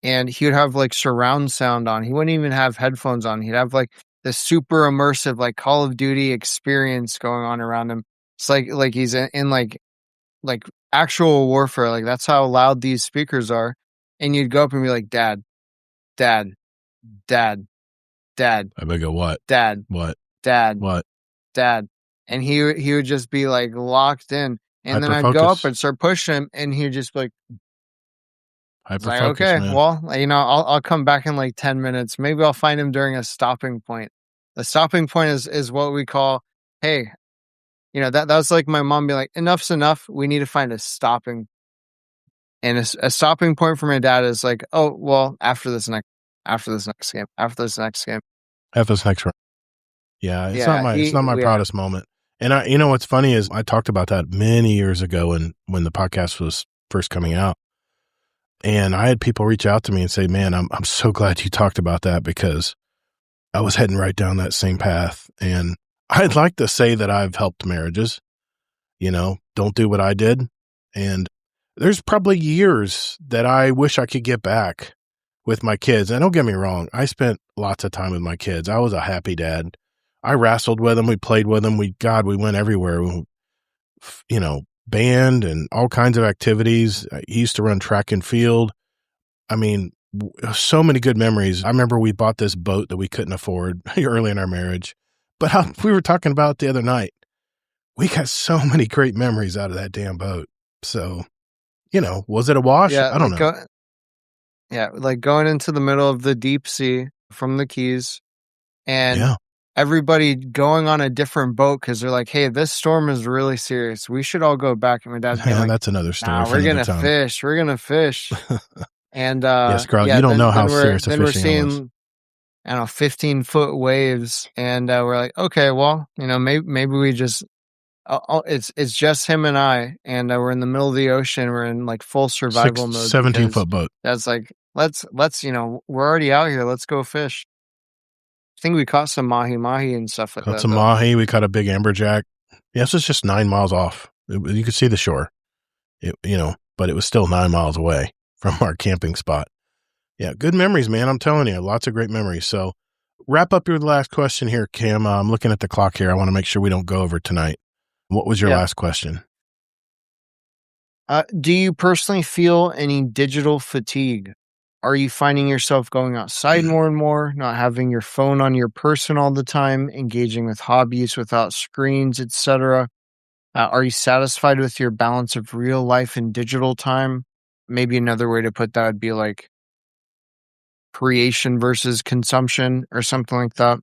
And he would have like surround sound on. He wouldn't even have headphones on. He'd have like this super immersive like Call of Duty experience going on around him. It's like he's in like actual warfare. Like that's how loud these speakers are. And you'd go up and be like, Dad, Dad, Dad, Dad. I would go, what? Dad. What? Dad. What? Dad. And he would just be like locked in. And then I'd go up and start pushing him, and he'd just be like, like, okay, man. well, you know, I'll come back in like 10 minutes. Maybe I'll find him during a stopping point. The stopping point is what we call, hey, you know, that was like my mom be like, enough's enough. We need to find a stopping. And a stopping point for my dad is like, oh, well, after this next game. Yeah, it's not my proudest moment. And you know what's funny is I talked about that many years ago when the podcast was first coming out, and I had people reach out to me and say, "Man, I'm so glad you talked about that, because I was heading right down that same path." And I'd like to say that I've helped marriages, you know, don't do what I did. And there's probably years that I wish I could get back with my kids. And don't get me wrong, I spent lots of time with my kids. I was a happy dad. I wrestled with them. We played with them. We went everywhere. You know, band and all kinds of activities. He used to run track and field. I mean, so many good memories. I remember we bought this boat that we couldn't afford early in our marriage. But we were talking about the other night, we got so many great memories out of that damn boat. So, you know, was it a wash? Yeah, I don't know. Like going into the middle of the deep sea from the Keys, and everybody going on a different boat because they're like, hey, this storm is really serious. We should all go back. And my dad's like, that's another story. Nah, we're going to fish. We're going to fish. And yes, girl, you don't know how serious the fishing was. Then we're seeing, I don't know, 15-foot waves. And we're like, okay, well, you know, maybe we just, it's just him and I. And we're in the middle of the ocean. We're in like full survival mode. 17-foot boat. That's like, let's, you know, we're already out here. Let's go fish. I think we caught some mahi and stuff like that. Caught some mahi. We caught a big amberjack. Yeah, this was just 9 miles off. You could see the shore, you know, but it was still 9 miles away from our camping spot. Yeah, good memories, man. I'm telling you, lots of great memories. So wrap up your last question here, Cam. I'm looking at the clock here. I want to make sure we don't go over tonight. What was your last question? Do you personally feel any digital fatigue? Are you finding yourself going outside more and more, not having your phone on your person all the time, engaging with hobbies without screens, etc.? Are you satisfied with your balance of real life and digital time? Maybe another way to put that would be like creation versus consumption or something like that.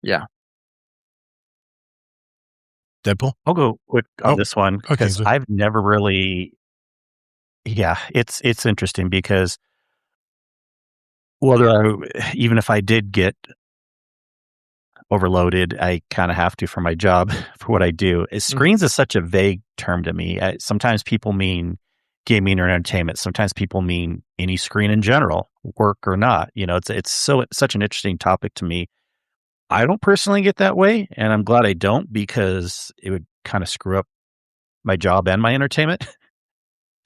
Yeah. Deadpool? I'll go quick on this one because I've never really. Yeah, it's interesting because even if I did get overloaded, I kind of have to for my job, for what I do. Screens is such a vague term to me. Sometimes people mean gaming or entertainment. Sometimes people mean any screen in general, work or not. You know, it's such an interesting topic to me. I don't personally get that way, and I'm glad I don't because it would kind of screw up my job and my entertainment.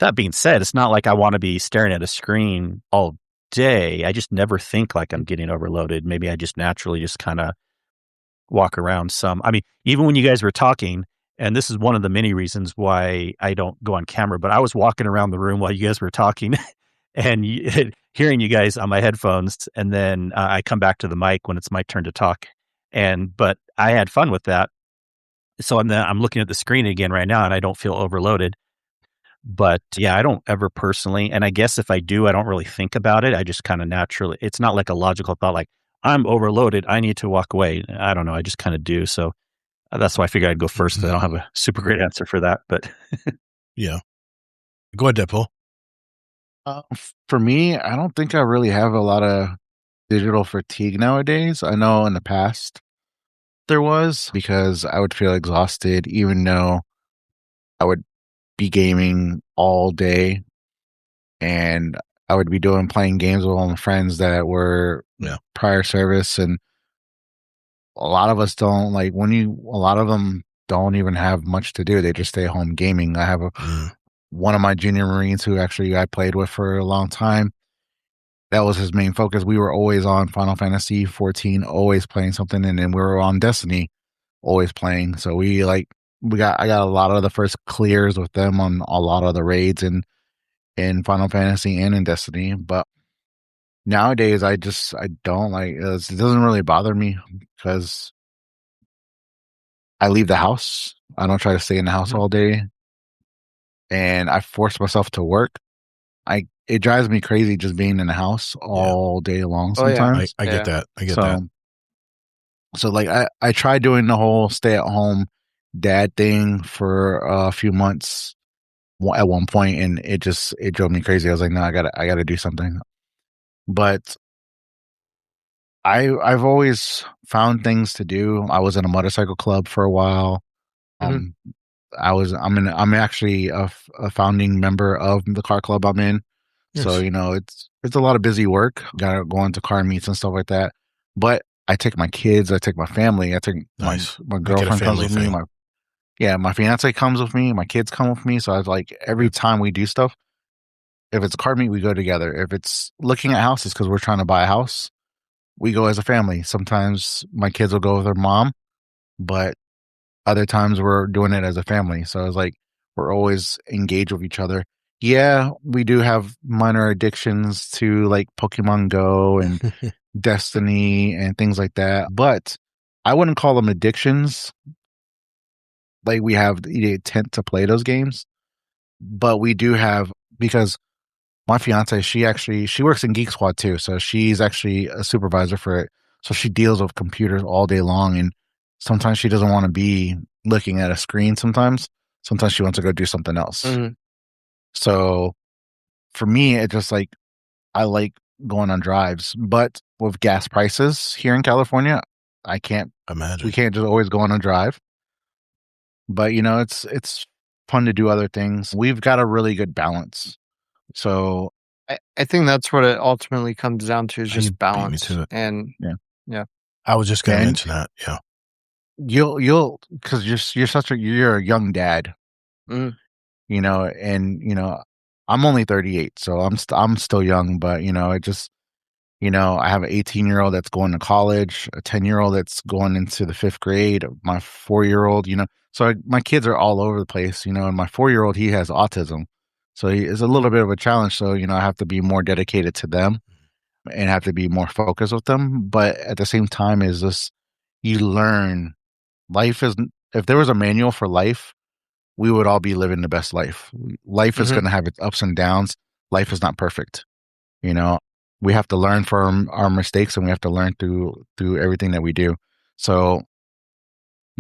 That being said, it's not like I want to be staring at a screen all day. I just never think like I'm getting overloaded. Maybe I just naturally just kind of walk around some. I mean, even when you guys were talking, and this is one of the many reasons why I don't go on camera, but I was walking around the room while you guys were talking and hearing you guys on my headphones. And then I come back to the mic when it's my turn to talk. But I had fun with that. So I'm looking at the screen again right now and I don't feel overloaded. But yeah, I don't ever personally, and I guess if I do, I don't really think about it. I just kind of naturally, it's not like a logical thought, like I'm overloaded, I need to walk away. I don't know. I just kind of do. So that's why I figured I'd go first. I don't have a super great answer for that, but yeah. Go ahead, Deadpool. For me, I don't think I really have a lot of digital fatigue nowadays. I know in the past there was, because I would feel exhausted even though I would be gaming all day, and I would be playing games with all my friends that were prior service, and a lot of us don't a lot of them don't even have much to do. They just stay home gaming. I have one of my junior Marines who actually I played with for a long time. That was his main focus. We were always on Final Fantasy 14, always playing something, and then we were on Destiny, always playing. So I got a lot of the first clears with them on a lot of the raids in Final Fantasy and in Destiny. But nowadays, I don't it doesn't really bother me because I leave the house. I don't try to stay in the house all day, and I force myself to work. It drives me crazy just being in the house all day long sometimes. I get that. I get that. So I tried doing the whole stay at home dad thing for a few months at one point, and it drove me crazy. I was like, no, I gotta do something. But I've always found things to do. I was in a motorcycle club for a while. I'm actually a founding member of the car club I'm in. Yes. So, it's a lot of busy work. Gotta go into car meets and stuff like that. But I take my kids, I take my family, I take my girlfriend comes with me. My fiance comes with me, my kids come with me. So I was like, every time we do stuff, if it's a car meet, we go together. If it's looking at houses because we're trying to buy a house, we go as a family. Sometimes my kids will go with their mom, but other times we're doing it as a family. So it's like we're always engaged with each other. Yeah, we do have minor addictions to like Pokemon Go and Destiny and things like that, but I wouldn't call them addictions. Like we have the intent to play those games, but we do have, because my fiance, she works in Geek Squad too, so she's actually a supervisor for it. So she deals with computers all day long, and sometimes she doesn't want to be looking at a screen. Sometimes she wants to go do something else. Mm-hmm. So for me, it's just like I like going on drives, but with gas prices here in California, I can't imagine. We can't just always go on a drive. But it's fun to do other things. We've got a really good balance. So I think that's what it ultimately comes down to, is just balance. And yeah. I was just going to mention that. Yeah. You'll because you're a young dad. And I'm only 38, so I'm still young, but it just I have an 18-year-old that's going to college, a 10-year-old that's going into the 5th grade, my 4-year-old, so my kids are all over the place, and my 4-year-old, he has autism, so it's a little bit of a challenge. So I have to be more dedicated to them and have to be more focused with them. But at the same time, is this, you learn. Life is, if there was a manual for life, we would all be living the best life. Life is going to have its ups and downs. Life is not perfect. We have to learn from our mistakes, and we have to learn through everything that we do. So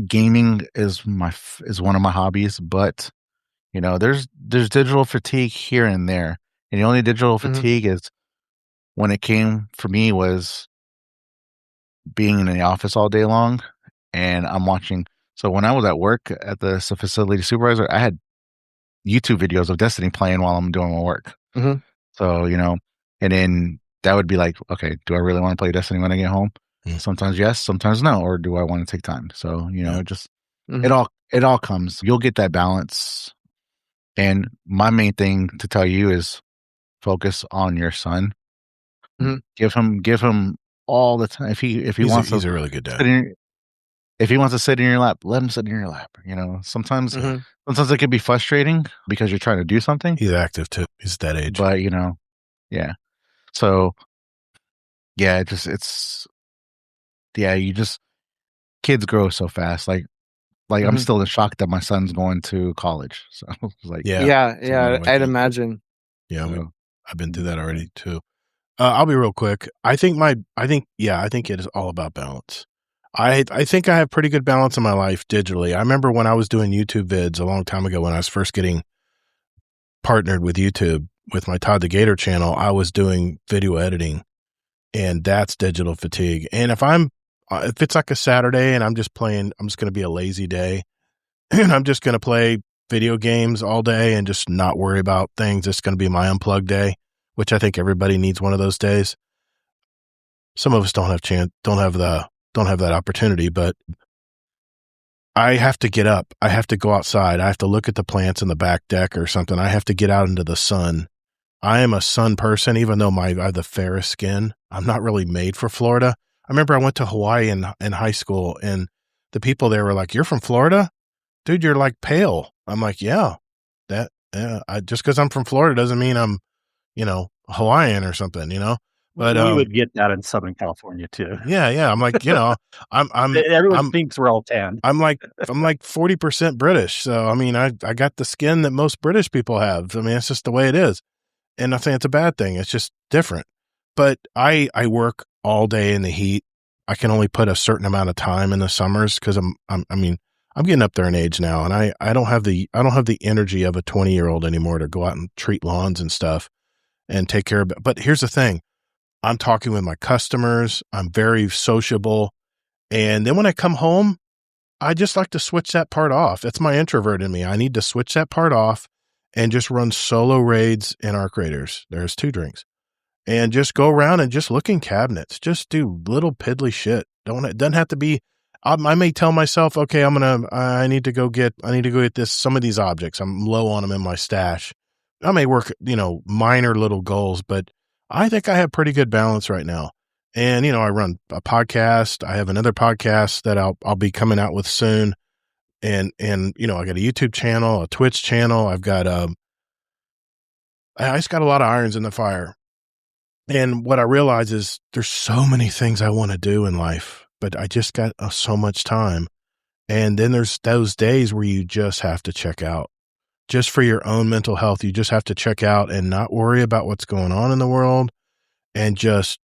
gaming is one of my hobbies, but there's digital fatigue here and there. And the only digital fatigue is when it came for me was being in the office all day long. And I'm watching. So when I was at work at the facility supervisor, I had YouTube videos of Destiny playing while I'm doing my work. Mm-hmm. So, and then that would be like, okay, do I really want to play Destiny when I get home? Mm-hmm. Sometimes yes, sometimes no. Or do I want to take time? So, it just, it all comes. You'll get that balance. And my main thing to tell you is focus on your son. Mm-hmm. Give him all the time. If he wants he's a really good dad. If he wants to sit in your lap, let him sit in your lap. Sometimes it can be frustrating because you're trying to do something. He's active too. He's that age. But yeah. So yeah, kids grow so fast. Like Like I'm Mhm. still in shock that my son's going to college. So it's like, Yeah, it's a lot of I'd waking up. imagine. Yeah, Yeah. I've been through that already too. I'll be real quick. I think it is all about balance. I think I have pretty good balance in my life digitally. I remember when I was doing YouTube vids a long time ago when I was first getting partnered with YouTube with my Todd the Gator channel, I was doing video editing, and that's digital fatigue. And if it's like a Saturday and I'm just going to be a lazy day and I'm just going to play video games all day and just not worry about things. It's going to be my unplugged day, which I think everybody needs one of those days. Some of us don't have that opportunity, but I have to get up. I have to go outside. I have to look at the plants in the back deck or something. I have to get out into the sun. I am a sun person, even though I have the fairest skin. I'm not really made for Florida. I remember I went to Hawaii in high school, and the people there were like, "You're from Florida? Dude, you're like pale." I'm like, "Yeah, just because I'm from Florida doesn't mean I'm, Hawaiian or something, But we would get that in Southern California too. yeah. I'm like, Everyone thinks we're all tan. I'm like 40% British. So, I mean, I got the skin that most British people have. I mean, it's just the way it is. And I think it's a bad thing. It's just different. But I work all day in the heat. I can only put a certain amount of time in the summers because I'm getting up there in age now, and I don't have the energy of a 20-year-old anymore to go out and treat lawns and stuff and take care of it. But here's the thing. I'm talking with my customers. I'm very sociable. And then when I come home, I just like to switch that part off. It's my introvert in me. I need to switch that part off and just run solo raids in Arc Raiders. There's 2 drinks. And just go around and just look in cabinets. Just do little piddly shit. It doesn't have to be. I may tell myself, okay, I need to go get some of these objects. I'm low on them in my stash. I may work, minor little goals, but I think I have pretty good balance right now. And, I run a podcast. I have another podcast that I'll be coming out with soon. And, I got a YouTube channel, a Twitch channel. I just got a lot of irons in the fire. And what I realize is there's so many things I want to do in life, but I just got so much time. And then there's those days where you just have to check out. Just for your own mental health, you just have to check out and not worry about what's going on in the world. And just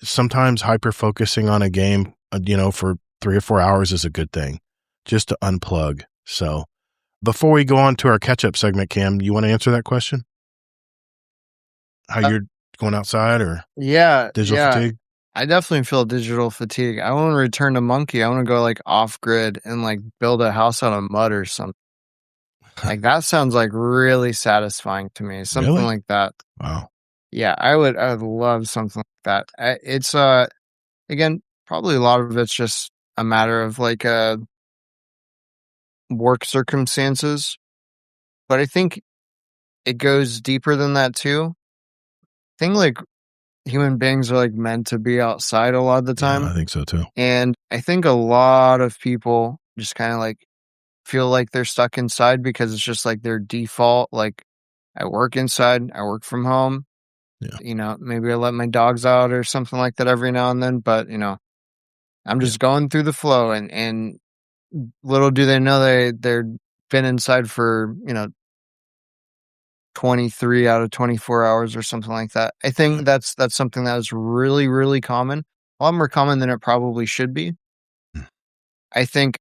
sometimes hyper-focusing on a game, for 3 or 4 hours is a good thing, just to unplug. So before we go on to our catch-up segment, Cam, you want to answer that question? How you're going outside or digital fatigue? I definitely feel digital fatigue. I want to return to Monkey. I want to go like off grid and like build a house out of mud or something. Like that sounds like really satisfying to me. Something Really? like that. Wow. Yeah, I would love something like that. It's again, probably a lot of it's just a matter of like work circumstances. But I think it goes deeper than that too. I think like human beings are like meant to be outside a lot of the time. Yeah, I think so too. And I think a lot of people just kind of like feel like they're stuck inside because it's just like their default. Like I work inside, I work from home. Yeah. Maybe I let my dogs out or something like that every now and then, but I'm just going through the flow and little do they know they're been inside for, 23 out of 24 hours or something like that. I think that's something that is really, really common. A lot more common than it probably should be. I think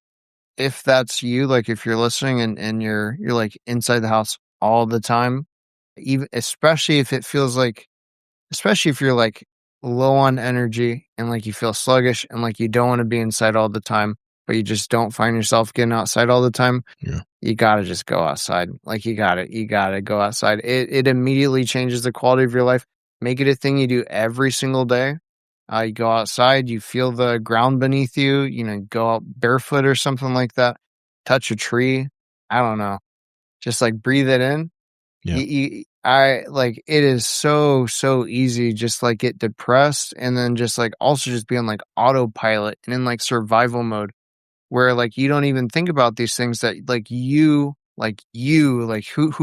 if that's you, like if you're listening and you're like inside the house all the time, even especially if you're like low on energy and like you feel sluggish and like you don't want to be inside all the time, but you just don't find yourself getting outside all the time, you got to just go outside. Like you got to go outside. It immediately changes the quality of your life. Make it a thing you do every single day. You go outside, you feel the ground beneath you, go out barefoot or something like that. Touch a tree. I don't know. Just like breathe it in. Yeah. It is so easy just like get depressed and then just like also just be on like autopilot and in like survival mode where like you don't even think about these things that like who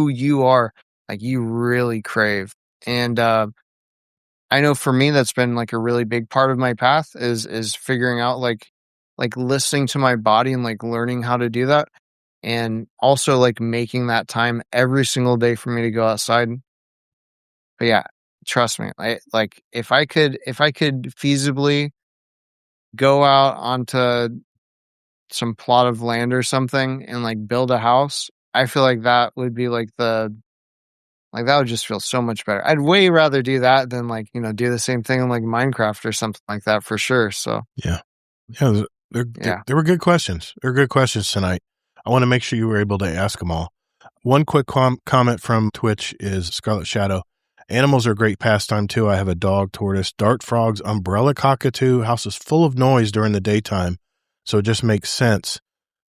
you are, like you really crave. And I know for me that's been like a really big part of my path is figuring out like like listening to my body and like learning how to do that. And also like making that time every single day for me to go outside. But yeah, trust me, like if I could feasibly go out onto some plot of land or something and like build a house, I feel like that would be like that would just feel so much better. I'd way rather do that than like, do the same thing in like Minecraft or something like that for sure. So yeah, they were good questions. They're good questions tonight. I want to make sure you were able to ask them all. One quick comment from Twitch is Scarlet Shadow. Animals are a great pastime too. I have a dog, tortoise, dart frogs, umbrella cockatoo. House is full of noise during the daytime, so it just makes sense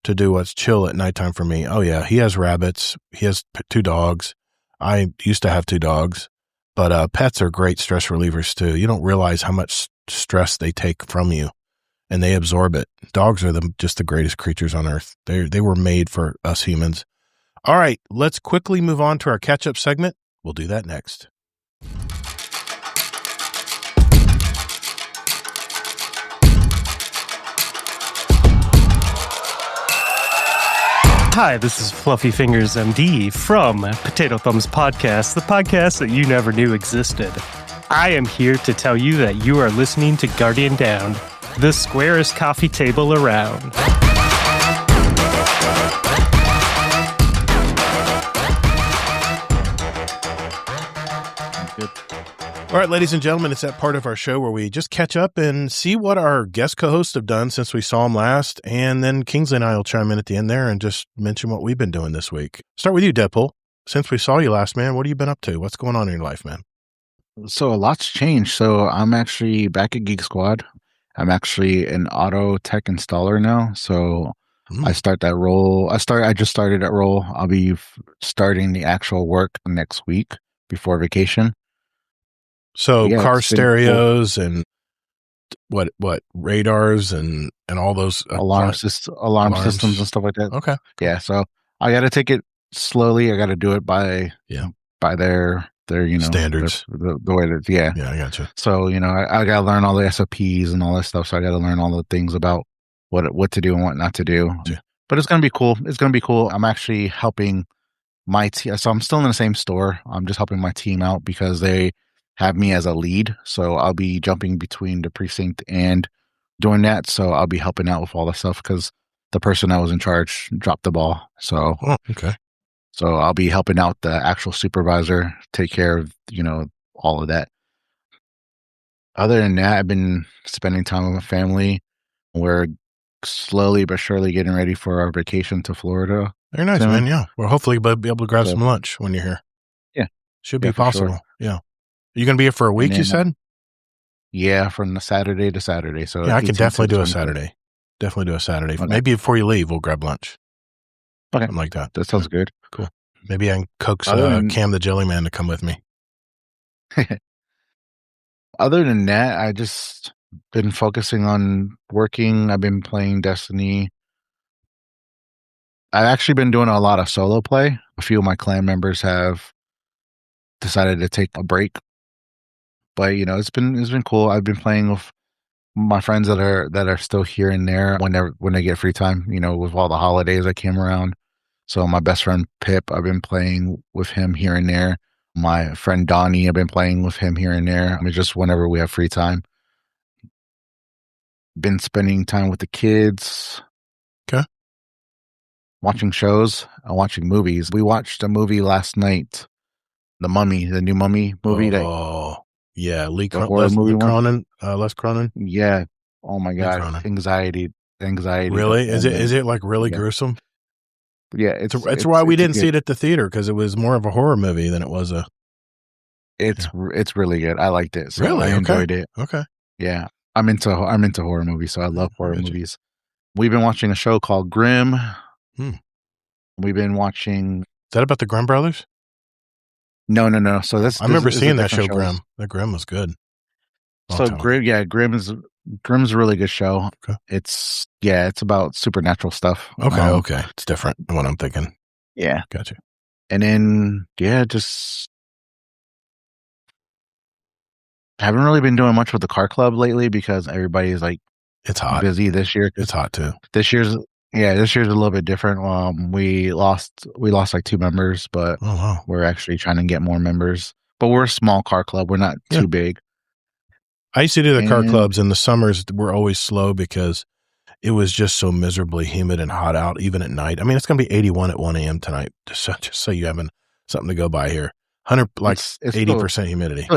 to do what's chill at nighttime for me. Oh yeah, he has rabbits. He has 2 dogs. I used to have 2 dogs, but pets are great stress relievers too. You don't realize how much stress they take from you, and they absorb it. Dogs are just the greatest creatures on earth. They were made for us humans. All right, let's quickly move on to our catch-up segment. We'll do that next. Hi, this is Fluffy Fingers MD from Potato Thumbs Podcast, the podcast that you never knew existed. I am here to tell you that you are listening to Guardian Down, the squarest coffee table around. All right, ladies and gentlemen, it's that part of our show where we just catch up and see what our guest co-hosts have done since we saw them last. And then Kingsley and I will chime in at the end there and just mention what we've been doing this week. Start with you, Deadpool. Since we saw you last, man, what have you been up to? What's going on in your life, man? So a lot's changed. So I'm actually back at Geek Squad. I'm actually an auto tech installer now. So I start that role. I just started that role. I'll be starting the actual work next week before vacation. So yeah, car stereos cool. And what radars and all those alarm systems and stuff like that. Okay. Yeah. So I got to take it slowly. I got to do it by their standards. The way that Yeah, I gotcha. So I got to learn all the SOPs and all that stuff. So I got to learn all the things about what to do and what not to do. Yeah. But it's gonna be cool. I'm actually helping my team. So I'm still in the same store. I'm just helping my team out because they have me as a lead. So I'll be jumping between the precinct and doing that. So I'll be helping out with all the stuff because the person that was in charge dropped the ball. So okay. So I'll be helping out the actual supervisor take care of all of that. Other than that, I've been spending time with my family. We're slowly but surely getting ready for our vacation to Florida. Very nice, man. Yeah. Well, hopefully we'll be able to grab some lunch when you're here. Yeah. Should be possible. Sure. Yeah. Are you going to be here for a week, you said? Yeah, from the Saturday to Saturday. So yeah, I can definitely do a Saturday. Definitely do a Saturday. Okay. Maybe before you leave, we'll grab lunch. Okay. Something like that. That sounds good. Cool. Maybe I can coax Cam the Jelly Man to come with me. Other than that, I just been focusing on working. I've been playing Destiny. I've actually been doing a lot of solo play. A few of my clan members have decided to take a break. But it's been cool. I've been playing with my friends that are still here and there when they get free time, with all the holidays that came around. So my best friend Pip, I've been playing with him here and there. My friend Donnie, I've been playing with him here and there. I mean, just whenever we have free time. Been spending time with the kids. Okay. Watching shows, watching movies. We watched a movie last night, The Mummy, the new Mummy movie. Yeah, Les Cronin. Yeah. Oh my God. Anxiety. Really? Is it like really gruesome? Yeah, it's why we didn't see it at the theater because it was more of a horror movie than it was a. It's really good. I liked it. So really, I enjoyed it. Okay. Yeah, I'm into horror movies, so I love horror movies. We've been watching a show called Grimm. We've been watching. Is that about the Grimm brothers? No. So I remember seeing that show, Grimm. That Grimm was good. Grimm's a really good show. Okay. It's about supernatural stuff. Okay. It's different than what I'm thinking. Yeah. Gotcha. And then, just haven't really been doing much with the car club lately because everybody is like It's hot. busy this year. It's hot too. This year's a little bit different. We lost like 2 members, but Oh wow. we're actually trying to get more members. But we're a small car club. We're not Yeah. too big. I used to do the car And- clubs, and the summers were always slow because it was just so miserably humid and hot out, even at night. I mean, it's going to be 81 at 1 a.m. tonight, just so you having something to go by here. 100, like It's 80% humidity.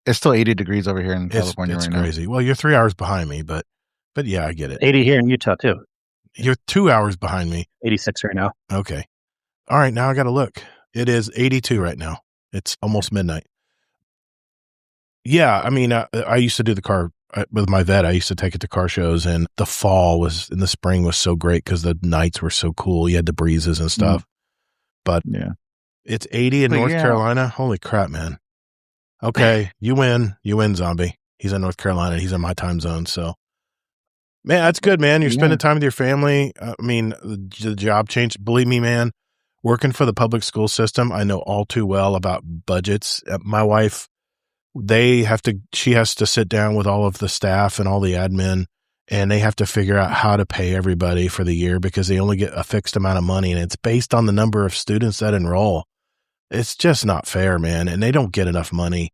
It's still 80 degrees over here in It's California right crazy. Well, you're 3 hours behind me, but yeah, I get it. 80 here in Utah too. You're 2 hours behind me. 86 right now. Okay. All right, now I got to look. It is 82 right now. It's almost midnight. Yeah, I mean, I used to do the car with my vet. I used to take it to car shows, and the spring was so great because the nights were so cool. You had the breezes and stuff. But Yeah. it's 80 in But North yeah. Carolina. Holy crap, man. Okay, you win. You win, Zombie. He's in North Carolina. He's in my time zone. So, man, that's good, man. You're Yeah. spending time with your family. I mean, the job change. Believe me, man, working for the public school system, I know all too well about budgets. My wife, she has to sit down with all of the staff and all the admin, and they have to figure out how to pay everybody for the year because they only get a fixed amount of money, and it's based on the number of students that enroll. It's just not fair, man. And they don't get enough money.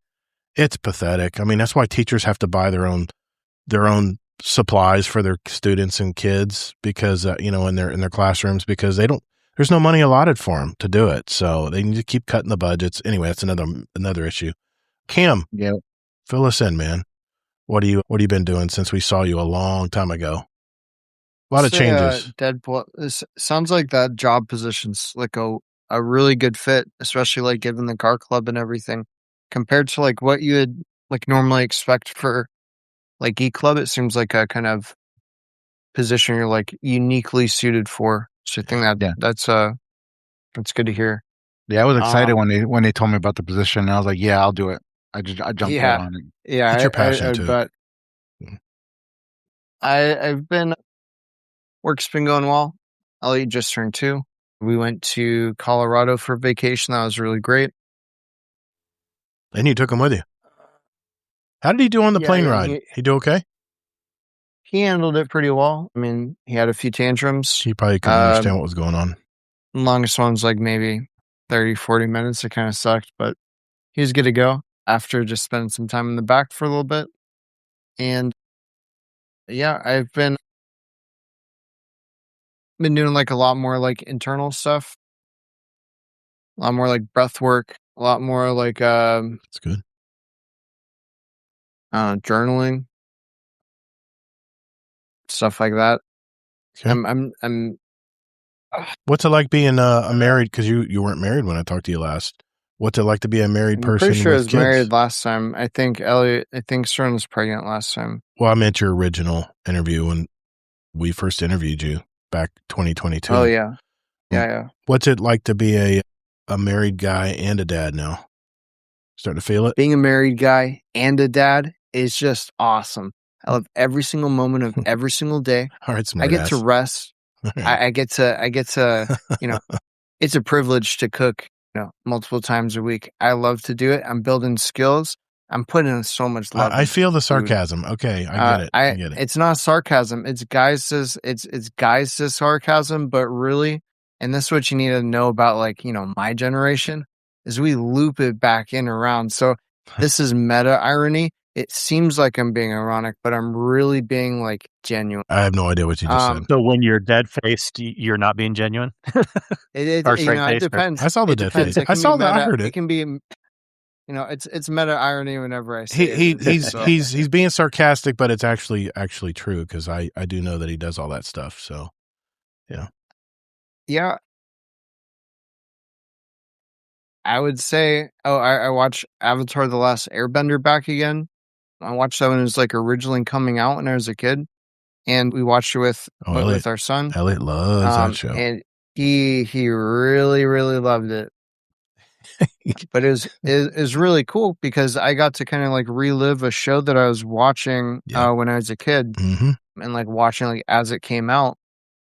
It's pathetic. I mean, that's why teachers have to buy their own supplies for their students and kids because, in their classrooms, because there's no money allotted for them to do it. So they need to keep cutting the budgets. Anyway, that's another issue. Cam, Yeah. fill us in, man. What have you been doing since we saw you a long time ago? A lot of Say, changes. Deadpool. This sounds like that job position's like a really good fit, especially like given the car club and everything, compared to like what you would like normally expect for like Geek Club. It seems like a kind of position you're like uniquely suited for. So I think that's good to hear. Yeah, I was excited when they told me about the position, and I was like, "Yeah, I'll do it." I jumped right on it. Yeah, It's your passion, too. But work's been going well. Elliot just turned 2. We went to Colorado for vacation. That was really great. And you took him with you. How did he do on the Yeah, plane ride? He do okay? He handled it pretty well. I mean, he had a few tantrums. He probably couldn't understand what was going on. Longest one's like maybe 30, 40 minutes. It kind of sucked, but he was good to go after just spending some time in the back for a little bit. And yeah, I've been doing like a lot more like internal stuff, a lot more like breath work, a lot more like That's good. journaling, stuff like that. Okay. I'm What's it like being a married? Because you weren't married when I talked to you last. What's it like to be a married person? pretty sure I with was kids? married last time. I think Stern was pregnant last time. Well, I meant your original interview when we first interviewed you back 2022. Oh yeah. Yeah. What's it like to be a married guy and a dad now? Starting to feel it? Being a married guy and a dad is just awesome. I love every single moment of every single day. All right, I get to rest. All right. I get to, it's a privilege to cook, multiple times a week. I love to do it. I'm building skills. I'm putting in so much love. I feel the into food. sarcasm. Okay, I get it. I get it. It's not sarcasm. It's guys to sarcasm, but really, and this is what you need to know about like, my generation is we loop it back in around. So this is meta irony. It seems like I'm being ironic, but I'm really being like genuine. I have no idea what you just said. So when you're dead faced, you're not being genuine. It It depends. I saw the It dead depends. face. It I can saw be that. I meta. heard it. It can be, it's meta irony whenever I say He's being sarcastic, but it's actually true because I do know that he does all that stuff. So yeah. I would say, I watched Avatar: The Last Airbender back again. I watched that when it was like originally coming out when I was a kid, and we watched it with our son. Elliot loves that show. And he really, really loved it. But it was really cool because I got to kind of like relive a show that I was watching when I was a kid, and like watching like as it came out.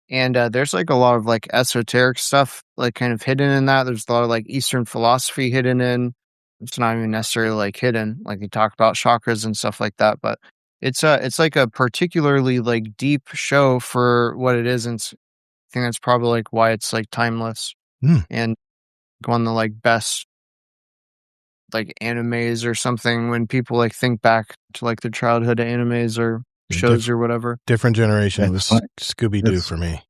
And there's like a lot of like esoteric stuff like kind of hidden in that. There's a lot of like Eastern philosophy hidden in. It's not even necessarily like hidden. Like they talk about chakras and stuff like that, but It's like a particularly like deep show for what it is, and I think that's probably like why it's like timeless and one of the like best like animes or something when people like think back to like their childhood animes or shows or whatever. Different generation with Scooby-Doo for me.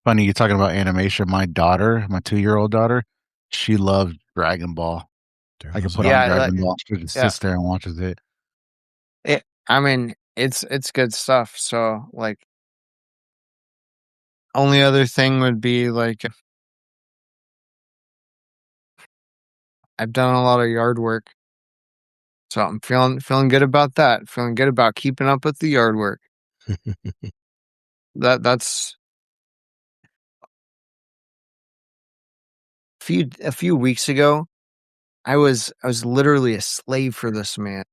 Funny, you're talking about animation. My daughter, my 2-year-old daughter, she loves Dragon Ball. I can put on Dragon Ball. She just sits there and watches it. I mean, it's good stuff. So like, only other thing would be like, I've done a lot of yard work, so I'm feeling good about that. Feeling good about keeping up with the yard work. That's a few weeks ago. I was literally a slave for this man.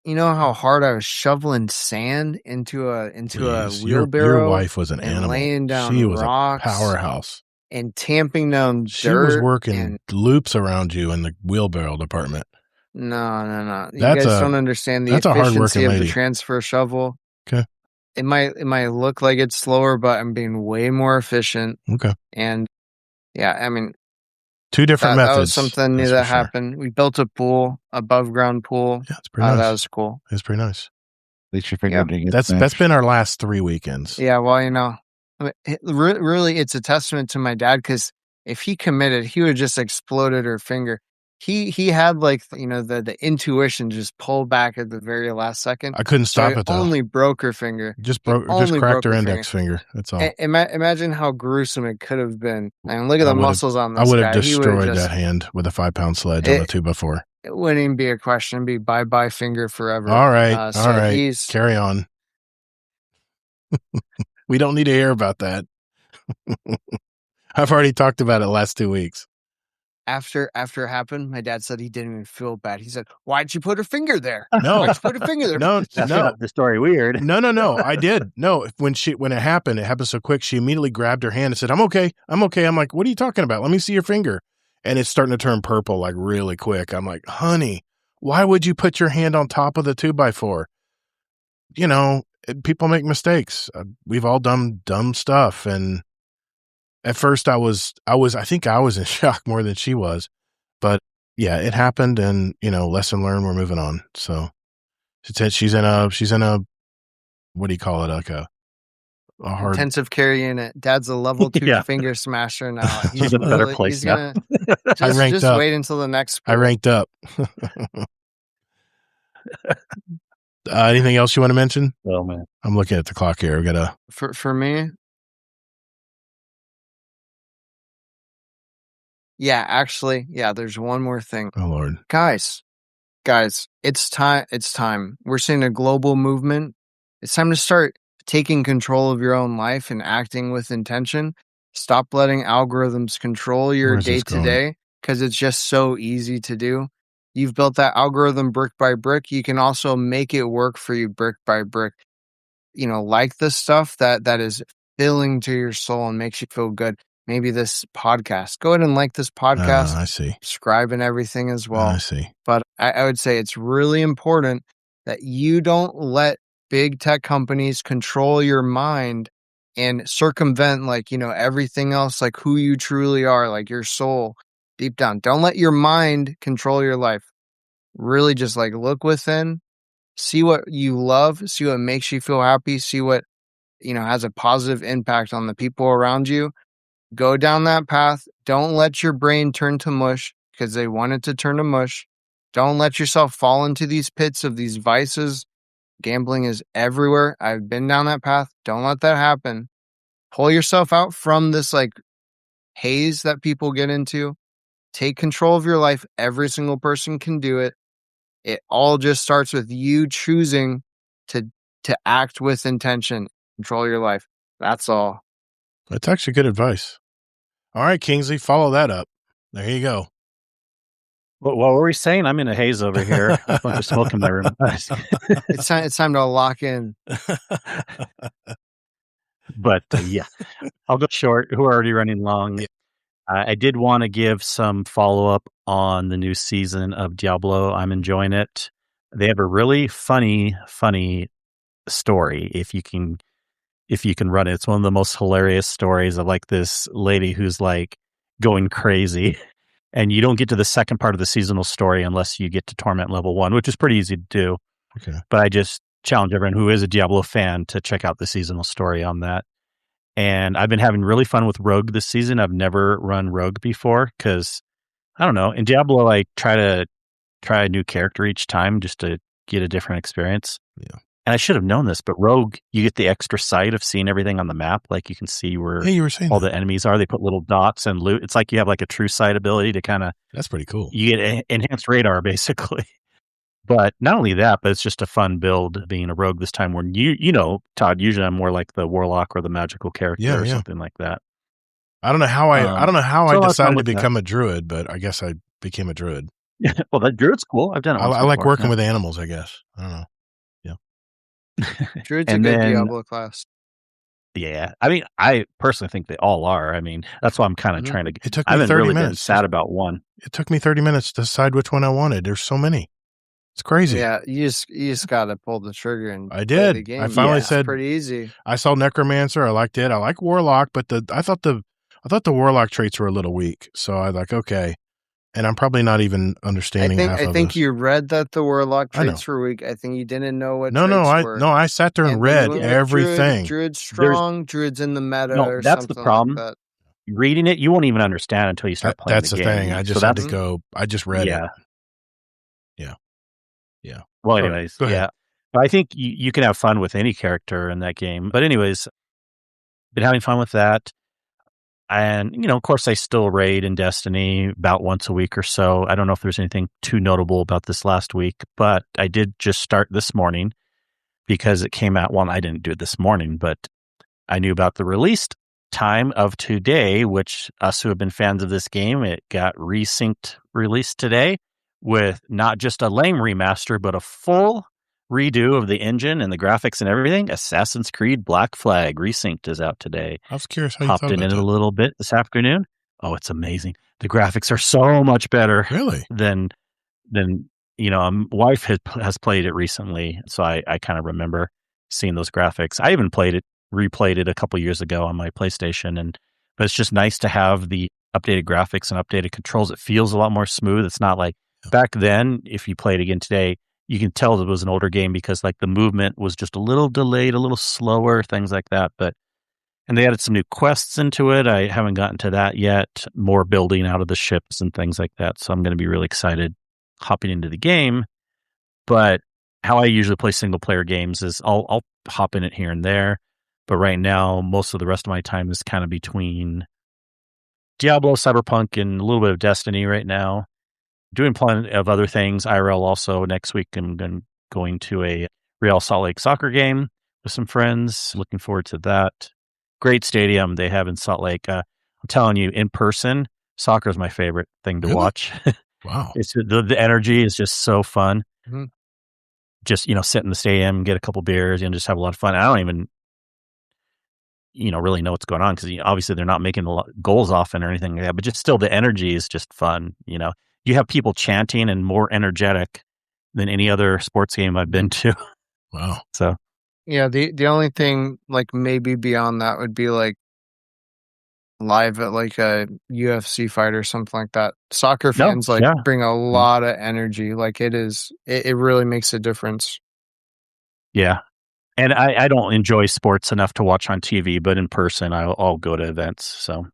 You know how hard I was shoveling sand into a wheelbarrow. Your wife was an animal. Laying down she was rocks a powerhouse. And tamping down dirt. She was working loops around you in the wheelbarrow department. No. You guys don't understand the efficiency of the transfer shovel. Okay. It might look like it's slower, but I'm being way more efficient. Okay. And yeah, I mean, 2 different methods. That was something new that happened. We built a pool, above ground pool. Yeah, it's pretty nice. That was cool. It's pretty nice. At least you figured it. That's been our last 3 weekends. Yeah, well, you know, I mean, really, it's a testament to my dad, because if he committed, he would have just exploded her finger. He had like, you know, the intuition just pull back at the very last second. I couldn't stop it though. Only broke her finger. Just cracked her index finger. That's all. Imagine how gruesome it could have been. I mean, look at the muscles on this guy. I would have destroyed that hand with a 5-pound sledge on the 2x4. It wouldn't even be a question. It'd be bye-bye finger forever. All right. All right. Carry on. We don't need to hear about that. I've already talked about it the last 2 weeks. After it happened, my dad said he didn't even feel bad. He said, "Why'd you put her finger there? No, why'd you put her finger there?" No. The story weird. No. I did. No, when it happened so quick. She immediately grabbed her hand and said, "I'm okay. I'm okay." I'm like, "What are you talking about? Let me see your finger." And it's starting to turn purple like really quick. I'm like, "Honey, why would you put your hand on top of the 2x4? You know, people make mistakes. We've all done dumb stuff." And at first I think I was in shock more than she was, but yeah, it happened, and you know, lesson learned, we're moving on. So she's in a, what do you call it? Like a hard intensive care unit. Dad's a level 2 finger smasher now. He's in a better place now. I ranked up. Wait until the next. I ranked up. Anything else you want to mention? Oh man, I'm looking at the clock here. We gotta. For me. Yeah, actually, there's one more thing. Oh Lord. Guys, it's time. We're seeing a global movement. It's time to start taking control of your own life and acting with intention. Stop letting algorithms control your day to day, because it's just so easy to do. You've built that algorithm brick by brick. You can also make it work for you brick by brick. You know, like the stuff that is filling to your soul and makes you feel good. Maybe this podcast. Go ahead and like this podcast. I see. Subscribe and everything as well. I see. But I would say it's really important that you don't let big tech companies control your mind and circumvent, like, you know, everything else, like who you truly are, like your soul deep down. Don't let your mind control your life. Really just like look within, see what you love, see what makes you feel happy, see what, you know, has a positive impact on the people around you. Go down that path. Don't let your brain turn to mush, because they want it to turn to mush. Don't let yourself fall into these pits of these vices. Gambling is everywhere. I've been down that path. Don't let that happen. Pull yourself out from this like haze that people get into. Take control of your life. Every single person can do it. It all just starts with you choosing to act with intention. Control your life. That's all. That's actually good advice. All right, Kingsley, follow that up. There you go. What were we saying? I'm in a haze over here. A bunch of smoke in my room. It's time to lock in. But yeah, I'll go short. We're already running long. I did want to give some follow-up on the new season of Diablo. I'm enjoying it. They have a really funny story if you can run it. It's one of the most hilarious stories of like this lady who's like going crazy. And you don't get to the second part of the seasonal story unless you get to Torment level 1, which is pretty easy to do. Okay. But I just challenge everyone who is a Diablo fan to check out the seasonal story on that. And I've been having really fun with Rogue this season. I've never run Rogue before because, I don't know, in Diablo, I try a new character each time just to get a different experience. Yeah. And I should have known this, but Rogue, you get the extra sight of seeing everything on the map. Like you can see where you were saying all the enemies are. They put little dots and loot. It's like you have like a true sight ability to kind of... That's pretty cool. You get enhanced radar, basically. But not only that, but it's just a fun build being a rogue this time. When you know, Todd, usually I'm more like the warlock or the magical character or something like that. I don't know how I decided to become that. A druid, but I guess I became a druid. Well, that druid's cool. I've done it. I like working with animals, I guess. I don't know. Druid's a good Diablo class. Yeah. I mean, I personally think they all are. I mean, that's why I'm kind of trying to... It took me I haven't 30 really minutes. been sad about one. It took me 30 minutes to decide which one I wanted. There's so many. It's crazy. Yeah, you just got to pull the trigger and I did. play the game. I finally said... It's pretty easy. I saw Necromancer. I liked it. I like Warlock, but I thought the Warlock traits were a little weak. So I was like, okay. And I'm probably not even understanding half of this. I think you read that the Warlock traits were weak. I think you didn't know what traits were. I sat there and read everything. Druid's strong, Druid's in the meta or that's the problem. Like that. Reading it, you won't even understand until you start playing That's the game. thing. I just had to go. I just read it. Yeah. Well, anyways, yeah. But I think you can have fun with any character in that game. But anyways, been having fun with that. And, of course, I still raid in Destiny about once a week or so. I don't know if there's anything too notable about this last week, but I did just start this morning because it came out. Well, I didn't do it this morning, but I knew about the release time of today, which us who have been fans of this game, it got resynced released today with not just a lame remaster, but a full redo of the engine and the graphics and everything. Assassin's Creed Black Flag Resynced is out today. I was curious how you hopped thought in about it that. a little bit this afternoon. Oh, it's amazing. The graphics are so much better. Really? Than wife has played it recently, so I kind of remember seeing those graphics. I even replayed it a couple years ago on my PlayStation, but it's just nice to have the updated graphics and updated controls. It feels a lot more smooth. It's not like back then. If you play it again today, you can tell it was an older game because like the movement was just a little delayed, a little slower, things like that. And they added some new quests into it. I haven't gotten to that yet. More building out of the ships and things like that. So I'm going to be really excited hopping into the game. But how I usually play single player games is I'll hop in it here and there. But right now, most of the rest of my time is kind of between Diablo, Cyberpunk, and a little bit of Destiny right now. Doing plenty of other things. IRL also next week. I'm going to a Real Salt Lake soccer game with some friends. Looking forward to that. Great stadium they have in Salt Lake. I'm telling you, in person, soccer is my favorite thing to watch. Wow. It's the energy is just so fun. Mm-hmm. Just, sit in the stadium, get a couple beers, and just have a lot of fun. I don't even, really know what's going on because obviously they're not making goals often or anything like that, but just still the energy is just fun. You have people chanting and more energetic than any other sports game I've been to. Wow. So. Yeah, the only thing like maybe beyond that would be like live at like a UFC fight or something like that. Soccer fans bring a lot of energy. Like it really makes a difference. Yeah. And I don't enjoy sports enough to watch on TV, but in person I'll go to events. So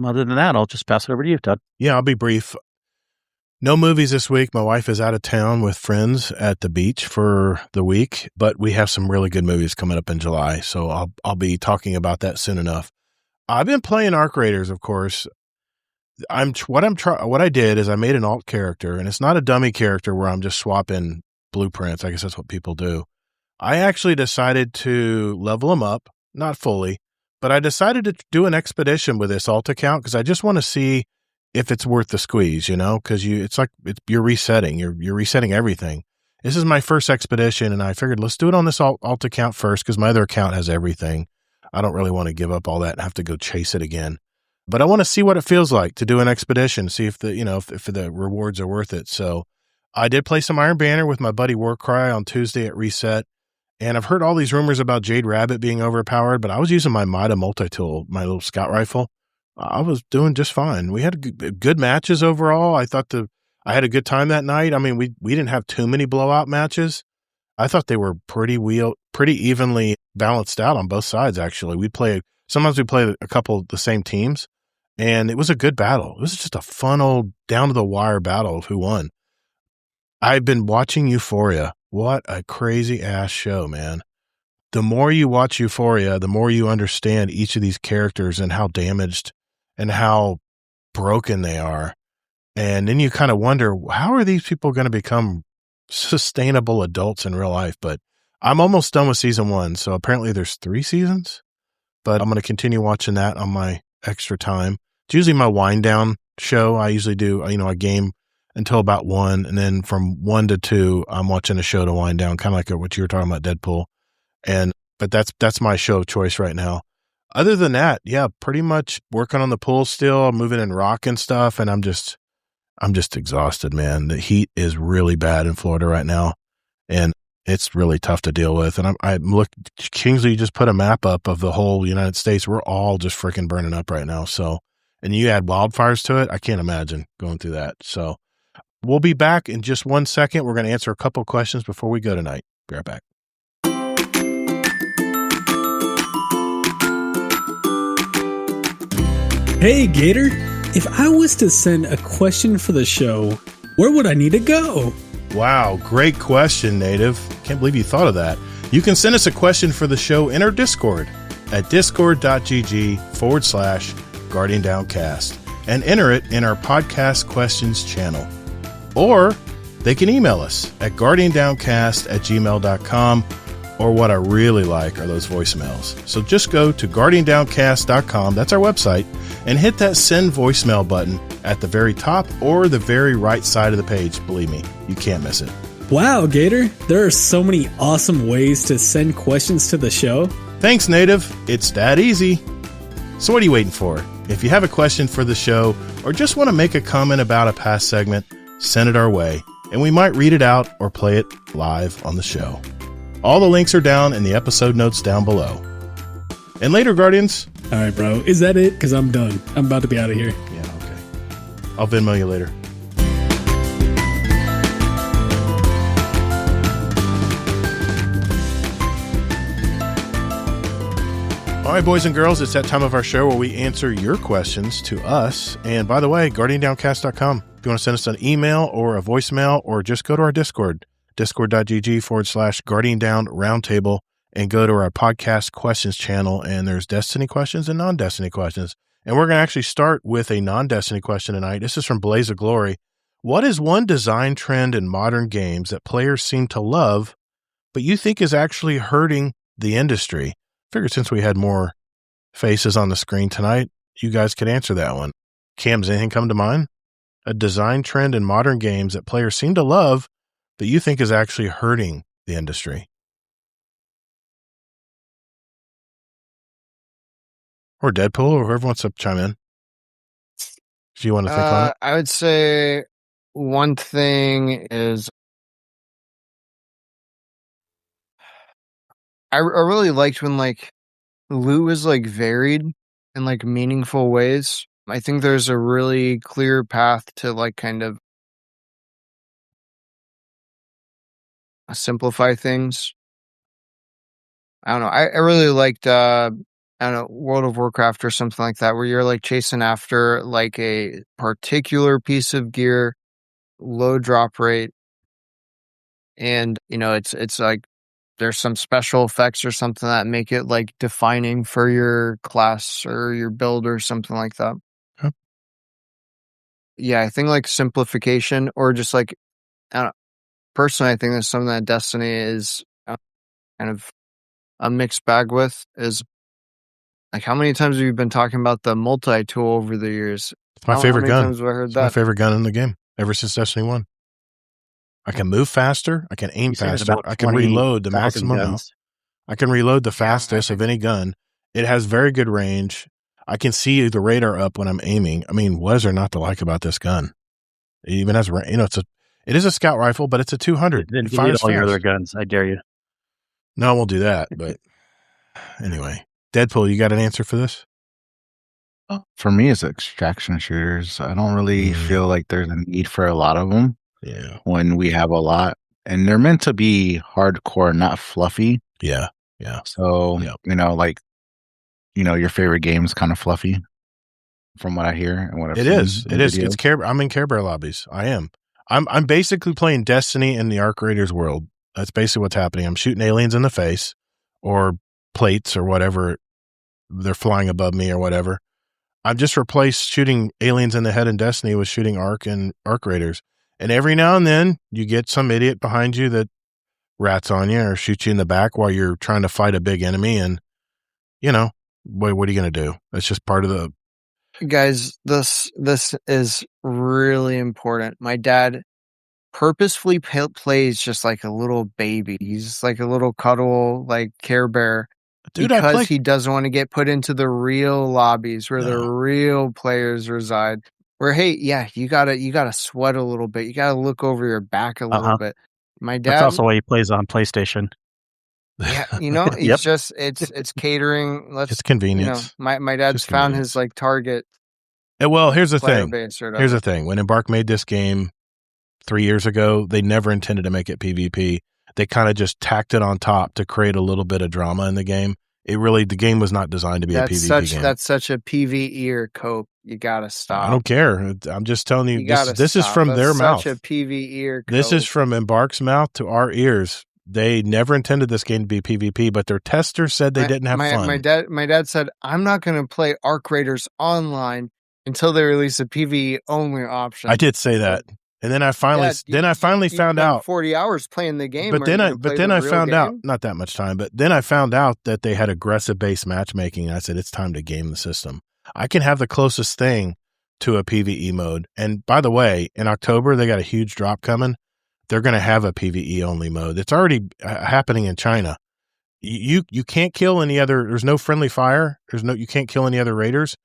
other than that, I'll just pass it over to you, Todd. Yeah, I'll be brief. No movies this week. My wife is out of town with friends at the beach for the week, but we have some really good movies coming up in July, so I'll be talking about that soon enough. I've been playing Arc Raiders, of course. What I did is I made an alt character, and it's not a dummy character where I'm just swapping blueprints. I guess that's what people do. I actually decided to level them up, not fully, but I decided to do an expedition with this alt account because I just want to see if it's worth the squeeze, because you're resetting. You're resetting everything. This is my first expedition, and I figured let's do it on this alt account first because my other account has everything. I don't really want to give up all that and have to go chase it again. But I want to see what it feels like to do an expedition, see if the rewards are worth it. So I did play some Iron Banner with my buddy Warcry on Tuesday at Reset, and I've heard all these rumors about Jade Rabbit being overpowered, but I was using my Mida multi-tool, my little scout rifle. I was doing just fine. We had good matches overall. I thought I had a good time that night. I mean, we didn't have too many blowout matches. I thought they were pretty evenly balanced out on both sides, actually. Sometimes we play a couple of the same teams, and it was a good battle. It was just a fun old down-to-the-wire battle of who won. I've been watching Euphoria. What a crazy-ass show, man. The more you watch Euphoria, the more you understand each of these characters and how damaged and how broken they are. And then you kind of wonder, how are these people going to become sustainable adults in real life? But I'm almost done with season 1, so apparently there's 3 seasons. But I'm going to continue watching that on my extra time. It's usually my wind down show. I usually do, a game until about 1, and then from 1 to 2, I'm watching a show to wind down, kind of like what you were talking about, Deadpool. But that's my show of choice right now. Other than that, yeah, pretty much working on the pool still, moving in rock and stuff, and I'm just exhausted, man. The heat is really bad in Florida right now, and it's really tough to deal with. And Kingsley just put a map up of the whole United States. We're all just freaking burning up right now. So, and you add wildfires to it, I can't imagine going through that. So we'll be back in just 1 second. We're going to answer a couple questions before we go tonight. Be right back. Hey, Gator. If I was to send a question for the show, where would I need to go? Wow, great question, Native. Can't believe you thought of that. You can send us a question for the show in our Discord at discord.gg/Guardian Downcast and enter it in our podcast questions channel. Or they can email us at guardiandowncast@gmail.com, or what I really like are those voicemails. So just go to guardiandowncast.com, that's our website, and hit that send voicemail button at the very top or the very right side of the page. Believe me, you can't miss it. Wow, Gator, there are so many awesome ways to send questions to the show. Thanks, Native. It's that easy. So what are you waiting for? If you have a question for the show or just want to make a comment about a past segment, send it our way, and we might read it out or play it live on the show. All the links are down in the episode notes down below. And later, Guardians. All right, bro. Is that it? Because I'm done. I'm about to be out of here. Yeah, okay. I'll Venmo you later. All right, boys and girls, it's that time of our show where we answer your questions to us. And by the way, guardiandowncast.com. If you want to send us an email or a voicemail, or just go to our Discord, discord.gg/Guardian Down Roundtable, and go to our podcast questions channel. And there's Destiny questions and non-Destiny questions. And we're going to actually start with a non-Destiny question tonight. This is from Blaze of Glory. What is one design trend in modern games that players seem to love, but you think is actually hurting the industry? Figured since we had more faces on the screen tonight, you guys could answer that one. Cam, does anything come to mind? A design trend in modern games that players seem to love, that you think is actually hurting the industry? Or Deadpool, or whoever wants to chime in. Do you want to think on it? I would say one thing is I really liked when like loot was like varied in like meaningful ways. I think there's a really clear path to like kind of simplify things. I don't know. I really liked I don't know, World of Warcraft or something like that, where you're like chasing after like a particular piece of gear, low drop rate, and it's like there's some special effects or something that make it like defining for your class or your build or something like that. Huh. Yeah, I think like simplification, or just like, I don't know, personally, I think that's something that Destiny is kind of a mixed bag with, is like, how many times have you been talking about the multi-tool over the years? It's my favorite gun. Times have I heard it's that? my favorite gun in the game ever since Destiny 1. I can move faster. I can aim faster. I can reload the maximum amount. I can reload the fastest of any gun. It has very good range. I can see the radar up when I'm aiming. I mean, what is there not to like about this gun? It even has, It is a scout rifle, but it's a 200. Then It delete fires all your fast. other guns. I dare you. No, I won't do that. But anyway, Deadpool, you got an answer for this? For me, it's extraction shooters. I don't really feel like there's a need for a lot of them. Yeah. When we have a lot, and they're meant to be hardcore, not fluffy. Yeah. Yeah. So, your favorite game is kind of fluffy from what I hear and what I've It seen is. in It is. videos. It's I'm in Care Bear lobbies. I am. I'm basically playing Destiny in the Arc Raiders world. That's basically what's happening. I'm shooting aliens in the face or plates or whatever. They're flying above me or whatever. I've just replaced shooting aliens in the head in Destiny with shooting Arc and Arc Raiders. And every now and then you get some idiot behind you that rats on you or shoots you in the back while you're trying to fight a big enemy. And, what are you going to do? That's just part of the... Guys, this is really important. My dad purposefully plays just like a little baby. He's just like a little cuddle, like Care Bear. Dude, because he doesn't want to get put into the real lobbies where the real players reside. Where, hey, you gotta sweat a little bit. You gotta look over your back a little bit. My dad. That's also why he plays on PlayStation. Yeah, it's just it's catering. It's convenience. My dad's found his like target. Well, here's the thing. Here's the thing. When Embark made this game 3 years ago, they never intended to make it PvP. They kind of just tacked it on top to create a little bit of drama in the game. The game was not designed to be a PvP game. That's such a PvE cope. You gotta stop. I don't care. I'm just telling you, this is from their mouth. Such a PvE cope. This is from Embark's mouth to our ears. They never intended this game to be PvP, but their testers said they didn't have fun. My dad said, I'm not going to play Arc Raiders online until they release a PvE only option. I did say that. And then I finally found out 40 hours playing the game. But then I found out, not that much time, but then I found out that they had aggressive base matchmaking. And I said, it's time to game the system. I can have the closest thing to a PvE mode. And by the way, in October, they got a huge drop coming. They're going to have a PvE only mode. It's already happening in China. You can't kill any other, there's no friendly fire. You can't kill any other raiders,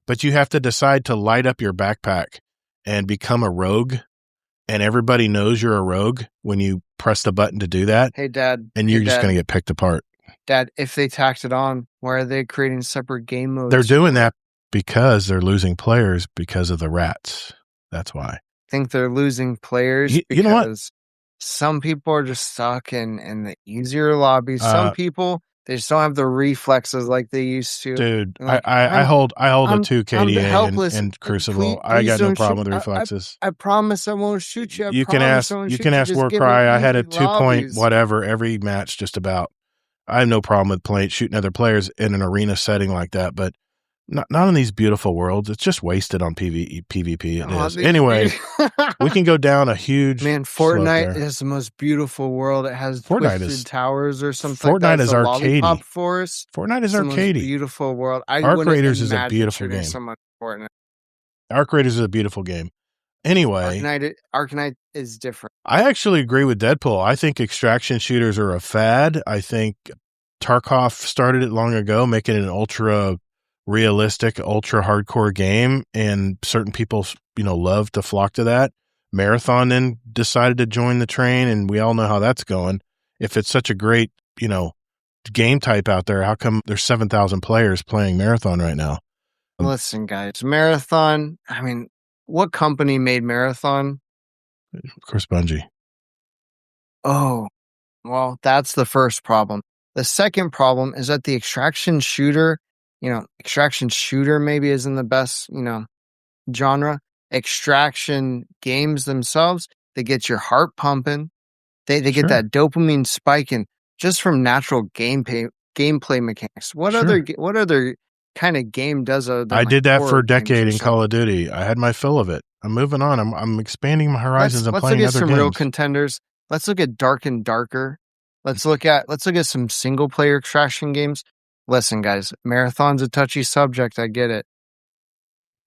but you have to decide to light up your backpack and become a rogue. And everybody knows you're a rogue when you press the button to do that. Hey, Dad. And you're just going to get picked apart. Dad, if they tacked it on, why are they creating separate game modes? They're doing that because they're losing players because of the rats. That's why. I think they're losing players because you know what? Some people are just stuck in the easier lobbies. Some people, they just don't have the reflexes like they used to. Dude, like, I hold a 2 KDA and Crucible. Please I got no problem with the reflexes. I promise I won't shoot you. You can ask Warcry. I had a 2-point whatever every match just about. I have no problem with shooting other players in an arena setting like that, but not in these beautiful worlds. It's just wasted on PvP. It is. Anyway, we can go down a huge Fortnite is the most beautiful world. It has twisted towers or something. Fortnite is arcadey. Fortnite is arcadey. Beautiful world. Arc Raiders is a beautiful game. So much Fortnite. Arc Raiders is a beautiful game. Anyway, Arknight is different. I actually agree with Deadpool. I think extraction shooters are a fad. I think Tarkov started it long ago, making it an ultra realistic, ultra hardcore game, and certain people, love to flock to that. Marathon then decided to join the train, and we all know how that's going. If it's such a great, game type out there, how come there's 7,000 players playing Marathon right now? Listen, guys, Marathon, I mean, what company made Marathon? Of course, Bungie. Oh, well, that's the first problem. The second problem is that the extraction shooter maybe isn't the best, genre. Extraction games themselves, they get your heart pumping. They get that dopamine spiking just from natural gameplay mechanics. What other kind of game does I did that for a decade in Call of Duty. I had my fill of it. I'm moving on. I'm expanding my horizons and playing other games. Let's look at some real contenders. Let's look at Dark and Darker. Let's look at some single player extraction games. Listen, guys, Marathon's a touchy subject. I get it,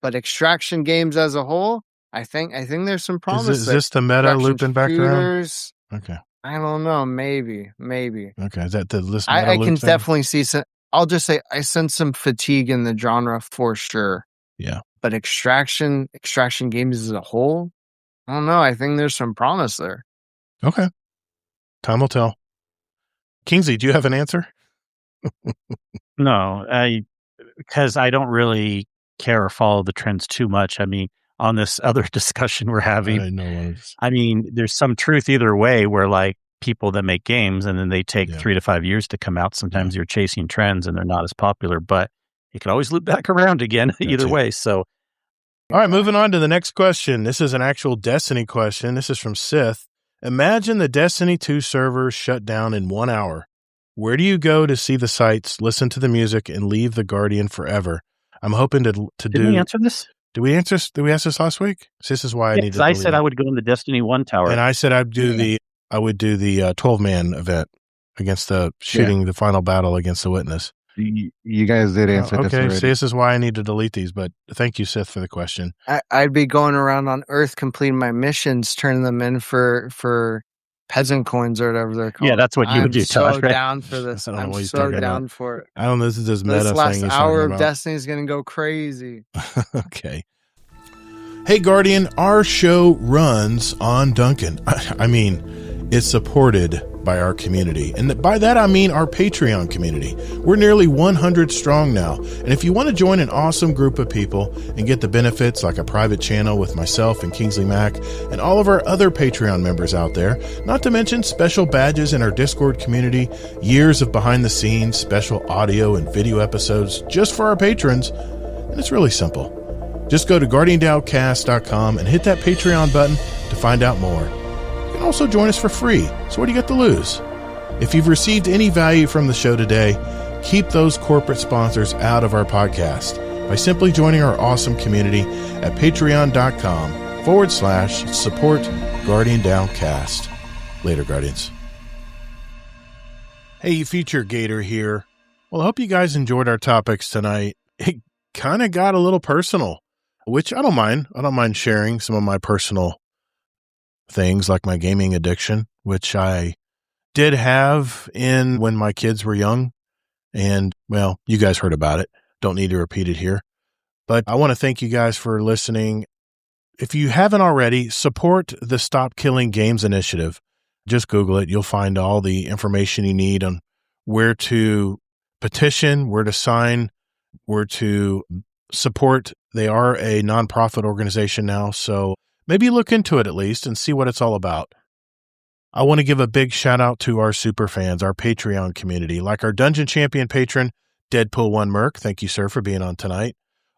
but extraction games as a whole, I think there's some promise. Is this the meta looping back around? Okay, I don't know. Maybe. Okay, is that the list? I can definitely see some. I'll just say I sense some fatigue in the genre for sure. Yeah, but extraction games as a whole, I don't know. I think there's some promise there. Okay. Time will tell. Kingsley, do you have an answer? No, because I don't really care or follow the trends too much. I mean, on this other discussion we're having, I mean, there's some truth either way where like people that make games and then they take 3 to 5 years to come out. Sometimes you're chasing trends and they're not as popular, but you can always loop back around again either way. So, all right, moving on to the next question. This is an actual Destiny question. This is from Sith. Imagine the Destiny 2 servers shut down in 1 hour. Where do you go to see the sights, listen to the music, and leave the Guardian forever? I'm hoping to Did we answer this? Did we ask this last week? So this is why I need to. I said I would go in the Destiny 1 tower, and I said I would do the 12-man event against the shooting the final battle against the Witness. You guys did answer this already. So this is why I need to delete these. But thank you, Sith, for the question. I'd be going around on Earth completing my missions, turning them in for peasant coins or whatever they're called. Yeah, that's what you would do. I'm so Josh, right? down for this. I'm so down for it. I don't know. This is this meta this last thing. hour of Destiny is going to go crazy. Okay. Hey, Guardian, our show runs on Duncan. I mean, it's supported by our community. And by that, I mean our Patreon community. We're nearly 100 strong now. And if you want to join an awesome group of people and get the benefits like a private channel with myself and Kingsley Mac and all of our other Patreon members out there, not to mention special badges in our Discord community, years of behind the scenes, special audio and video episodes just for our patrons, and it's really simple. Just go to GuardianDownCast.com and hit that Patreon button to find out more. You can also join us for free, so what do you got to lose? If you've received any value from the show today, keep those corporate sponsors out of our podcast by simply joining our awesome community at patreon.com/support Guardian Downcast. Later, Guardians. Hey, Future Gator here. Well, I hope you guys enjoyed our topics tonight. It kind of got a little personal, which I don't mind. I don't mind sharing some of my personal things like my gaming addiction, which I did have when my kids were young. And, well, you guys heard about it. Don't need to repeat it here. But I want to thank you guys for listening. If you haven't already, support the Stop Killing Games initiative. Just Google it. You'll find all the information you need on where to petition, where to sign, where to support. They are a nonprofit organization now, so maybe look into it at least and see what it's all about. I want to give a big shout out to our super fans, our Patreon community, like our Dungeon Champion patron, Deadpool1 Merc. Thank you, sir, for being on tonight.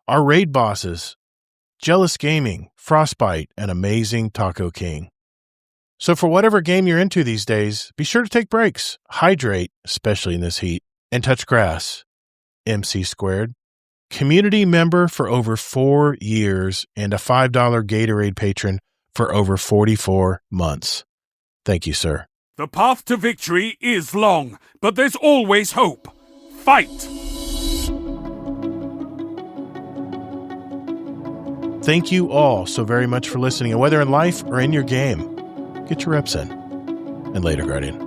Our raid bosses, Jealous Gaming, Frostbite, and Amazing Taco King. So for whatever game you're into these days, be sure to take breaks, hydrate, especially in this heat, and touch grass. MC Squared, community member for over 4 years and a $5 Gatorade patron for over 44 months. Thank you, sir. The path to victory is long, but there's always hope. Fight! Thank you all so very much for listening, and whether in life or in your game, get your reps in. And later, Guardian.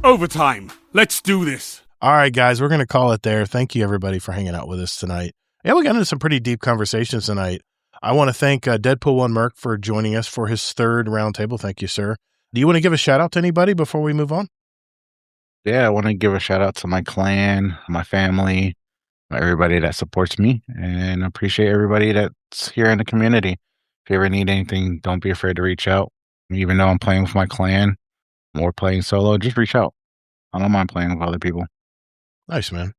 Overtime. Let's do this. All right, guys, we're going to call it there. Thank you, everybody, for hanging out with us tonight. Yeah, we got into some pretty deep conversations tonight. I want to thank Deadpool1 Merc for joining us for his third roundtable. Thank you, sir. Do you want to give a shout out to anybody before we move on? Yeah, I want to give a shout out to my clan, my family, everybody that supports me, and appreciate everybody that's here in the community. If you ever need anything, don't be afraid to reach out. Even though I'm playing with my clan or playing solo, just reach out. I don't mind playing with other people. Nice, man.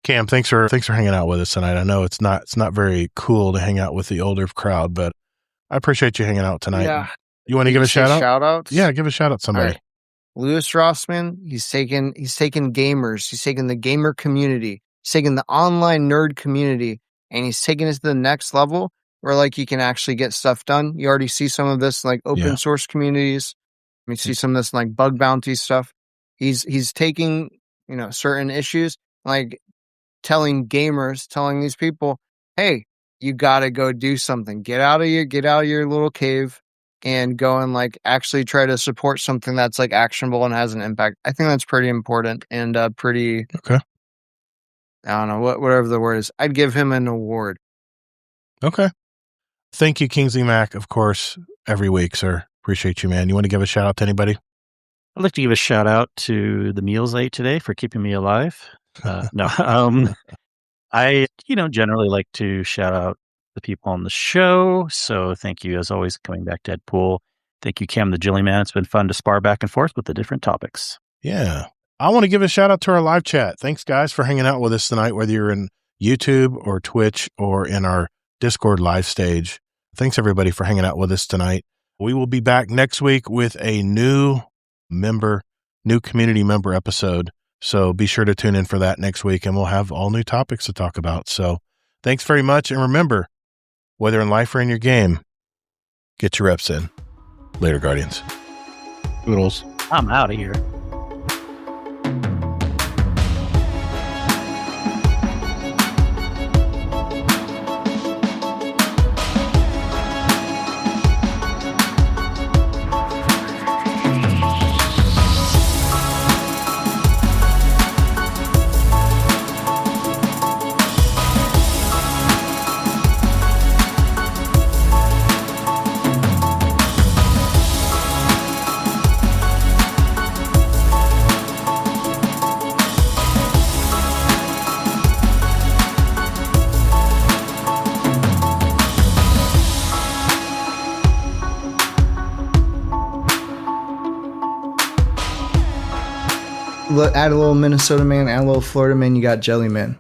Cam, thanks for hanging out with us tonight. I know it's not very cool to hang out with the older crowd, but I appreciate you hanging out tonight. Yeah. You want to give a shout out? Shout outs? Yeah, give a shout out to somebody. All right. Louis Rossmann, he's taken gamers, he's taken the gamer community, he's taken the online nerd community, and he's taken it to the next level where like you can actually get stuff done. You already see some of this in, like open source communities. You see some of this in, like bug bounty stuff. He's taking, you know, certain issues, like telling these people, hey, you gotta go do something. Get out of your little cave and go and like actually try to support something that's like actionable and has an impact. I think that's pretty important and pretty okay. I don't know whatever the word is. I'd give him an award. Okay. Thank you, Kingsley Mac, of course, every week, sir. Appreciate you, man. You want to give a shout out to anybody? I'd like to give a shout out to the meals I ate today for keeping me alive. I, generally like to shout out the people on the show. So thank you, as always, coming back, Deadpool. Thank you, Cam the Jilly Man. It's been fun to spar back and forth with the different topics. Yeah. I want to give a shout out to our live chat. Thanks, guys, for hanging out with us tonight, whether you're in YouTube or Twitch or in our Discord live stage. Thanks, everybody, for hanging out with us tonight. We will be back next week with a new community member episode. So be sure to tune in for that next week, and we'll have all new topics to talk about. So thanks very much. And remember, whether in life or in your game, get your reps in. Later, Guardians. Oodles. I'm out of here. Add a little Minnesota Man, add a little Florida Man, you got Jelly Man.